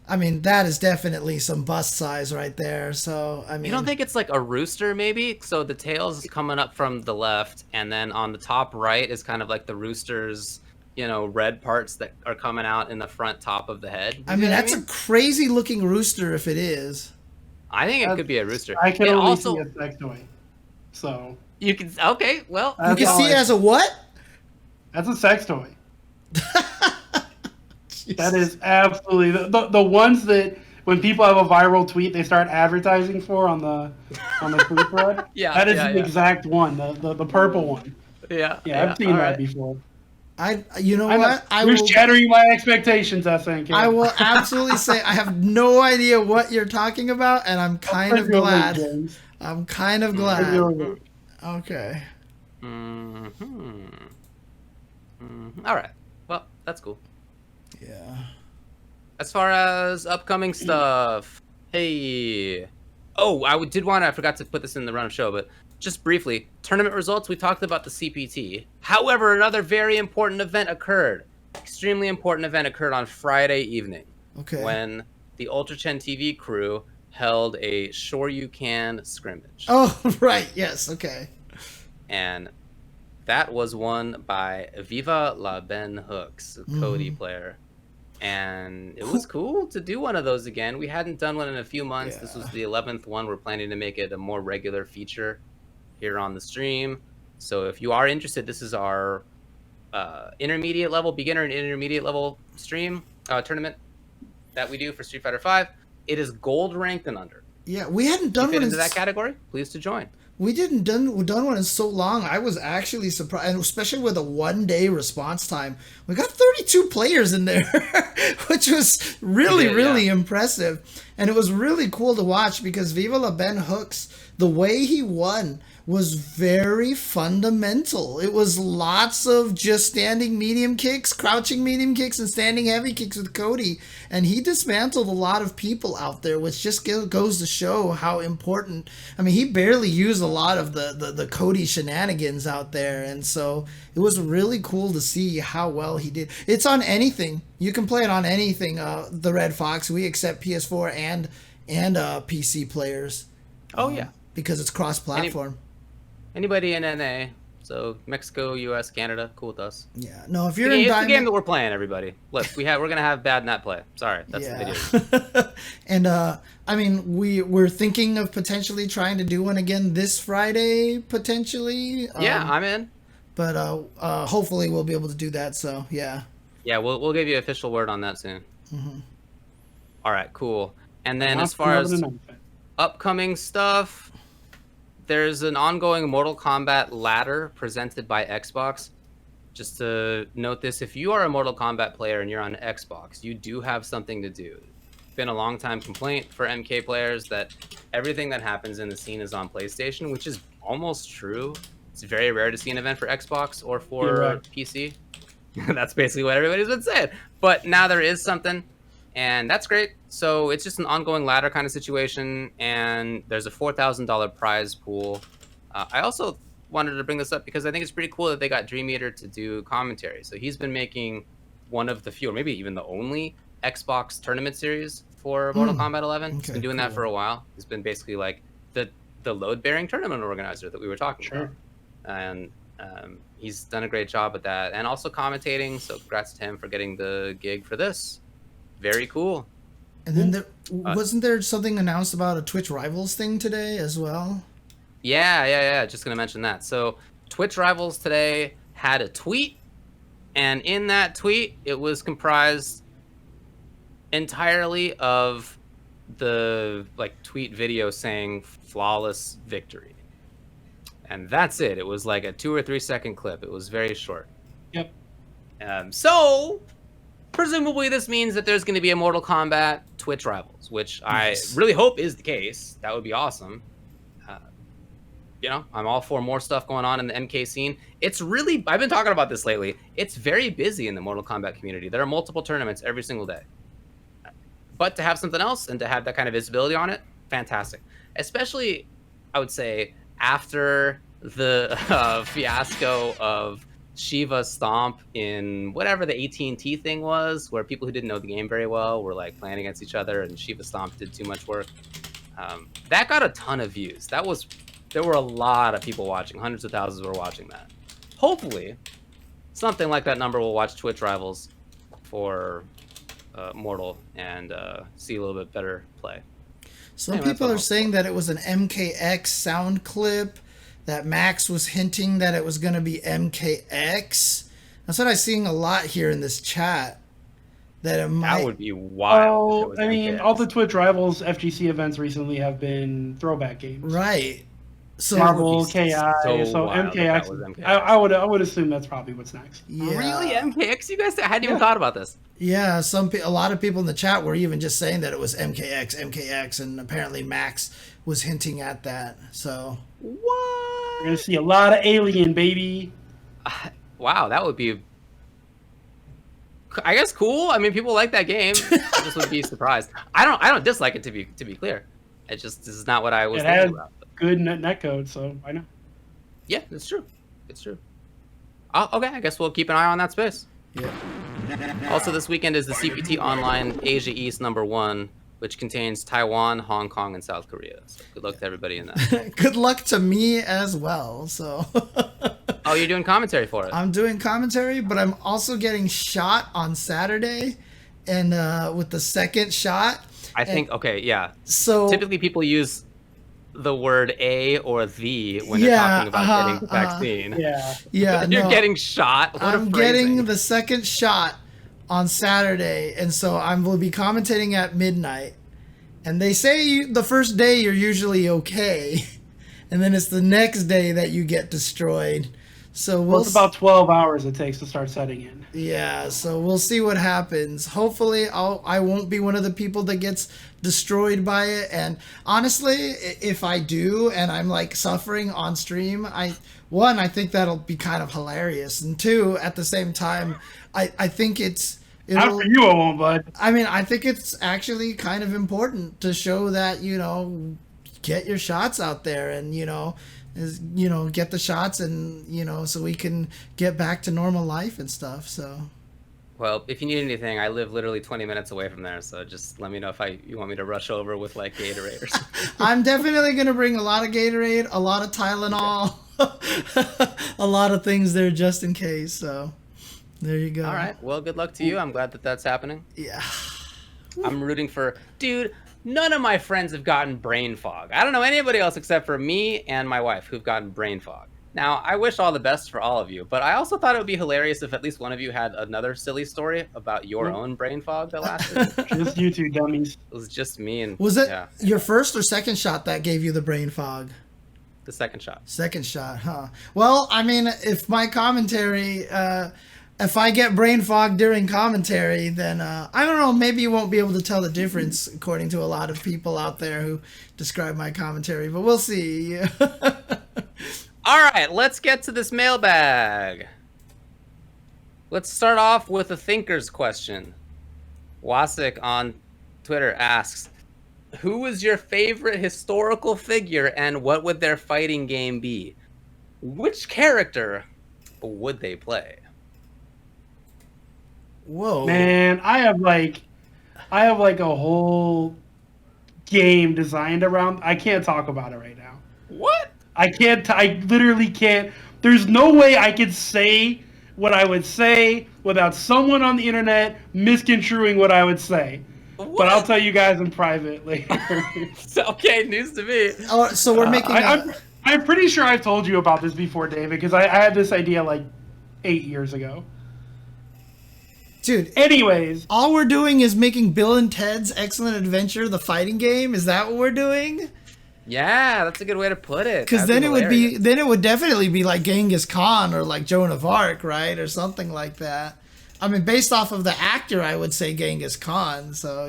S1: I mean, that is definitely some bust size right there. So I mean,
S2: you don't think it's like a rooster, maybe? So the tails is coming up from the left, and then on the top right is kind of like the rooster's, red parts that are coming out in the front top of the head.
S1: I mean, that's a crazy looking rooster if it is.
S2: I think it could be a rooster.
S3: I can only see a sex toy. So
S2: you can you
S1: can see it as a what?
S3: That's a sex toy. That is absolutely the ones that when people have a viral tweet they start advertising for on the tweet thread.
S2: Yeah,
S3: that is the exact one, the purple one.
S2: Yeah,
S3: I've seen that before.
S1: You're
S3: shattering my expectations, I think.
S1: I will absolutely say I have no idea what you're talking about, and I'm kind of glad. I'm kind of glad. Okay.
S2: All right. Well, that's cool.
S1: Yeah.
S2: As far as upcoming stuff, hey. Oh, I forgot to put this in the run of show, but just briefly, tournament results, we talked about the CPT. However, another very important event occurred. Extremely important event occurred on Friday evening.
S1: Okay.
S2: When the Ultrachen TV crew held a Sure You Can scrimmage.
S1: Oh, right. Yes. Okay.
S2: And that was won by Viva La Ben Hooks, a Cody player. And it was cool to do one of those again. We hadn't done one in a few months. Yeah. This was the 11th one. We're planning to make it a more regular feature here on the stream. So if you are interested, this is our intermediate level, beginner and intermediate level stream tournament that we do for Street Fighter V. It is gold ranked and under.
S1: Yeah, we hadn't done one
S2: into that category. Pleased to join.
S1: We didn't done one in so long. I was actually surprised, and especially with a 1-day response time. We got 32 players in there, which was really impressive. And it was really cool to watch because Viva La Ben Hooks, the way he won was very fundamental. It was lots of just standing medium kicks, crouching medium kicks, and standing heavy kicks with Cody. And he dismantled a lot of people out there, which just goes to show how important. I mean, he barely used a lot of the Cody shenanigans out there. And so it was really cool to see how well he did. It's on anything. You can play it on anything. The Red Fox, we accept PS4 and PC players.
S2: Oh, yeah.
S1: Because it's cross-platform.
S2: Anybody in NA, so Mexico, US, Canada, cool with us.
S1: Yeah, no, if you're in
S2: Diamond, it's the game that we're playing, everybody. Look, we're gonna have bad net play. Sorry, that's the video.
S1: And I mean, we're thinking of potentially trying to do one again this Friday, potentially.
S2: Yeah, I'm in.
S1: But hopefully we'll be able to do that. So yeah.
S2: Yeah, we'll give you official word on that soon.
S1: Mm-hmm.
S2: All right, cool. And then as far as upcoming stuff. There's an ongoing Mortal Kombat ladder presented by Xbox. just to note this, if you are a Mortal Kombat player and you're on Xbox, you do have something to do. It's been a long time complaint for MK players that everything that happens in the scene is on PlayStation, which is almost true. It's very rare to see an event for Xbox or for PC. That's basically what everybody's been saying. But now there is something, and that's great. So it's just an ongoing ladder kind of situation, and there's a $4,000 prize pool. I also wanted to bring this up because I think it's pretty cool that they got Dream Eater to do commentary. So he's been making one of the few, or maybe even the only, Xbox tournament series for Mortal Kombat 11. He's been doing that for a while. He's been basically like the load-bearing tournament organizer that we were talking about. And he's done a great job with that, and also commentating. So congrats to him for getting the gig for this. Very cool.
S1: And then wasn't there something announced about a Twitch Rivals thing today as well?
S2: Yeah. Just gonna mention that. So Twitch Rivals today had a tweet, and in that tweet, it was comprised entirely of the tweet video saying "flawless victory." And that's it. It was like a 2 or 3 second clip. It was very short.
S3: Yep.
S2: So, presumably this means that there's going to be a Mortal Kombat Twitch Rivals, which I really hope is the case. That would be awesome. I'm all for more stuff going on in the MK scene. It's really, I've been talking about this lately. It's very busy in the Mortal Kombat community. There are multiple tournaments every single day. But to have something else and to have that kind of visibility on it, fantastic. Especially, I would say, after the fiasco of Shiva Stomp in whatever the AT&T thing was, where people who didn't know the game very well were playing against each other, and Shiva Stomp did too much work. That got a ton of views. There were a lot of people watching. Hundreds of thousands were watching that. Hopefully, something like that number will watch Twitch Rivals for Mortal and see a little bit better play.
S1: Some people are saying that it was an MKX sound clip, that Max was hinting that it was going to be MKX. That's what I'm seeing a lot here in this chat. That
S2: would be wild.
S3: Well, I mean, all the Twitch Rivals FGC events recently have been throwback games.
S1: Right. So
S3: Marvel, KI, so MKX.
S2: MKX.
S3: I would assume that's probably what's next.
S1: Yeah.
S2: Really, MKX? You guys, I hadn't even thought about this.
S1: Yeah, a lot of people in the chat were even just saying that it was MKX, and apparently Max was hinting at that. So
S2: what?
S3: We're gonna see a lot of Alien, baby.
S2: Wow, that would be, I guess, cool. I mean, people like that game. I just would be surprised. I don't dislike it, to be clear. This is not what I was thinking about.
S3: Good netcode, so I know.
S2: Yeah, it's true. Okay, I guess we'll keep an eye on that space.
S1: Yeah.
S2: Also, this weekend is the CPT Online Asia East #1, which contains Taiwan, Hong Kong, and South Korea. So good luck to everybody in that.
S1: Good luck to me as well. So.
S2: Oh, you're doing commentary for it?
S1: I'm doing commentary, but I'm also getting shot on Saturday, and with the second shot.
S2: I think, okay, yeah.
S1: So
S2: typically people use the word a or the when they're talking about getting the vaccine.
S3: Yeah.
S2: You're getting shot. What
S1: I'm getting the second shot on Saturday, and so I will be commentating at midnight. And they say the first day you're usually okay, and then it's the next day that you get destroyed. So
S3: it's about 12 hours it takes to start setting in.
S1: Yeah, so we'll see what happens. Hopefully, I won't be one of the people that gets destroyed by it. And honestly, if I do, and I'm suffering on stream, I think that'll be kind of hilarious. And two, at the same time, I think
S3: not for you, I won't, bud.
S1: I mean, I think it's actually kind of important to show that, get your shots out there and, get the shots and, so we can get back to normal life and stuff. So,
S2: well, if you need anything, I live literally 20 minutes away from there. So just let me know if you want me to rush over with Gatorade or something.
S1: I'm definitely going to bring a lot of Gatorade, a lot of Tylenol, a lot of things there just in case. So there you go.
S2: All right. Well, good luck to you. I'm glad that that's happening.
S1: Yeah.
S2: I'm rooting for, dude. None of my friends have gotten brain fog. I don't know anybody else except for me and my wife who've gotten brain fog. Now, I wish all the best for all of you, but I also thought it would be hilarious if at least one of you had another silly story about your own brain fog that lasted.
S3: Just you two dummies.
S2: It was just me and...
S1: Was it your first or second shot that gave you the brain fog?
S2: the second shot.
S1: Second shot, huh? Well, I mean, if my commentary, if I get brain fog during commentary, then I don't know, maybe you won't be able to tell the difference according to a lot of people out there who describe my commentary, but we'll see.
S2: All right, let's get to this mailbag. Let's start off with a thinker's question. Wasik on Twitter asks, who is your favorite historical figure and what would their fighting game be? Which character would they play?
S1: Whoa.
S3: Man, I have like a whole game designed around. I can't talk about it right now.
S2: What?
S3: I can't. I literally can't. There's no way I could say what I would say without someone on the internet misconstruing what I would say.
S2: What?
S3: But I'll tell you guys in private later.
S2: Okay, news to me.
S1: Oh, so we're making.
S3: I'm pretty sure I've told you about this before, David, because I had this idea like 8 years ago.
S1: Dude.
S3: Anyways,
S1: all we're doing is making Bill and Ted's Excellent Adventure the fighting game. Is that what we're doing?
S2: Yeah, that's a good way to put it.
S1: Because then it would definitely be like Genghis Khan or like Joan of Arc, right, or something like that. I mean, based off of the actor, I would say Genghis Khan. So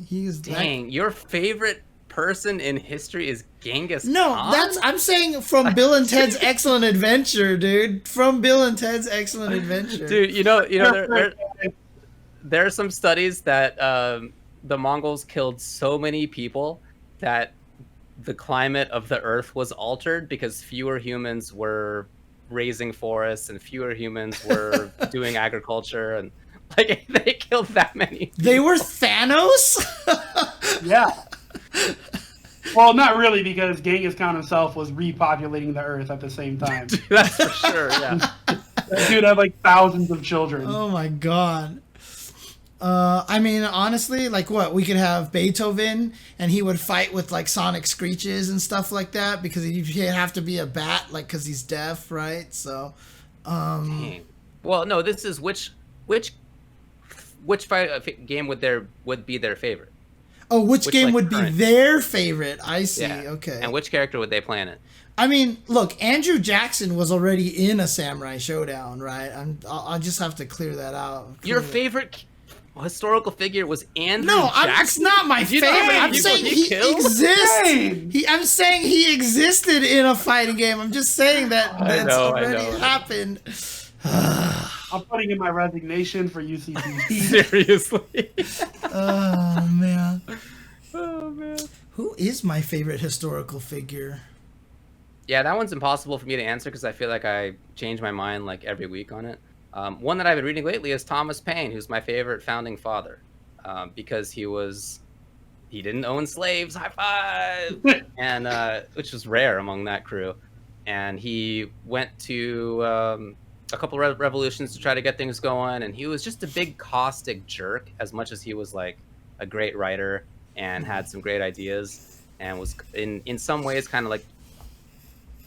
S1: he's
S2: dang. Your favorite person in history is Genghis Khan?
S1: No, I'm saying from Bill and Ted's Excellent Adventure, dude. From Bill and Ted's Excellent Adventure,
S2: dude. There are some studies that the Mongols killed so many people that the climate of the Earth was altered because fewer humans were raising forests and fewer humans were doing agriculture, and like they killed that many people.
S1: They were Thanos?
S3: Yeah. Well, not really, because Genghis Khan himself was repopulating the Earth at the same time.
S2: Dude, that's for sure, yeah.
S3: That dude had like thousands of children.
S1: Oh my god. I mean, honestly, like what? We could have Beethoven, and he would fight with like sonic screeches and stuff like that because he'd have to be a bat, like because he's deaf, right? So,
S2: Dang. Well, no, this is which game would be their favorite?
S1: Oh, which game would be their favorite? I see.
S2: Yeah.
S1: Okay.
S2: And which character would they play in it?
S1: I mean, look, Andrew Jackson was already in a Samurai Showdown, right? I'll just have to clear that out.
S2: Your favorite historical figure was Andrew Jackson?
S1: No, it's not my favorite. I'm saying he exists. I'm saying he existed in a fighting game. I'm just saying that's already happened.
S3: I'm putting in my resignation for UCTV.
S2: Seriously.
S1: Oh man.
S2: Oh man.
S1: Who is my favorite historical figure?
S2: Yeah, that one's impossible for me to answer because I feel like I change my mind like every week on it. One that I've been reading lately is Thomas Paine, who's my favorite founding father, because he didn't own slaves, high five, and which was rare among that crew. And he went to a couple of revolutions to try to get things going, and he was just a big caustic jerk as much as he was like a great writer and had some great ideas and was in some ways kind of like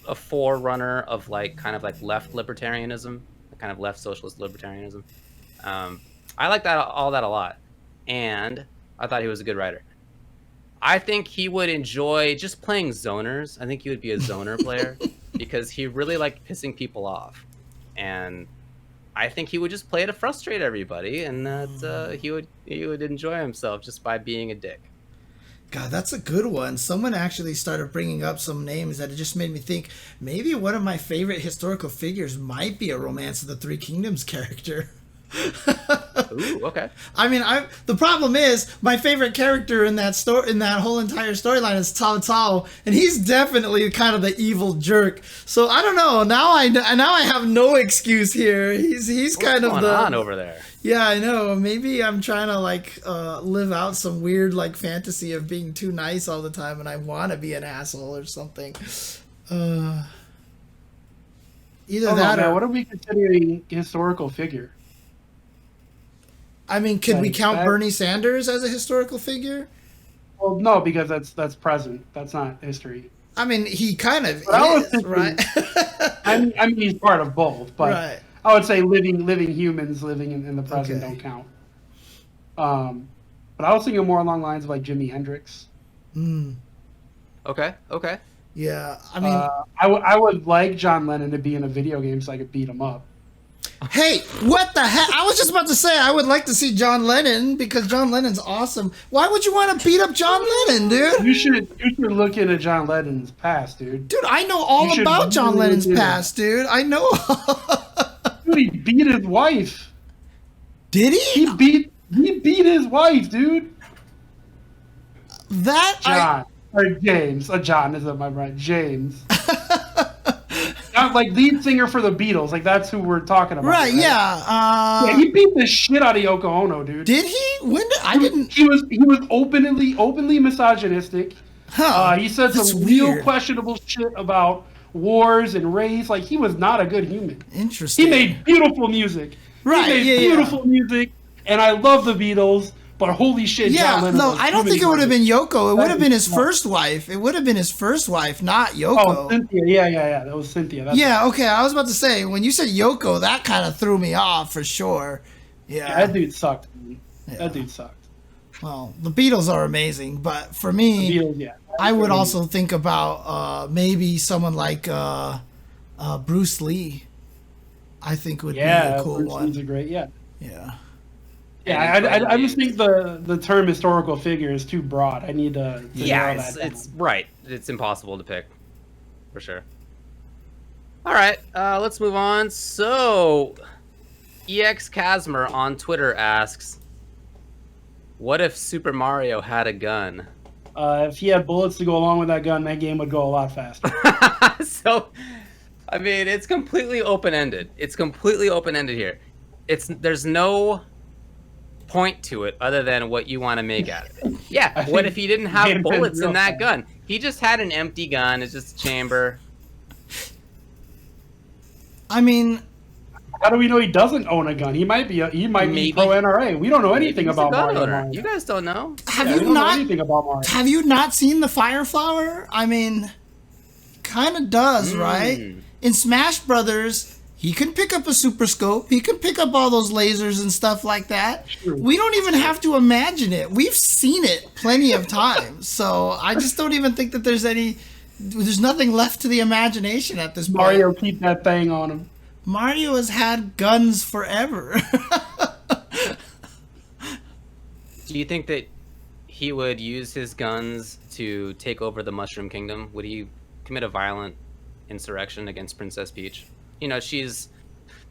S2: a forerunner of like kind of like left libertarianism, kind of left socialist libertarianism. I like all that a lot, and I thought he was a good writer. I think he would enjoy just playing zoners. I think he would be a zoner player because he really liked pissing people off, and I think he would just play to frustrate everybody, and that he would enjoy himself just by being a dick.
S1: God, that's a good one. Someone actually started bringing up some names that it just made me think maybe one of my favorite historical figures might be a Romance of the Three Kingdoms character.
S2: Ooh, okay.
S1: I mean, the problem is my favorite character in that whole entire storyline is Cao Cao, and he's definitely kind of the evil jerk. So I don't know. Now I have no excuse here. He's kind of
S2: What's going on over there?
S1: Yeah, I know. Maybe I'm trying to like live out some weird like fantasy of being too nice all the time, and I want to be an asshole or something. Either that or
S3: what are we considering historical figure?
S1: I mean, could we count Bernie Sanders as a historical figure?
S3: Well, no, because that's present. That's not history.
S1: I mean, he kind of is, right?
S3: I mean, he's part of both, but
S1: right.
S3: I would say living humans living in the present don't count. But I was thinking more along the lines of like Jimi Hendrix.
S1: Mm.
S2: Okay.
S1: Yeah, I mean,
S3: I would like John Lennon to be in a video game so I could beat him up.
S1: hey, what the heck? I was just about to say I would like to see John Lennon because John Lennon's awesome. Why would you want to beat up John Lennon, dude?
S3: You should look into John Lennon's past, dude.
S1: Dude, I know all about John Lennon's past, dude. I know.
S3: Dude, he beat his wife.
S1: Did he?
S3: He beat his wife, dude.
S1: That
S3: or James. John isn't my brother. James. Not like lead singer for the Beatles. Like that's who we're talking about.
S1: Right? Yeah.
S3: Yeah, he beat the shit out of Yoko Ono, dude.
S1: Did he? When did I didn't?
S3: He was openly misogynistic.
S1: Huh,
S3: he said
S1: that's
S3: some real
S1: weird.
S3: questionable shit about wars and race. Like he was not a good human.
S1: Interesting.
S3: He made beautiful music.
S1: Right,
S3: He made
S1: yeah,
S3: beautiful music, and I love the Beatles. But holy shit,
S1: Yeah,
S3: John Lennon
S1: no,
S3: was
S1: I don't
S3: too
S1: think it
S3: many
S1: would have been Yoko. It would have been his
S3: No.
S1: first wife. It would have been his first wife, not
S3: Oh,
S1: Yoko.
S3: Cynthia. Yeah. That was Cynthia. That's
S1: Yeah, okay. I was about to say when you said Yoko, that kind of threw me off for sure. Yeah.
S3: that dude sucked. Man. That dude sucked.
S1: Well, the Beatles are amazing, but for
S3: The
S1: me,
S3: Beatles, yeah.
S1: I would also think about maybe someone like Bruce Lee. I think would be a cool
S3: Bruce
S1: one.
S3: Lee's a great, yeah.
S1: Yeah.
S3: Yeah, I just think the term historical figure is too broad. I need to
S2: Yeah,
S3: narrow that down.
S2: it's right. It's impossible to pick, for sure. All right, let's move on. So, EX Casmer on Twitter asks, "What if Super Mario had a gun?"
S3: If he had bullets to go along with that gun, that game would go a lot faster.
S2: So, I mean, it's completely open-ended. It's completely open-ended here. There's no point to it other than what you want to make out of it. Yeah, what if he didn't have
S3: Game
S2: bullets
S3: real
S2: in that
S3: fast.
S2: gun? He just had an empty gun. It's just a chamber.
S1: I mean,
S3: How do we know he doesn't own a gun? He might be
S2: Maybe.
S3: pro NRA. We don't know anything
S2: He's a
S3: about
S2: gun
S3: Mario.
S2: owner.
S3: Mario.
S2: You guys don't know.
S1: have
S3: Yeah, we
S1: you
S3: don't know
S1: not
S3: anything about Mario.
S1: have you not seen the Fire Flower? I mean, kind of does, right? In Smash Brothers, he can pick up a super scope. He can pick up all those lasers and stuff like that.
S3: True.
S1: We don't even have to imagine it. We've seen it plenty of times. So I just don't even think that there's nothing left to the imagination at this point.
S3: Mario, keep that thing on him.
S1: Mario has had guns forever.
S2: Do you think that he would use his guns to take over the Mushroom Kingdom? Would he commit a violent insurrection against Princess Peach? You know, she's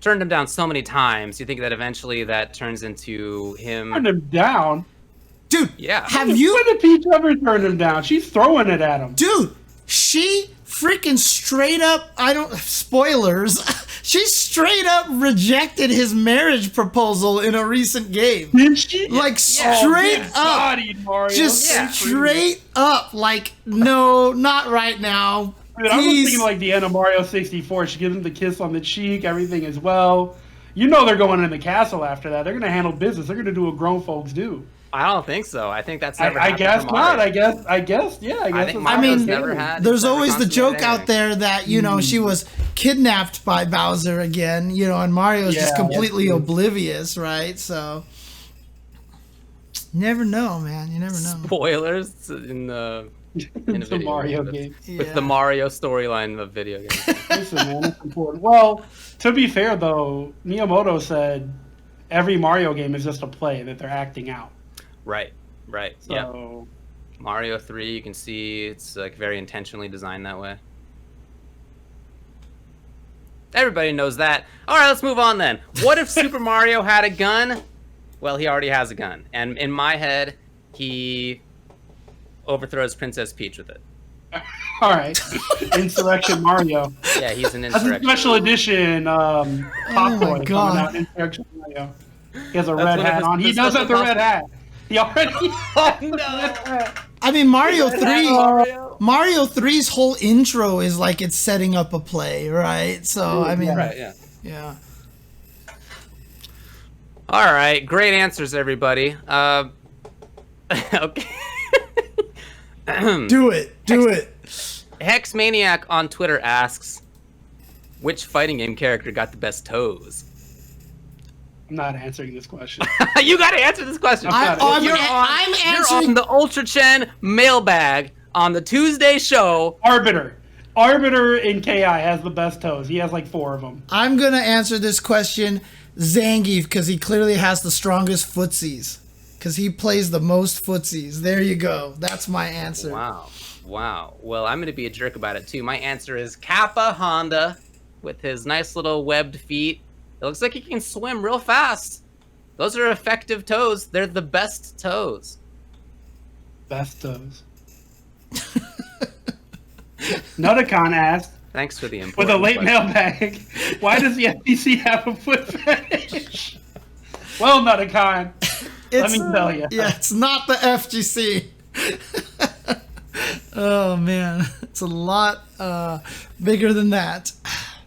S2: turned him down so many times. You think that eventually that turns into him?
S3: Turn him down.
S1: Dude,
S2: Yeah.
S1: have you...
S3: When did Peach ever turn him down? She's throwing it at him.
S1: Dude, she freaking straight up, spoilers, she straight up rejected his marriage proposal in a recent game.
S3: Did she?
S1: Like,
S3: Oh,
S1: straight
S3: good
S1: up.
S3: God, Mario.
S1: Just
S2: Yeah.
S1: straight up, like, no, not right now.
S3: Dude, I was
S1: Please.
S3: thinking like the end of Mario 64. She gives him the kiss on the cheek, everything as well. You know they're going in the castle after that. They're going to handle business. They're going to do what grown folks do.
S2: I don't think so. I think that's never
S3: I
S2: happened
S3: guess
S2: for Mario.
S3: not. I guess. Yeah. I guess.
S2: think
S3: it's
S1: I
S2: Mario's
S1: mean,
S2: never had-
S1: there's
S2: never
S1: always the
S2: consummated
S1: joke out
S2: anything.
S1: there that, you know, she was kidnapped by Bowser again, you know, and Mario's just
S3: Yeah,
S1: completely
S3: that's true.
S1: oblivious, right? So, never know, man. You never know.
S2: Spoilers in the in a
S3: It's a
S2: video
S3: Mario
S2: game.
S3: game.
S2: With the Mario storyline of video games.
S3: Listen, man, it's important. Well, to be fair though, Miyamoto said every Mario game is just a play that they're acting out.
S2: Right. Yeah.
S3: So
S2: Mario 3, you can see it's like very intentionally designed that way. Everybody knows that. All right, let's move on then. What if Super Mario had a gun? Well, he already has a gun. And in my head, he overthrows Princess Peach with it.
S3: all right, Insurrection Mario.
S2: Yeah, he's an
S3: That's a
S2: insurrection.
S3: special edition Pop
S1: Oh my
S3: Toy
S1: God.
S3: coming out. Insurrection Mario. He has a
S2: That's
S3: red
S2: one of
S3: hat
S2: his-
S3: on. He
S2: the
S3: does have the
S2: special
S3: red hat. He already.
S2: Oh, no.
S1: I mean, Mario 3,
S2: Mario.
S1: Mario 3's whole intro is like it's setting up a play, right? So, I mean,
S2: Right, yeah.
S1: yeah.
S2: All right, great answers, everybody. Okay.
S1: Do it.
S2: Hex Maniac on Twitter asks, which fighting game character got the best toes?
S3: I'm not answering this question.
S2: You got to answer this question.
S3: I'm
S1: I'm
S2: You're
S1: answering.
S2: on the Ultrachen mailbag on the Tuesday show.
S3: Arbiter in KI has the best toes. He has like 4 of them.
S1: I'm going to answer this question Zangief, because he clearly has the strongest footsies. Because he plays the most footsies. There you go. That's my answer.
S2: Wow. Well, I'm going to be a jerk about it, too. My answer is Kappa Honda with his nice little webbed feet. It looks like he can swim real fast. Those are effective toes. They're the best toes.
S3: Best toes. Nutacon asked,
S2: thanks for the input.
S3: with a late mailbag, why does the FTC have a foot fetish? Well, Nutacon, let me tell you.
S1: Yeah, it's not the FGC. Oh, man. It's a lot bigger than that.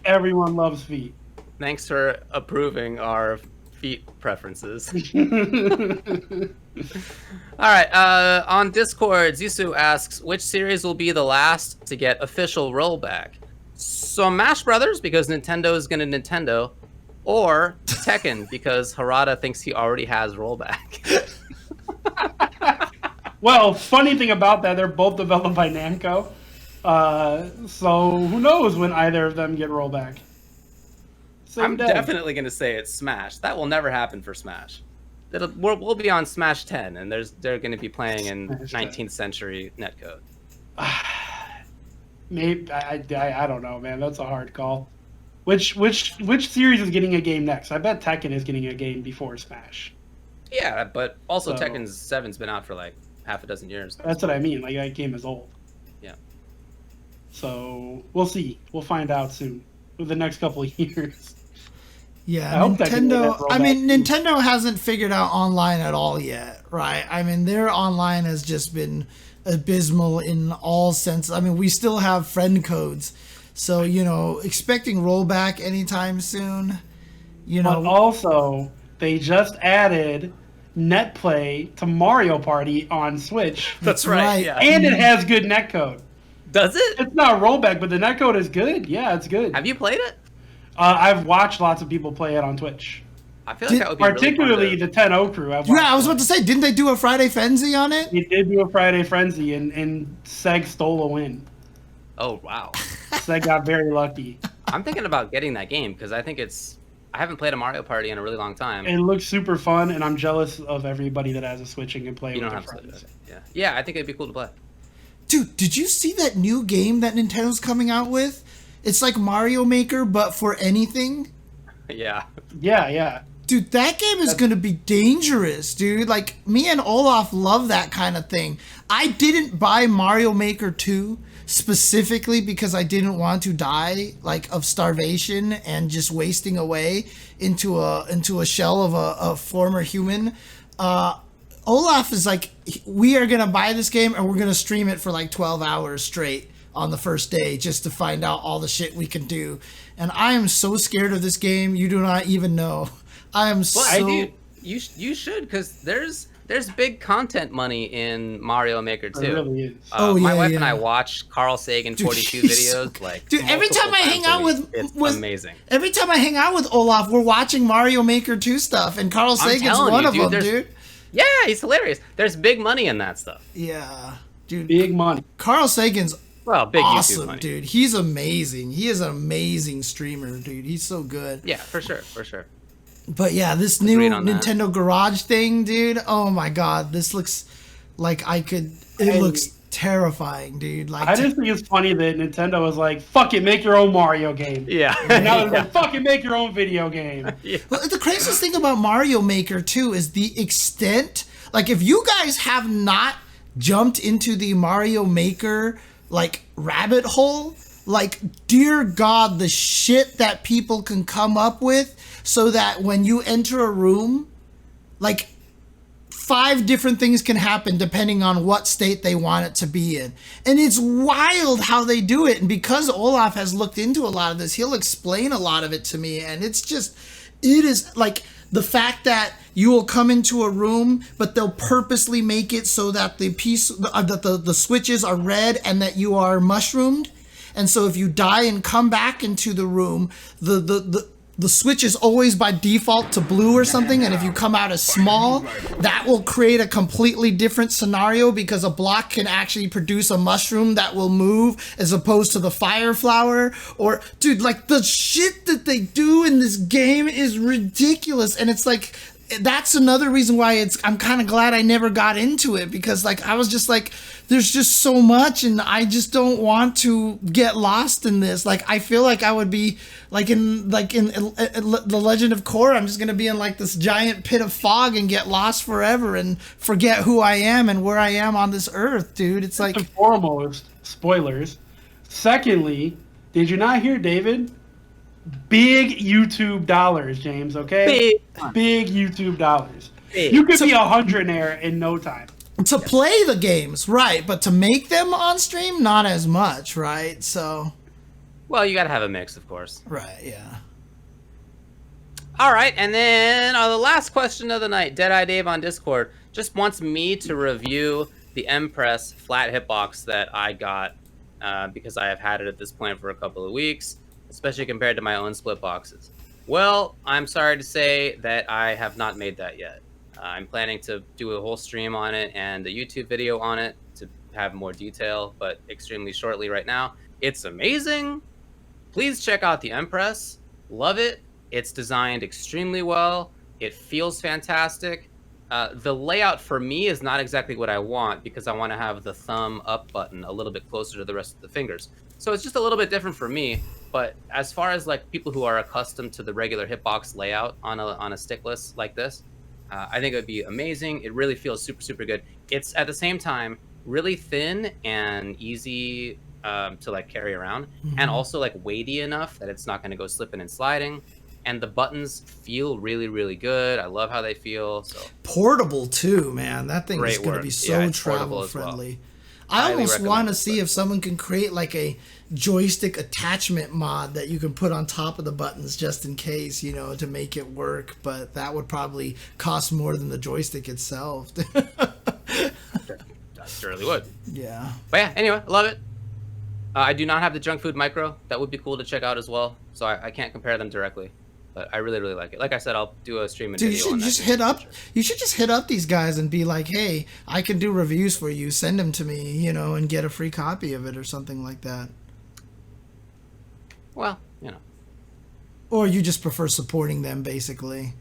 S3: Everyone loves feet.
S2: Thanks for approving our feet preferences. All right, on Discord, Zisu asks, which series will be the last to get official rollback? Smash Brothers, because Nintendo is going to Nintendo, or Tekken, because Harada thinks he already has rollback.
S3: Well, funny thing about that, they're both developed by Namco. So who knows when either of them get rollback.
S2: I'm definitely going to say it's Smash. That will never happen for Smash. We'll be on Smash 10, and they're going to be playing in 19th century netcode.
S3: Maybe I don't know, man. That's a hard call. Which series is getting a game next? I bet Tekken is getting a game before Smash.
S2: Yeah, but also Tekken 7's been out for like half a dozen years.
S3: That's what I mean. Like, that game is old.
S2: Yeah.
S3: So we'll see. We'll find out soon. For the next couple of years.
S1: Yeah, Nintendo hasn't figured out online at all yet, right? I mean, their online has just been abysmal in all senses. I mean, we still have friend codes, so, expecting rollback anytime soon,
S3: But also, they just added NetPlay to Mario Party on Switch.
S2: That's right. Yeah.
S3: And it has good netcode.
S2: Does it?
S3: It's not rollback, but the netcode is good. Yeah, it's good.
S2: Have you played it?
S3: I've watched lots of people play it on Twitch.
S2: I feel like that would be
S3: particularly
S2: really fun
S3: the 10-0 crew.
S1: I was about to say, didn't they do a Friday Frenzy on it?
S3: They did do a Friday Frenzy, and Seg stole a win.
S2: Oh, wow.
S3: Seg got very lucky.
S2: I'm thinking about getting that game, because I haven't played a Mario Party in a really long time.
S3: It looks super fun, and I'm jealous of everybody that has a Switch and can play with their friends.
S2: Yeah, I think it'd be cool to play.
S1: Dude, did you see that new game that Nintendo's coming out with? It's like Mario Maker, but for anything.
S2: Yeah.
S3: Yeah.
S1: Dude, that game is going to be dangerous, dude. Like, me and Olaf love that kind of thing. I didn't buy Mario Maker 2 specifically because I didn't want to die, like, of starvation and just wasting away into a shell of a former human. Olaf is like, we are going to buy this game and we're going to stream it for like 12 hours straight on the first day just to find out all the shit we can do. And I am so scared of this game, you do not even know. I do.
S2: You should, because there's big content money in Mario Maker 2.
S3: It really is.
S2: My wife and I watch Carl Sagan 42 videos.
S1: Dude, every time I hang out
S2: it's amazing.
S1: Every time I hang out with Olaf, we're watching Mario Maker 2 stuff, and Carl Sagan's one of them, dude.
S2: Yeah, he's hilarious. There's big money in that stuff.
S1: Yeah, dude.
S3: Big money.
S1: Carl Sagan's
S2: big
S1: awesome,
S2: YouTube money.
S1: Dude. He's amazing. He is an amazing streamer, dude. He's so good.
S2: Yeah, for sure.
S1: But yeah, this new Nintendo Garage thing, dude. Oh my God, this looks like it looks terrifying, dude. Like,
S3: I just think it's funny that Nintendo was like, "Fuck it, make your own Mario game."
S2: Yeah.
S3: And now they're like, "Fuck it, make your own video game."
S2: Yeah.
S1: Well, the craziest thing about Mario Maker 2 is the extent. Like, if you guys have not jumped into the Mario Maker like rabbit hole, like, dear God, the shit that people can come up with, so that when you enter a room, like, 5 different things can happen depending on what state they want it to be in. And it's wild how they do it. And because Olaf has looked into a lot of this, he'll explain a lot of it to me. And it is like the fact that you will come into a room, but they'll purposely make it so that the switches are red and that you are mushroomed. And so if you die and come back into the room, the the switch is always by default to blue or something, and if you come out as small, that will create a completely different scenario because a block can actually produce a mushroom that will move as opposed to the fire flower. Or, dude, like, the shit that they do in this game is ridiculous, and it's like, that's another reason why I'm kind of glad I never got into it, because like I was just like, there's just so much and I just don't want to get lost in this. Like I feel like I would be like in The Legend of Korra, I'm just going to be in like this giant pit of fog and get lost forever and forget who I am and where I am on this earth, dude. It's like,
S3: first and foremost, spoilers. Secondly, did you not hear David? Big YouTube dollars, James, okay? Big YouTube dollars.
S2: Big.
S3: You could be a hundredaire in no time.
S1: to play the games, right, but to make them on stream, not as much, right? So,
S2: well, you got to have a mix, of course.
S1: right, yeah.
S2: All right, and then the last question of the night, Deadeye Dave on Discord just wants me to review the Empress flat hitbox that I got because I have had it at this point for a couple of weeks, especially compared to my own split boxes. Well, I'm sorry to say that I have not made that yet. I'm planning to do a whole stream on it and a YouTube video on it to have more detail, but extremely shortly right now. It's amazing. Please check out the Empress. Love it. It's designed extremely well. It feels fantastic. The layout for me is not exactly what I want because I want to have the thumb up button a little bit closer to the rest of the fingers. So it's just a little bit different for me. But as far as like people who are accustomed to the regular hitbox layout on a stickless like this, I think it would be amazing. It really feels super, super good. It's at the same time really thin and easy to like carry around, and also like weighty enough that it's not going to go slipping and sliding. And the buttons feel really, really good. I love how they feel. So
S1: Portable too, man. That thing is
S2: Great
S1: going to
S2: work.
S1: be so
S2: Yeah, it's portable
S1: travel
S2: as well.
S1: friendly. I
S2: Highly
S1: almost
S2: recommend
S1: want to
S2: it,
S1: see
S2: but-
S1: if someone can create like a joystick attachment mod that you can put on top of the buttons just in case, you know, to make it work. But that would probably cost more than the joystick itself.
S2: I surely would.
S1: Yeah.
S2: But yeah, anyway, I love it. I do not have the junk food micro. That would be cool to check out as well. So I can't compare them directly. But I really, really like it. Like I said, I'll do a stream and
S1: Dude, you
S2: video
S1: should
S2: on that.
S1: just
S2: in the
S1: hit up.
S2: future.
S1: You should just hit up these guys and be like, "Hey, I can do reviews for you. Send them to me, you know, and get a free copy of it or something like that."
S2: Well, you know.
S1: Or you just prefer supporting them, basically.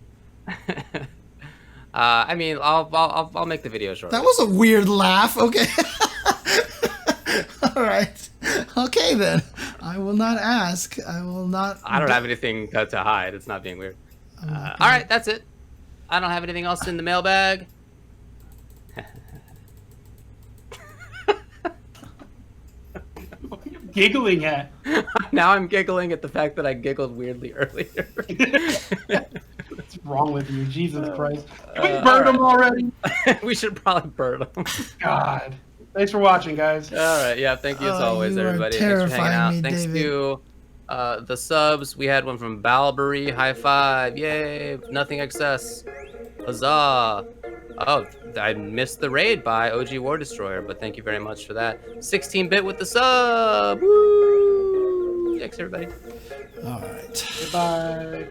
S2: I mean, I'll make the video shortly.
S1: That was a weird laugh. Okay. All right. Okay then. I will not ask. I will not.
S2: I don't have anything to hide. It's not being weird.
S1: I'm not
S2: All right, that's it. I don't have anything else in the mailbag.
S3: What are you giggling at?
S2: Now I'm giggling at the fact that I giggled weirdly earlier.
S3: What's wrong with you? Jesus Christ. Can we
S2: all
S3: burn
S2: right.
S3: them already?
S2: We should probably burn them.
S3: God. Thanks for watching, guys.
S2: All right, yeah, thank you as
S1: Oh,
S2: always,
S1: you are
S2: everybody. Thanks for hanging
S1: terrifying
S2: out.
S1: me,
S2: Thanks
S1: David.
S2: to the subs. We had one from Balbury. High five. Yay. Nothing excess. Huzzah. Oh, I missed the raid by OG War Destroyer, but thank you very much for that. 16-bit with the sub. Woo! Thanks, everybody.
S1: All right.
S3: Goodbye.